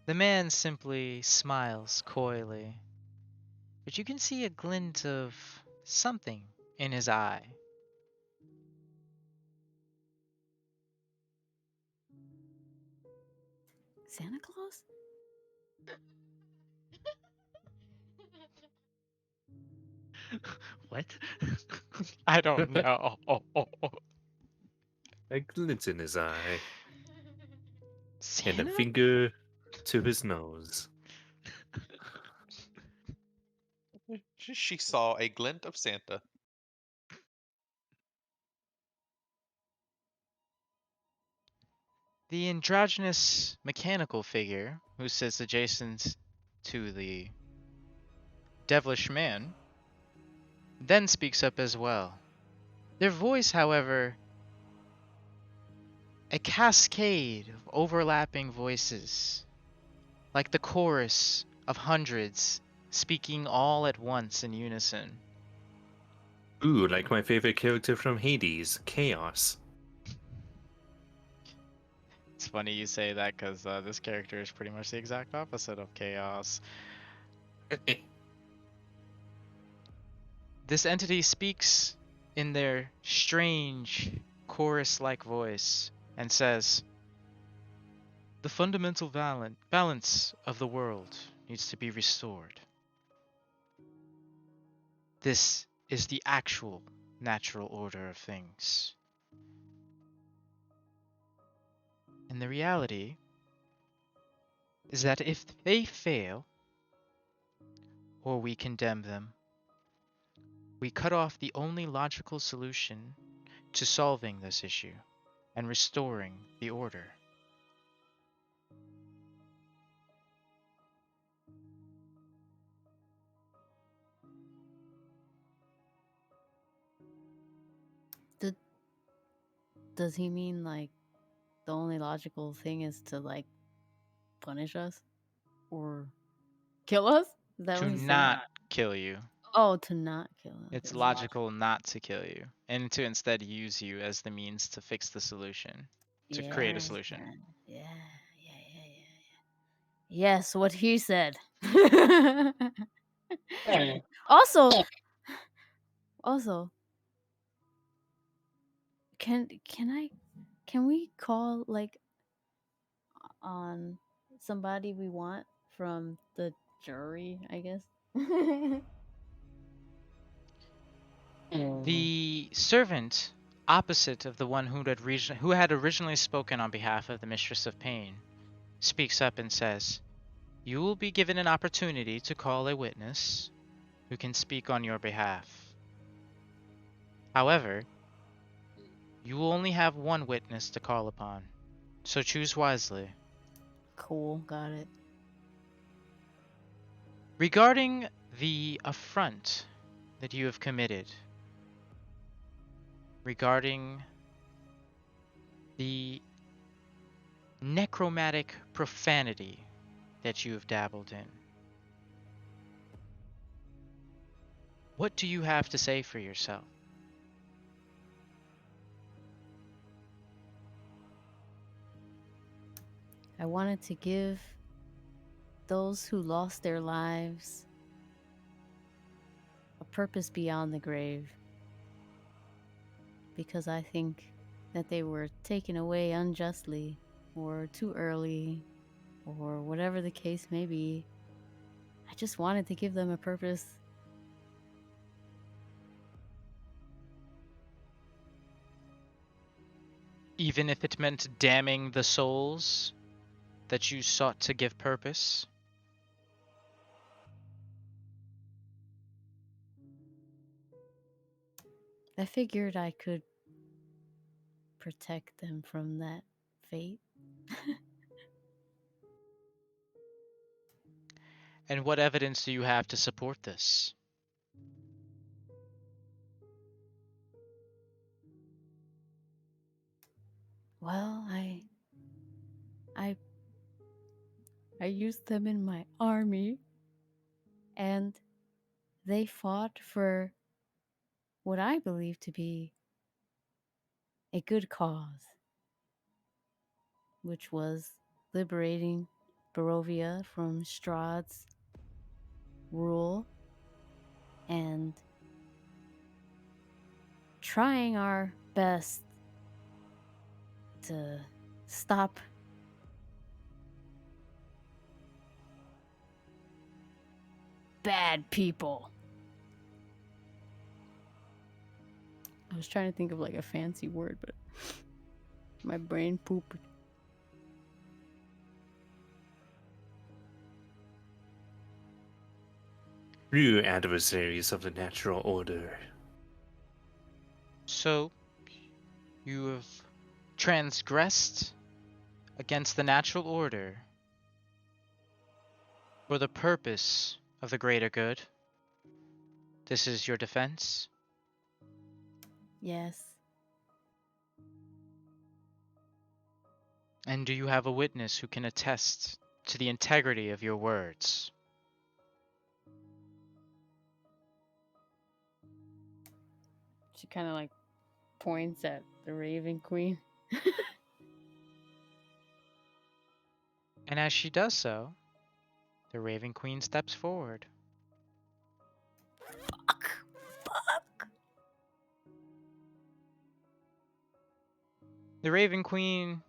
Speaker 1: The man simply smiles coyly, but you can see a glint of something in his eye.
Speaker 2: Santa Claus?
Speaker 3: What?
Speaker 1: I don't know.
Speaker 6: A glint in his eye, and a
Speaker 1: Santa?
Speaker 6: finger to his nose.
Speaker 4: She saw a glint of Santa.
Speaker 1: The androgynous mechanical figure who sits adjacent to the devilish man then speaks up as well. Their voice, however, a cascade of overlapping voices, like the chorus of hundreds speaking all at once in unison.
Speaker 6: Ooh, like my favorite character from Hades, Chaos.
Speaker 1: It's funny you say that because this character is pretty much the exact opposite of Chaos. This entity speaks in their strange, chorus-like voice and says, "The fundamental balance of the world needs to be restored. This is the actual natural order of things. And the reality is that if they fail, or we condemn them, we cut off the only logical solution to solving this issue and restoring the order."
Speaker 2: Does he mean like the only logical thing is to like punish us or kill us? Is that
Speaker 1: To
Speaker 2: what he's saying?
Speaker 1: not kill you.
Speaker 2: Oh, to not kill us.
Speaker 1: It's logical not to kill you, and to instead use you as the means to fix the solution, to create a
Speaker 2: Yes,
Speaker 1: solution.
Speaker 2: man. Yeah. Yes, what he said. Also,
Speaker 5: If
Speaker 2: can we call like on somebody we want from the jury, I guess?
Speaker 1: The servant opposite of the one who had originally spoken on behalf of the Mistress of Pain speaks up and says, "You will be given an opportunity to call a witness who can speak on your behalf. However, you will only have one witness to call upon, so choose wisely.
Speaker 2: Cool, got it.
Speaker 1: Regarding the affront that you have committed, regarding the necromantic profanity that you have dabbled in, what do you have to say for yourself?"
Speaker 2: I wanted to give those who lost their lives a purpose beyond the grave, because I think that they were taken away unjustly or too early or whatever the case may be. I just wanted to give them a purpose.
Speaker 1: Even if it meant damning the souls that you sought to give purpose?
Speaker 2: I figured I could protect them from that fate.
Speaker 1: And what evidence do you have to support this?
Speaker 2: Well, I I used them in my army, and they fought for what I believe to be a good cause, which was liberating Barovia from Strahd's rule and trying our best to stop bad people. I was trying to think of like a fancy word, but my brain pooped.
Speaker 6: True adversaries of the natural order.
Speaker 1: So, you have transgressed against the natural order for the purpose of the greater good. This is your defense?
Speaker 2: Yes.
Speaker 1: And do you have a witness who can attest to the integrity of your words?
Speaker 2: She kind of like points at the Raven Queen.
Speaker 1: And as she does so, the Raven Queen steps forward.
Speaker 2: Fuck.
Speaker 1: The Raven Queen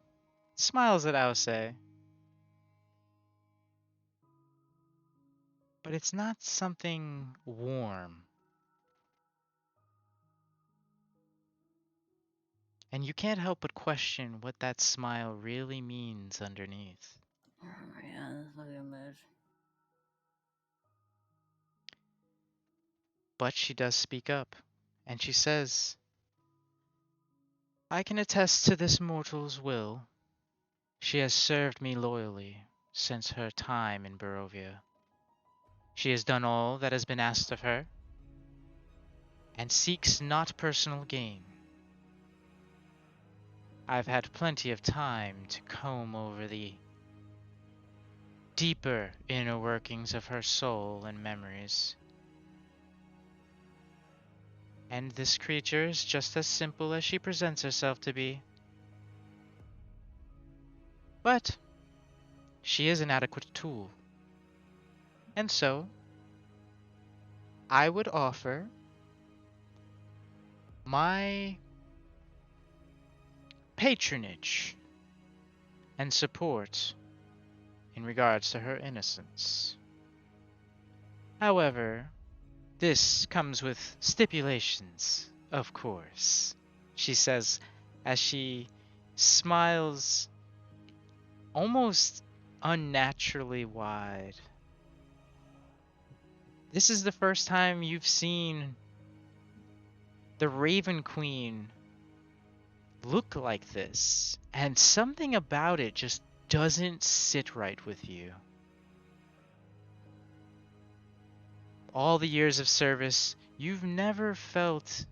Speaker 1: smiles at Aose, but it's not something warm. And you can't help but question what that smile really means underneath.
Speaker 2: Oh yeah, this fucking bitch.
Speaker 1: But she does speak up, and she says, I can attest to this mortal's will. She has served me loyally since her time in Barovia. She has done all that has been asked of her, and seeks not personal gain. I've had plenty of time to comb over the deeper inner workings of her soul and memories. And this creature is just as simple as she presents herself to be. But she is an adequate tool. And so, I would offer my patronage and support in regards to her innocence. However, this comes with stipulations, of course, she says as she smiles almost unnaturally wide. This is the first time you've seen the Raven Queen look like this, and something about it just doesn't sit right with you. All the years of service, you've never felt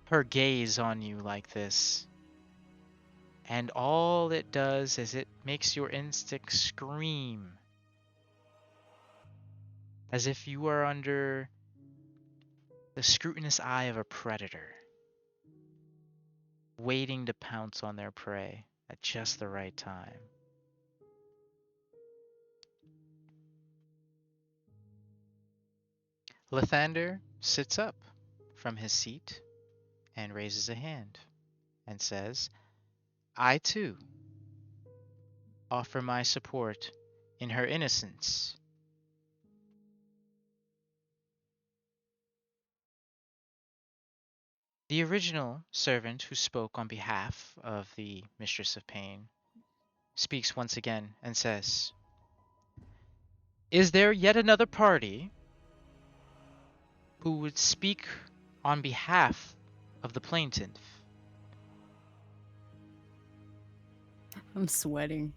Speaker 1: her gaze on you like this. And all it does is it makes your instincts scream, as if you are under the scrutinous eye of a predator, waiting to pounce on their prey at just the right time. Lathander sits up from his seat and raises a hand and says, I too offer my support in her innocence. The original servant who spoke on behalf of the Mistress of Pain speaks once again and says, "Is there yet another party who would speak on behalf of the plaintiff?"
Speaker 2: I'm sweating.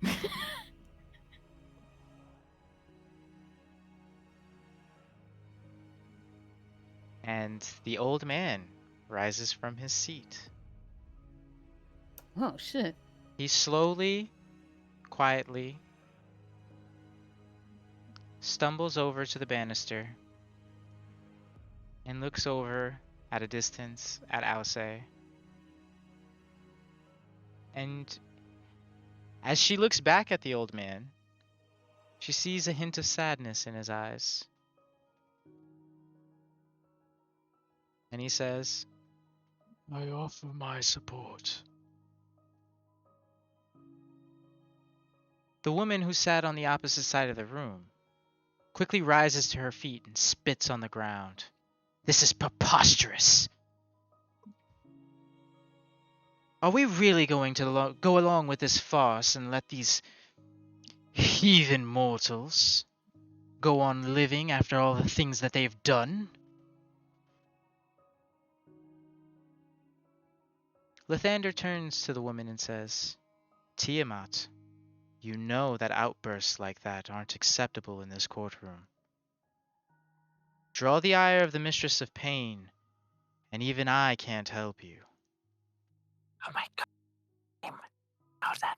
Speaker 1: And the old man rises from his seat.
Speaker 2: Oh shit.
Speaker 1: He slowly, quietly stumbles over to the banister and looks over at a distance at Alcé. And as she looks back at the old man, she sees a hint of sadness in his eyes. And he says,
Speaker 7: I offer my support.
Speaker 1: The woman who sat on the opposite side of the room quickly rises to her feet and spits on the ground. "This is preposterous. Are we really going to go along with this farce and let these heathen mortals go on living after all the things that they've done?" Lathander turns to the woman and says, "Tiamat, you know that outbursts like that aren't acceptable in this courtroom. Draw the ire of the Mistress of Pain, and even I can't help you."
Speaker 6: Oh my god. How's that?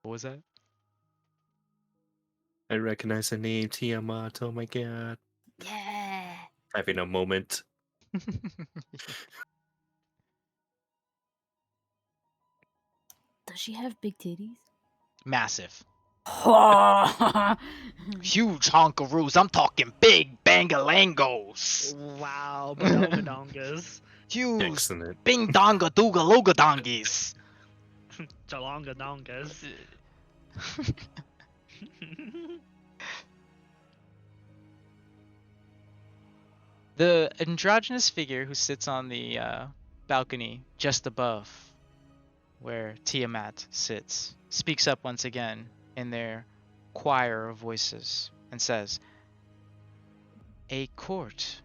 Speaker 1: What was that?
Speaker 6: I recognize the name Tiamat. Oh my god.
Speaker 2: Yeah.
Speaker 6: Having a moment.
Speaker 2: Does she have big titties?
Speaker 1: Massive.
Speaker 2: Oh.
Speaker 1: Huge honkaroos. I'm talking big bangalangos.
Speaker 3: Wow, badongadongas.
Speaker 1: Huge
Speaker 6: Excellent.
Speaker 1: bing donga dooga loga dongis.
Speaker 3: Jalongadongas.
Speaker 1: The androgynous figure who sits on the balcony just above where Tiamat sits speaks up once again in their choir of voices and says, "A court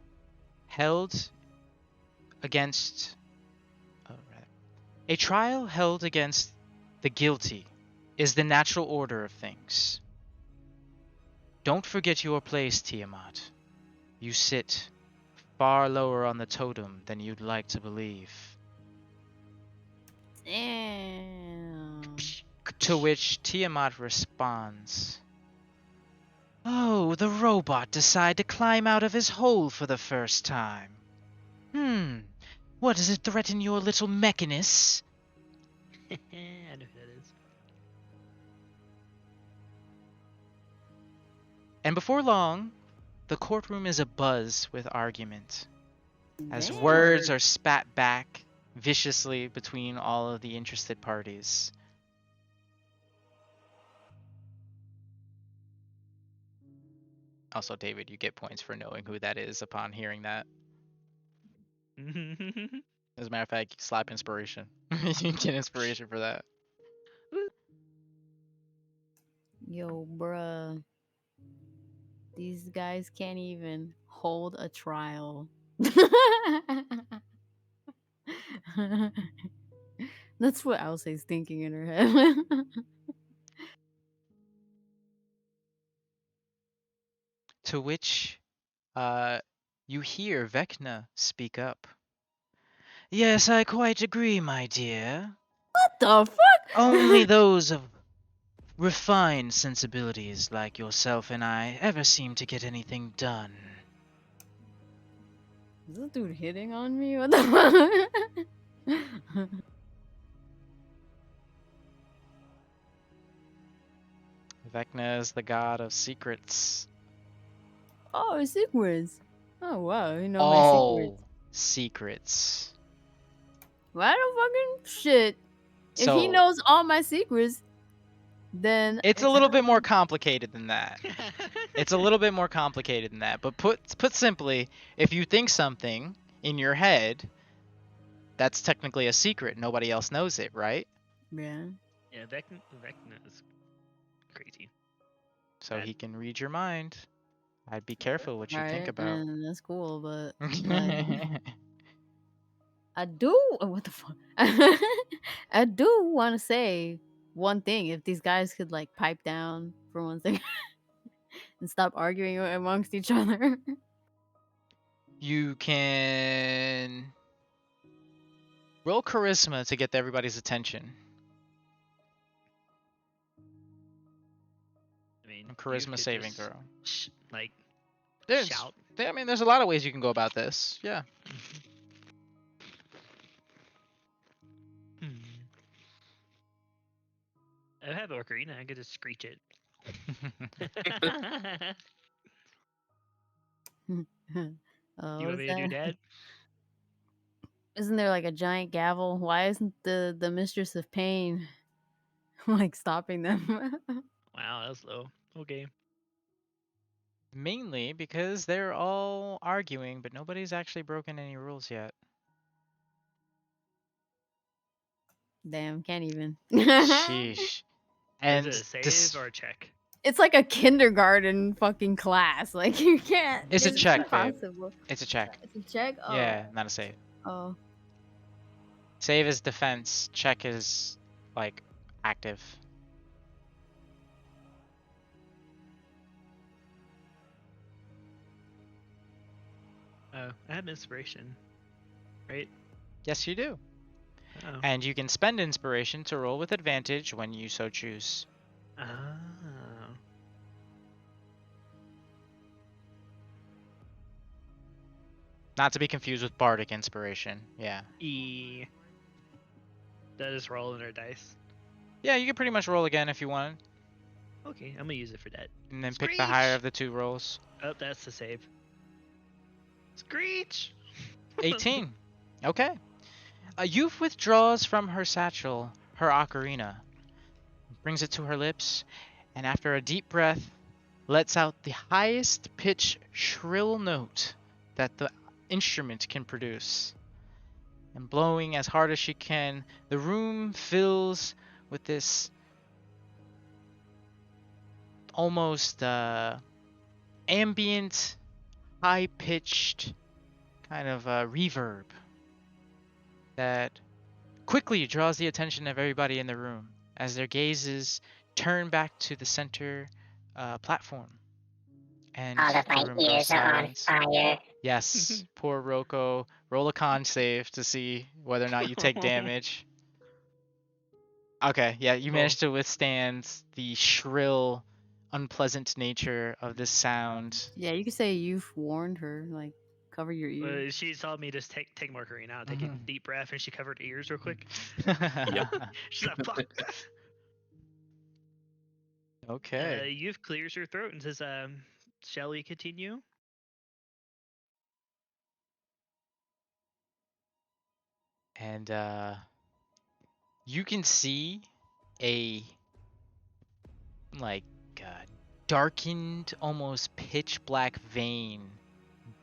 Speaker 1: held against... a trial held against the guilty is the natural order of things. Don't forget your place, Tiamat. You sit far lower on the totem than you'd like to believe."
Speaker 2: Damn.
Speaker 1: To which Tiamat responds, "Oh, the robot decided to climb out of his hole for the first time. What, does it threaten your little mechanist?"
Speaker 3: I know who that is.
Speaker 1: And before long, the courtroom is abuzz with argument, as
Speaker 2: Damn.
Speaker 1: words are spat back viciously between all of the interested parties. Also, David, you get points for knowing who that is upon hearing that. As a matter of fact, slap inspiration. You get inspiration for that.
Speaker 2: Yo, bruh. These guys can't even hold a trial. That's what Alcé's thinking in her head.
Speaker 1: To which you hear Vecna speak up. "Yes, I quite agree, my dear.
Speaker 2: What the fuck?
Speaker 1: Only those of refined sensibilities like yourself and I ever seem to get anything done."
Speaker 2: Is this dude hitting on me? What the fuck?
Speaker 1: Vecna is the god of secrets.
Speaker 2: Oh, secrets. Oh wow, you know my
Speaker 1: All
Speaker 2: secrets.
Speaker 1: secrets.
Speaker 2: Well, I don't fucking shit. If he
Speaker 1: So
Speaker 2: knows all my secrets, then
Speaker 1: it's a little bit more complicated than that. It's a little bit more complicated than that. But put simply, if you think something in your head that's technically a secret. Nobody else knows it, right?
Speaker 2: Yeah.
Speaker 3: Yeah, Vecna is crazy.
Speaker 1: So
Speaker 3: That-
Speaker 1: he can read your mind. I'd be careful what you think
Speaker 2: Right.
Speaker 1: about.
Speaker 2: And that's cool, but like, I do. What the fuck? I do want to say one thing. If these guys could like pipe down for one second and stop arguing amongst each other.
Speaker 1: You can roll charisma to get everybody's attention.
Speaker 3: I mean, you
Speaker 1: Charisma
Speaker 3: could
Speaker 1: saving
Speaker 3: just
Speaker 1: throw.
Speaker 3: Like
Speaker 1: There's,
Speaker 3: shout.
Speaker 1: I mean, there's a lot of ways you can go about this. Yeah.
Speaker 3: I have Ocarina. I could just screech it.
Speaker 2: You
Speaker 3: You
Speaker 2: what
Speaker 3: want
Speaker 2: is
Speaker 3: me to do
Speaker 2: that?
Speaker 3: that?
Speaker 2: Isn't there like a giant gavel? Why isn't the mistress of pain like stopping them?
Speaker 3: Wow, that was low. Okay.
Speaker 1: Mainly because they're all arguing, but nobody's actually broken any rules yet.
Speaker 2: Damn, can't even.
Speaker 1: Sheesh. And
Speaker 3: Is it a
Speaker 1: this,
Speaker 3: save or a check?
Speaker 2: It's like a kindergarten fucking class. Like you can't.
Speaker 1: it's a
Speaker 2: It's
Speaker 1: check, babe.
Speaker 2: impossible.
Speaker 1: It's a check.
Speaker 2: It's a check. Oh.
Speaker 1: Yeah, not a save.
Speaker 2: Oh.
Speaker 1: Save is defense. Check is like active.
Speaker 3: Oh, I have inspiration, right?
Speaker 1: Yes, you do.
Speaker 3: Oh.
Speaker 1: And you can spend inspiration to roll with advantage when you so choose.
Speaker 3: Oh.
Speaker 1: Not to be confused with bardic inspiration. Yeah.
Speaker 3: E. That is rolling our dice.
Speaker 1: Yeah, you can pretty much roll again if you want,
Speaker 3: Okay, I'm gonna use it for that.
Speaker 1: and then pick the higher
Speaker 3: Screech!
Speaker 1: of the two rolls.
Speaker 3: Oh, that's the save. Screech!
Speaker 1: 18. Okay. A youth withdraws from her satchel her ocarina, brings it to her lips, and after a deep breath, lets out the highest pitch shrill note that the instrument can produce. And blowing as hard as she can, the room fills with this almost ambient, high-pitched kind of reverb that quickly draws the attention of everybody in the room as their gazes turn back to the center platform. And
Speaker 5: All of
Speaker 1: the
Speaker 5: my
Speaker 1: room goes
Speaker 5: ears are on
Speaker 1: silent.
Speaker 5: fire.
Speaker 1: Yes, poor Roko. Roll a con save to see whether or not you take damage. Okay, yeah, you
Speaker 3: Cool.
Speaker 1: managed to withstand the shrill, unpleasant nature of this sound.
Speaker 2: Yeah, you could say you've warned her. Like, cover your ears.
Speaker 3: She told me just take more Karina, take a deep breath, and she covered her ears real quick. She's like, fuck.
Speaker 1: Okay.
Speaker 3: You've clears her throat and says, shall we continue?
Speaker 1: And you can see a like darkened, almost pitch black vein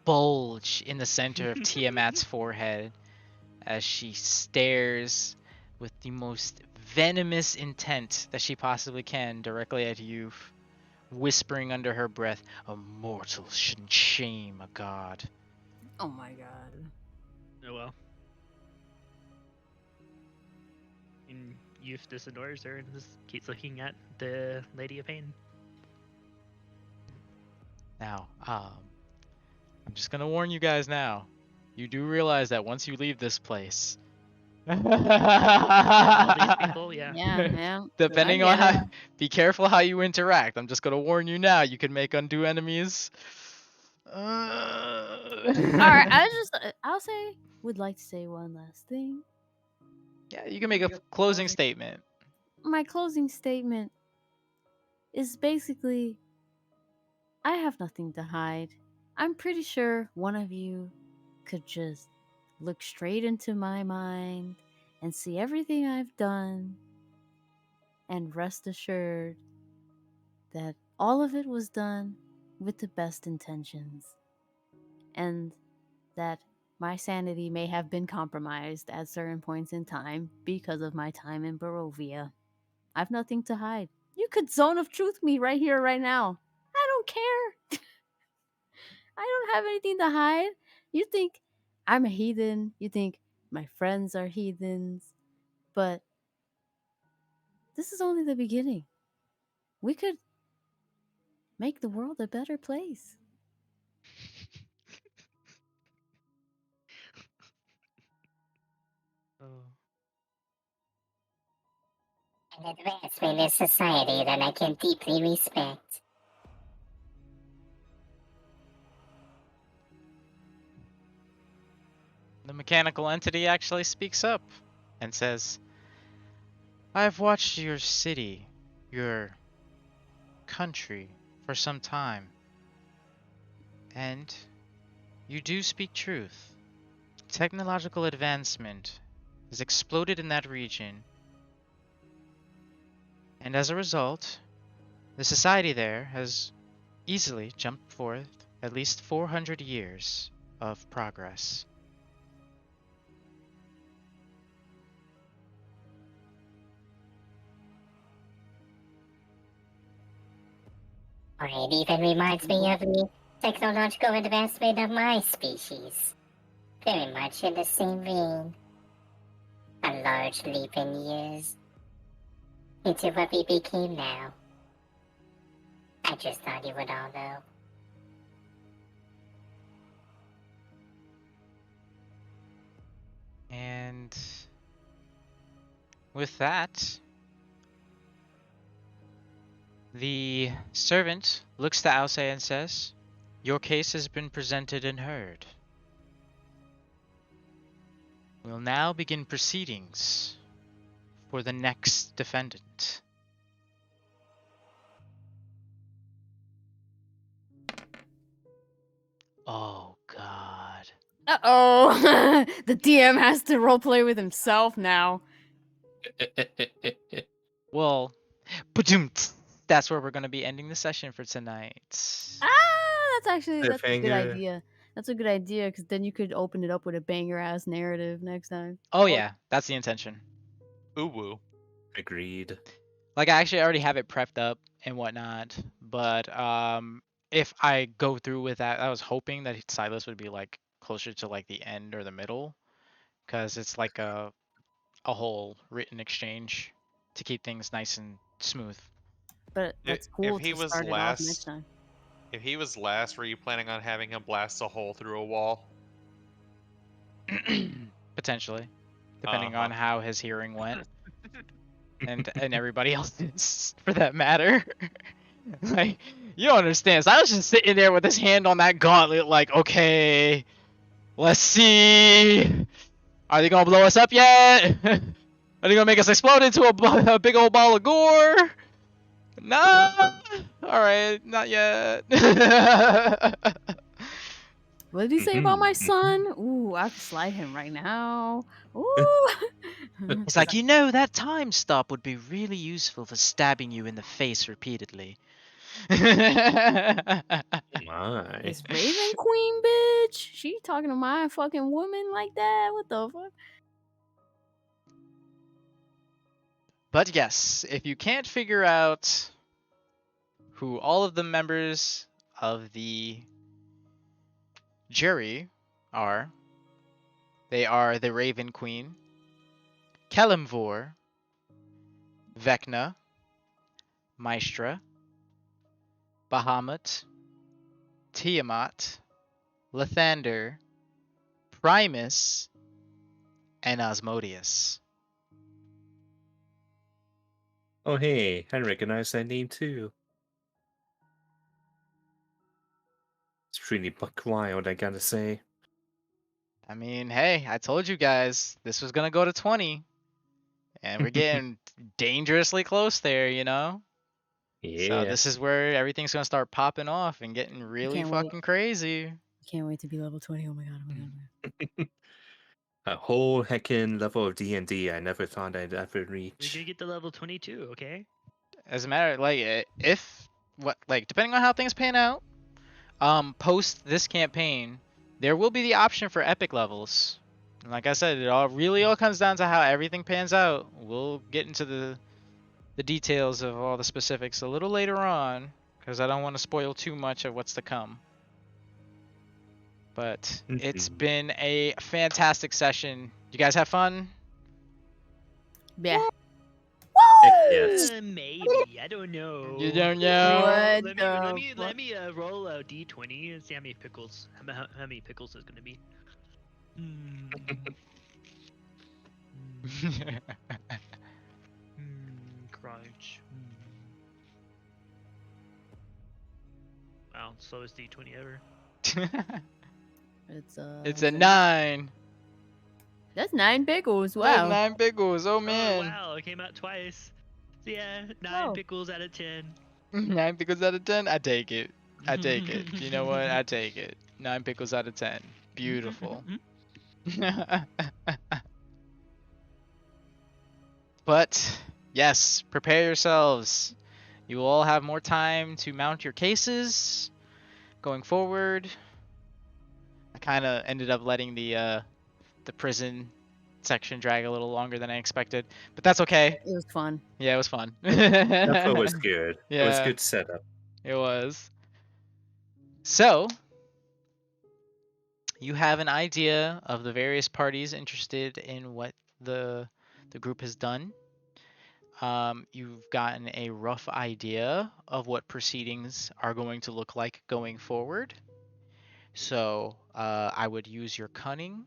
Speaker 1: bulge in the center of Tiamat's forehead as she stares with the most venomous intent that she possibly can directly at you, whispering under her breath, "A mortal shouldn't shame a god."
Speaker 2: Oh my god.
Speaker 3: Oh well. And Youth disignores her and just keeps looking at the Lady of Pain.
Speaker 1: Now, I'm just gonna warn you guys now. You do realize that once you leave this place,
Speaker 3: All these people, yeah.
Speaker 2: Yeah, yeah.
Speaker 1: depending
Speaker 2: I
Speaker 1: on
Speaker 2: get
Speaker 1: how, be careful how you interact. I'm just gonna warn you now. You can make undue enemies.
Speaker 2: All right, I'll say, would like to say one last thing.
Speaker 1: Yeah, you can make a closing statement.
Speaker 2: My closing statement is basically, I have nothing to hide. I'm pretty sure one of you could just look straight into my mind and see everything I've done, and rest assured that all of it was done with the best intentions, and that my sanity may have been compromised at certain points in time because of my time in Barovia. I've nothing to hide. You could zone of truth me right here, right now. I don't care. I don't have anything to hide. You think I'm a heathen. You think my friends are heathens. But this is only the beginning. We could make the world a better place.
Speaker 3: Oh.
Speaker 5: An advancement in society that I can deeply respect.
Speaker 1: The mechanical entity actually speaks up and says, I've watched your city, your country, for some time. And you do speak truth. Technological advancement has exploded in that region. And as a result, the society there has easily jumped forth at least 400 years of progress.
Speaker 5: Or it even reminds me of the technological advancement of my species. Very much in the same vein. A large leap in years into what we became now. I just thought you would all know.
Speaker 1: And with that, the servant looks to Alce and says, Your case has been presented and heard. We'll now begin proceedings for the next defendant. Oh, God.
Speaker 2: Uh-oh. The DM has to roleplay with himself now.
Speaker 1: Well, that's where we're going to be ending the session for tonight.
Speaker 2: That's a good
Speaker 6: Cliffhanger.
Speaker 2: idea. That's a good idea, because then you could open it up with a banger-ass narrative next time.
Speaker 1: Oh, yeah, that's the intention.
Speaker 4: Ooh woo.
Speaker 6: Agreed.
Speaker 1: Like, I actually already have it prepped up and whatnot, but if I go through with that, I was hoping that Silas would be like closer to like the end or the middle, because it's like a whole written exchange to keep things nice and smooth.
Speaker 2: But that's
Speaker 4: If
Speaker 2: cool
Speaker 4: he
Speaker 2: to
Speaker 4: was
Speaker 2: start it off next
Speaker 4: last,
Speaker 2: time.
Speaker 4: if he was last, were you planning on having him blast a hole through a wall?
Speaker 1: Potentially, depending on how his hearing went, and everybody else's for that matter. Like, you don't understand. So I was just sitting there with his hand on that gauntlet, like, okay, let's see. Are they gonna blow us up yet? Are they gonna make us explode into a big old ball of gore? Nah. All right, not yet.
Speaker 2: What did he say about my
Speaker 6: Mhm,
Speaker 2: son? Ooh, I could slide him right now. Ooh.
Speaker 1: It's like, you know, that time stop would be really useful for stabbing you in the face repeatedly.
Speaker 6: My.
Speaker 2: This Raven Queen bitch. She talking to my fucking woman like that? What the fuck?
Speaker 1: But yes, if you can't figure out who all of the members of the jury are, they are the Raven Queen, Kelimvor, Vecna, Maestra, Bahamut, Tiamat, Lathander, Primus, and Osmodius.
Speaker 6: Oh, hey, I recognize that name too. It's pretty buck wild, I gotta say.
Speaker 1: I mean, hey, I told you guys this was gonna go to 20, and we're getting dangerously close there, you know? So
Speaker 6: Yeah.
Speaker 1: this is where everything's gonna start popping off and getting really
Speaker 2: can't wait.
Speaker 1: fucking crazy.
Speaker 2: Can't wait to be level 20. Oh my god, oh my god, oh my god.
Speaker 6: A whole heckin' level of D&D I never thought I'd ever
Speaker 3: We
Speaker 6: reach.
Speaker 3: could get to level 22, okay?
Speaker 1: As a matter like if what like depending on how things pan out, post this campaign, there will be the option for epic levels. And like I said, it all comes down to how everything pans out. We'll get into the details of all the specifics a little later on, because I don't want to spoil too much of what's to come. But it's
Speaker 6: Mhm.
Speaker 1: been a fantastic session. You guys have fun?
Speaker 2: Yeah.
Speaker 6: Yes.
Speaker 3: Maybe, I don't know.
Speaker 1: You don't know?
Speaker 2: What
Speaker 3: Let
Speaker 2: the
Speaker 3: me
Speaker 2: fuck?
Speaker 3: roll a d20 and see how many pickles. How many pickles is gonna be? Hmm. Crunch. Wow, slowest d20 ever.
Speaker 2: It's
Speaker 1: a 9.
Speaker 2: That's 9 pickles.
Speaker 1: That's
Speaker 2: Wow.
Speaker 1: 9 pickles. Oh man.
Speaker 3: Oh wow, it came out twice. So yeah, 9
Speaker 2: Oh.
Speaker 3: pickles out of 10.
Speaker 1: 9 pickles out of 10? I take it. I take it. You know what? I take it. 9 pickles out of 10. Beautiful. But yes, prepare yourselves. You will all have more time to mount your cases going forward. I kind of ended up letting the prison section drag a little longer than I expected, but that's okay.
Speaker 2: It was fun.
Speaker 1: Yeah, it was fun.
Speaker 6: That was good. It was
Speaker 1: Yeah.
Speaker 6: good setup.
Speaker 1: It was. So, you have an idea of the various parties interested in what the group has done. You've gotten a rough idea of what proceedings are going to look like going forward. So, I would use your cunning,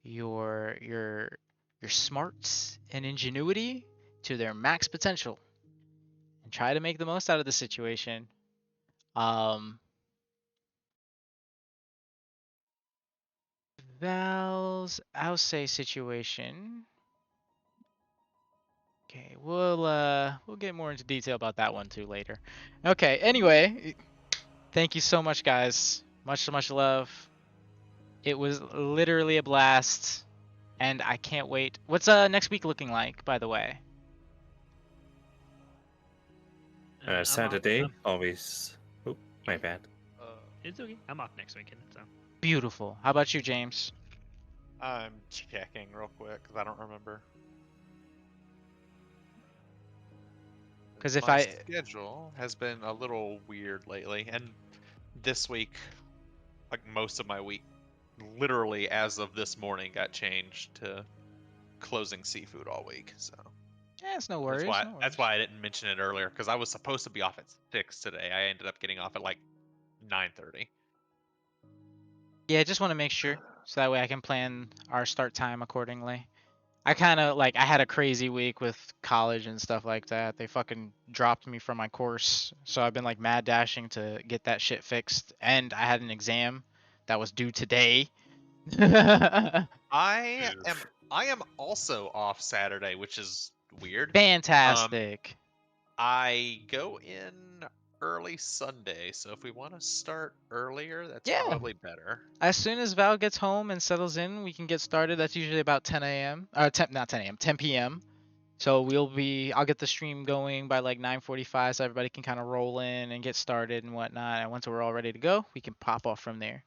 Speaker 1: your smarts and ingenuity to their max potential, and try to make the most out of the situation. I'll say situation. Okay, we'll get more into detail about that one too later. Okay, anyway, thank you so much, guys. Much love. It was literally a blast, and I can't wait. What's next week looking like, by the way?
Speaker 3: I'm off-
Speaker 6: Saturday, always. Oh, my bad.
Speaker 3: It's okay. I'm off next weekend, so.
Speaker 1: Beautiful. How about you, James?
Speaker 4: I'm checking real quick because I don't remember.
Speaker 1: 'Cause if
Speaker 4: My
Speaker 1: I-
Speaker 4: schedule has been a little weird lately, and this week, like most of my week, literally as of this morning, got changed to closing seafood all week. So
Speaker 1: Yeah, it's no worries.
Speaker 4: that's why I didn't mention it earlier, because I was supposed to be off at 6 today. I ended up getting off at like 9:30.
Speaker 1: Yeah, I just want to make sure so that way I can plan our start time accordingly. I kind of like I had a crazy week with college and stuff like that. They fucking dropped me from my course, so I've been like mad dashing to get that shit fixed. And I had an exam that was due today.
Speaker 4: I am also off Saturday, which is weird.
Speaker 1: Fantastic.
Speaker 4: I go in early Sunday, so if we want to start earlier, that's
Speaker 1: Yeah.
Speaker 4: probably better.
Speaker 1: As soon as Val gets home and settles in, we can get started. That's usually about 10 a.m. Not 10 a.m. 10 p.m. So I'll get the stream going by like 9:45, so everybody can kind of roll in and get started and whatnot. And once we're all ready to go, we can pop off from there.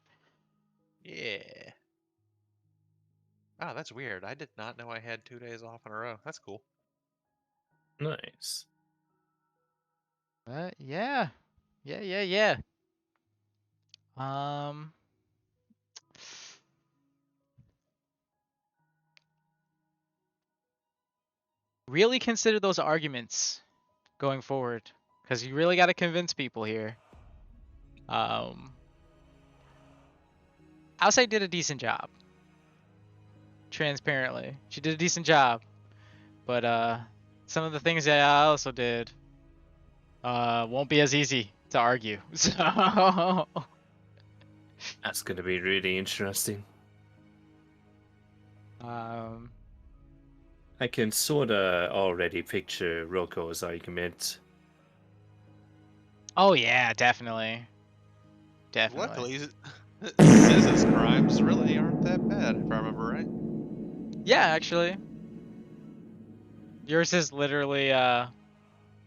Speaker 4: Yeah. Oh, that's weird. I did not know I had 2 days off in a row. That's cool.
Speaker 6: Nice.
Speaker 1: But yeah. Yeah. Really consider those arguments going forward, because you really got to convince people here. I'll say did a decent job. Transparently, she did a decent job, but some of the things that I also did won't be as easy to argue. So
Speaker 6: That's gonna be really interesting. I can sorta already picture Roko's argument.
Speaker 1: Oh yeah, definitely.
Speaker 4: Luckily, business crimes really aren't that bad, if I remember right.
Speaker 1: Yeah, actually. Yours is literally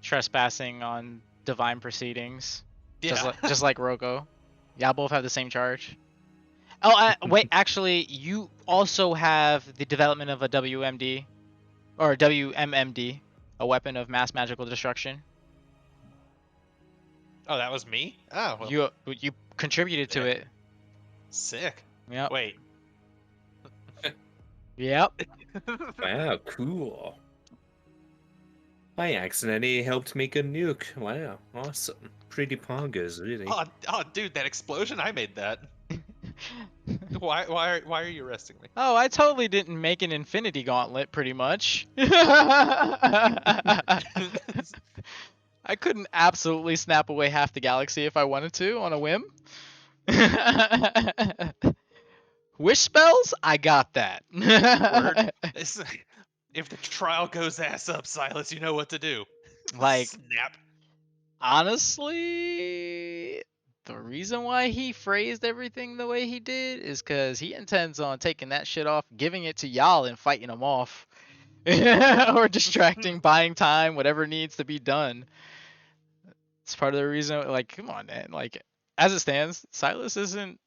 Speaker 1: trespassing on divine proceedings.
Speaker 4: Yeah.
Speaker 1: Just like Roko. Y'all both have the same charge. Oh, wait. Actually, you also have the development of a WMD or WMMD, a weapon of mass magical destruction.
Speaker 4: Oh, that was me? Oh, well,
Speaker 1: You contributed to
Speaker 4: sick.
Speaker 1: it.
Speaker 4: Sick.
Speaker 1: Yep.
Speaker 4: Wait.
Speaker 1: Yep.
Speaker 6: Wow, cool. I accidentally helped make a nuke. Wow, awesome. Pretty poggers, really.
Speaker 4: Oh, dude, that explosion! I made that. Why are you arresting me?
Speaker 1: Oh, I totally didn't make an infinity gauntlet, pretty much. I couldn't absolutely snap away half the galaxy if I wanted to on a whim. Wish spells? I got that.
Speaker 4: Word. If the trial goes ass up, Silas, you know what to do.
Speaker 1: Like,
Speaker 4: Snap.
Speaker 1: honestly, the reason why he phrased everything the way he did is because he intends on taking that shit off, giving it to y'all, and fighting them off. Or distracting, buying time, whatever needs to be done. It's part of the reason, like, come on, man. Like, as it stands, Silas isn't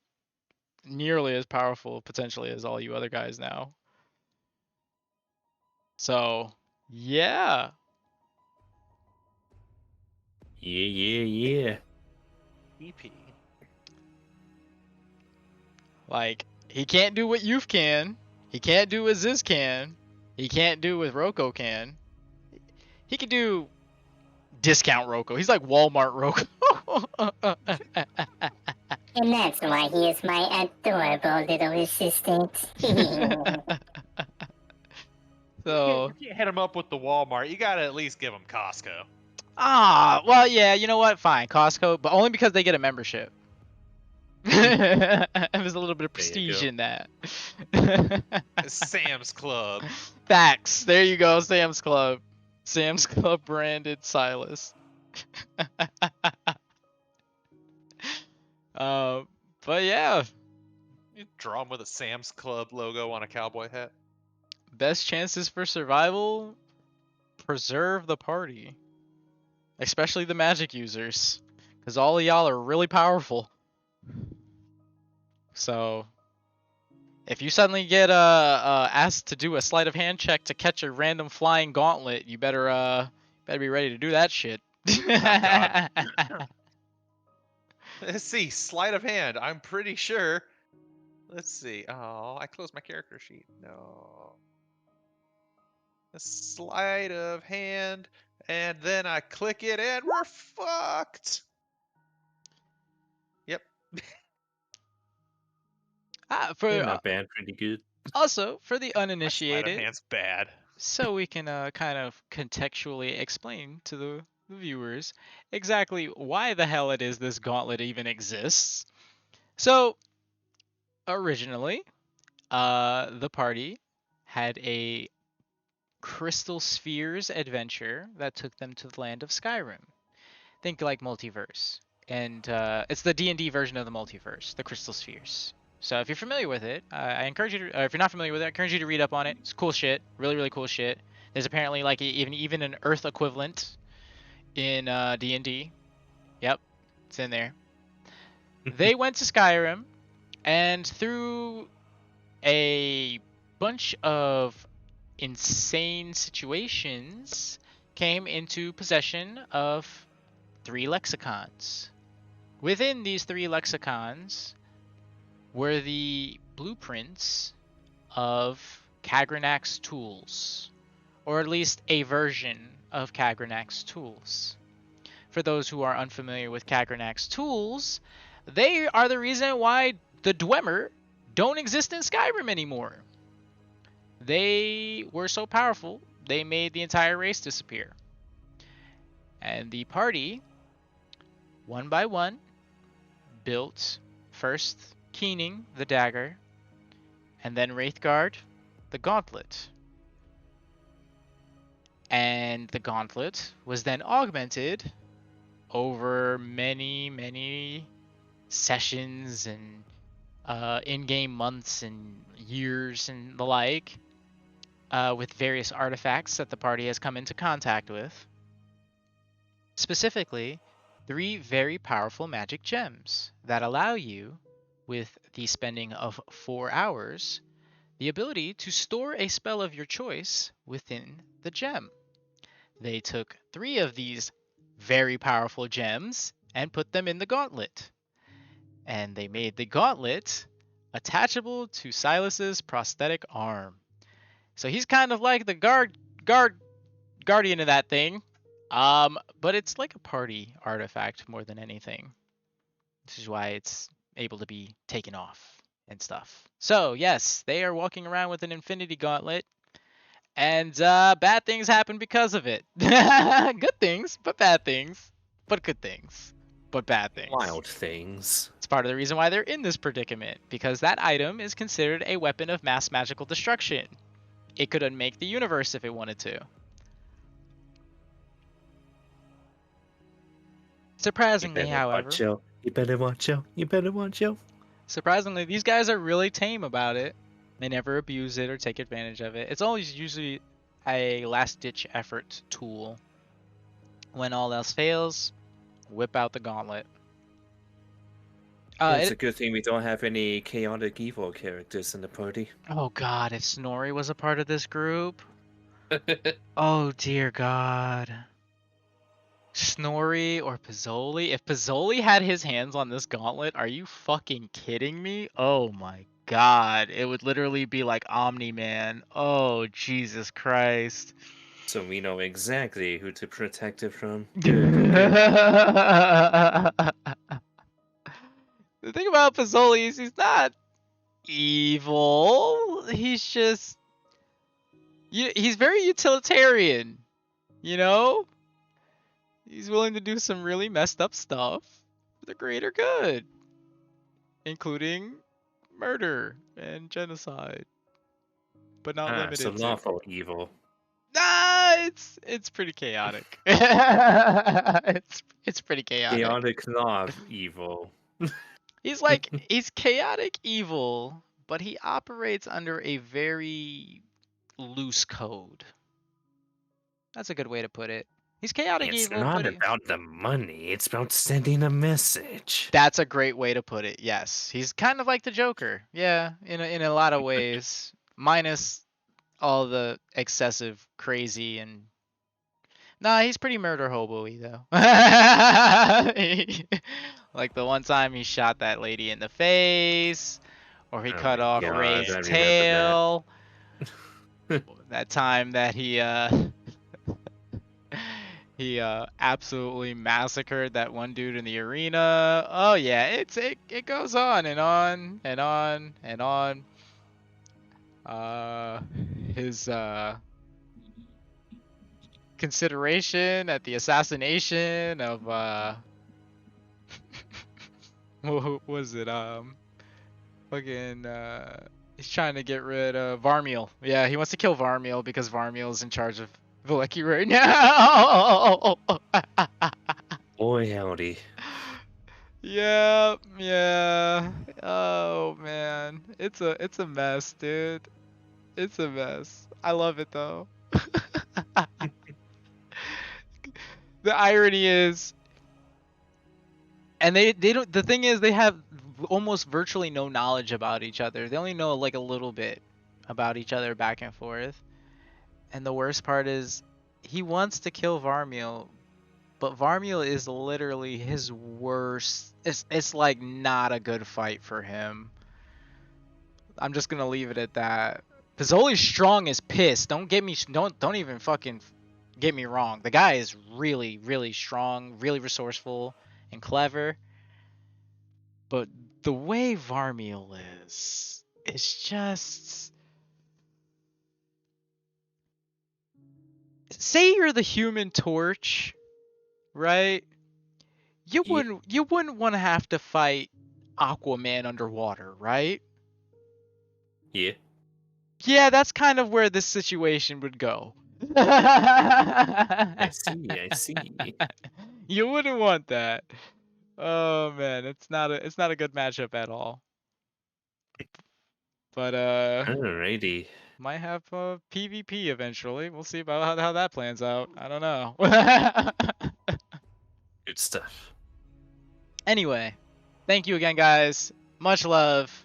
Speaker 1: nearly as powerful, potentially, as all you other guys now. So, yeah.
Speaker 6: Yeah.
Speaker 4: EP.
Speaker 1: Like, he can't do what Youth can. He can't do what Ziz can. He can't do what Roko can. He can do discount Roko. He's like Walmart Roko.
Speaker 5: And that's why he is my adorable little assistant.
Speaker 1: So,
Speaker 4: You can't hit him up with the Walmart. You gotta at least give him Costco.
Speaker 1: well, yeah, you know what? Fine, Costco, but only because they get a membership. There's a little bit of
Speaker 6: There you
Speaker 1: prestige
Speaker 6: go.
Speaker 1: in that.
Speaker 4: Sam's Club.
Speaker 1: Facts. There you go, Sam's Club. Sam's Club branded Silas. But yeah,
Speaker 4: You draw him with a Sam's Club logo on a cowboy hat.
Speaker 1: best chances for survival, preserve the party. Especially the magic users. Because all of y'all are really powerful. So, if you suddenly get asked to do a sleight of hand check to catch a random flying gauntlet, you better be ready to do that shit.
Speaker 4: God. Let's see, sleight of hand. I'm pretty sure. Let's see. Oh, I closed my character sheet. No. A sleight of hand, and then I click it, and we're fucked. Yep.
Speaker 6: They're not bad, pretty good.
Speaker 1: Also, for the
Speaker 4: My sleight of
Speaker 1: uninitiated,
Speaker 4: hand's bad.
Speaker 1: so we can kind of contextually explain to the viewers exactly why the hell it is this gauntlet even exists. So, originally, the party had a crystal spheres adventure that took them to the land of Skyrim. Think like multiverse, and it's the D&D version of the multiverse, the crystal spheres. So if you're familiar with it, I encourage you to, or if you're not familiar with it, I encourage you to read up on it. It's cool shit, really really cool shit. There's apparently like even an Earth equivalent in D&D. Yep, it's in there. They went to Skyrim, and through a bunch of insane situations, came into possession of 3 lexicons. Within these 3 lexicons were the blueprints of Kagranak's tools, or at least a version of Kagranak's tools. For those who are unfamiliar with Kagranak's tools, they are the reason why the Dwemer don't exist in Skyrim anymore. They were so powerful, they made the entire race disappear. And the party, one by one, built first Keening, the dagger, and then Wraithguard, the gauntlet. And the gauntlet was then augmented over many sessions and in-game months and years and the like, with various artifacts that the party has come into contact with. Specifically, 3 very powerful magic gems that allow you with the spending of 4 hours, the ability to store a spell of your choice within the gem. They took 3 of these very powerful gems and put them in the gauntlet. And they made the gauntlet attachable to Silas's prosthetic arm. So he's kind of like the guardian of that thing. But it's like a party artifact more than anything. This is why it's able to be taken off and stuff. So yes, they are walking around with an infinity gauntlet, and bad things happen because of it. Good things, but bad things. But good things, but bad things.
Speaker 6: Wild things.
Speaker 1: It's part of the reason why they're in this predicament, because that item is considered a weapon of mass magical destruction. It could unmake the universe if it wanted to. Surprisingly, however,
Speaker 6: You better watch out. You better watch out.
Speaker 1: surprisingly, these guys are really tame about it. They never abuse it or take advantage of it. It's always usually a last-ditch effort tool. When all else fails, whip out the gauntlet.
Speaker 6: It's a good thing we don't have any chaotic evil characters in the party.
Speaker 1: Oh god, if Snorri was a part of this group. Oh dear god. Snorri or Pizzoli? If Pizzoli had his hands on this gauntlet, are you fucking kidding me? Oh my god. It would literally be like Omni-Man. Oh, Jesus Christ.
Speaker 6: So we know exactly who to protect it from.
Speaker 1: The thing about Pizzoli is he's not evil. He's just... he's very utilitarian, you know? He's willing to do some really messed up stuff for the greater good, including murder and genocide, but not limited
Speaker 6: So
Speaker 1: to.
Speaker 6: lawful evil.
Speaker 1: Nah, it's pretty chaotic. it's pretty chaotic.
Speaker 6: Chaotic law evil.
Speaker 1: He's chaotic evil, but he operates under a very loose code. That's a good way to put it. He's chaotic
Speaker 6: It's
Speaker 1: evil,
Speaker 6: not
Speaker 1: but
Speaker 6: about the money. It's about sending a message.
Speaker 1: that's a great way to put it. Yes, he's kind of like the Joker. Yeah, in a lot of ways, minus all the excessive crazy and. Nah, he's pretty murder hobo-y though. Like the one time he shot that lady in the face, or he
Speaker 6: Oh
Speaker 1: cut
Speaker 6: my
Speaker 1: off
Speaker 6: God,
Speaker 1: Ray's
Speaker 6: I remember
Speaker 1: tail. That time that he he absolutely massacred that one dude in the arena. Oh yeah, it goes on and on and on and on. His consideration at the assassination of what was it? Fucking he's trying to get rid of Varmiel. Yeah, he wants to kill Varmiel because Varmiel's in charge of Valleki right now.
Speaker 6: Boy howdy.
Speaker 1: Yeah. Oh man, it's a mess, dude. It's a mess. I love it though. The irony is, and they don't. The thing is, they have almost virtually no knowledge about each other. They only know like a little bit about each other back and forth. And the worst part is, he wants to kill Varmiel, but Varmiel is literally his worst. It's like not a good fight for him. I'm just gonna leave it at that. Pizzoli's strong as piss. Don't even fucking get me wrong. The guy is really, really strong, really resourceful and clever. But the way Varmiel is, it's just... Say you're the Human Torch, right? You wouldn't want to have to fight Aquaman underwater, right?
Speaker 6: Yeah.
Speaker 1: Yeah, that's kind of where this situation would go.
Speaker 6: I see.
Speaker 1: You wouldn't want that. Oh man, it's not a good matchup at all. But
Speaker 6: Alrighty.
Speaker 1: might have PvP eventually. We'll see about how that plans out. I don't know.
Speaker 6: Good stuff.
Speaker 1: Anyway, thank you again, guys. Much love.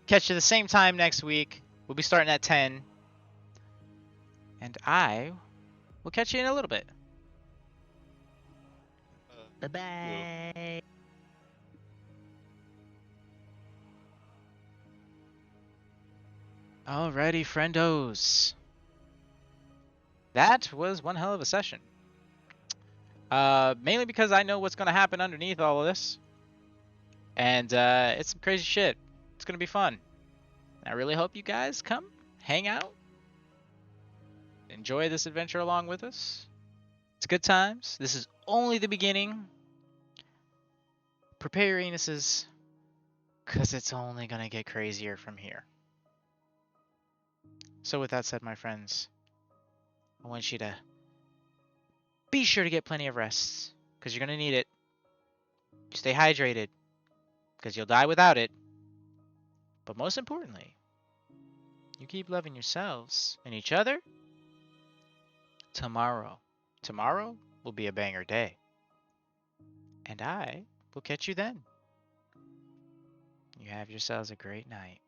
Speaker 1: Catch you the same time next week. We'll be starting at 10. And I will catch you in a little bit.
Speaker 3: Bye bye.
Speaker 1: Alrighty, friendos. That was one hell of a session. Mainly because I know what's going to happen underneath all of this. And it's some crazy shit. It's going to be fun. I really hope you guys come, hang out, enjoy this adventure along with us. It's good times. This is only the beginning. Prepare your anuses, because it's only going to get crazier from here. So with that said, my friends, I want you to be sure to get plenty of rest, because you're going to need it. Stay hydrated, because you'll die without it. But most importantly, you keep loving yourselves and each other. Tomorrow will be a banger day. And I will catch you then. You have yourselves a great night.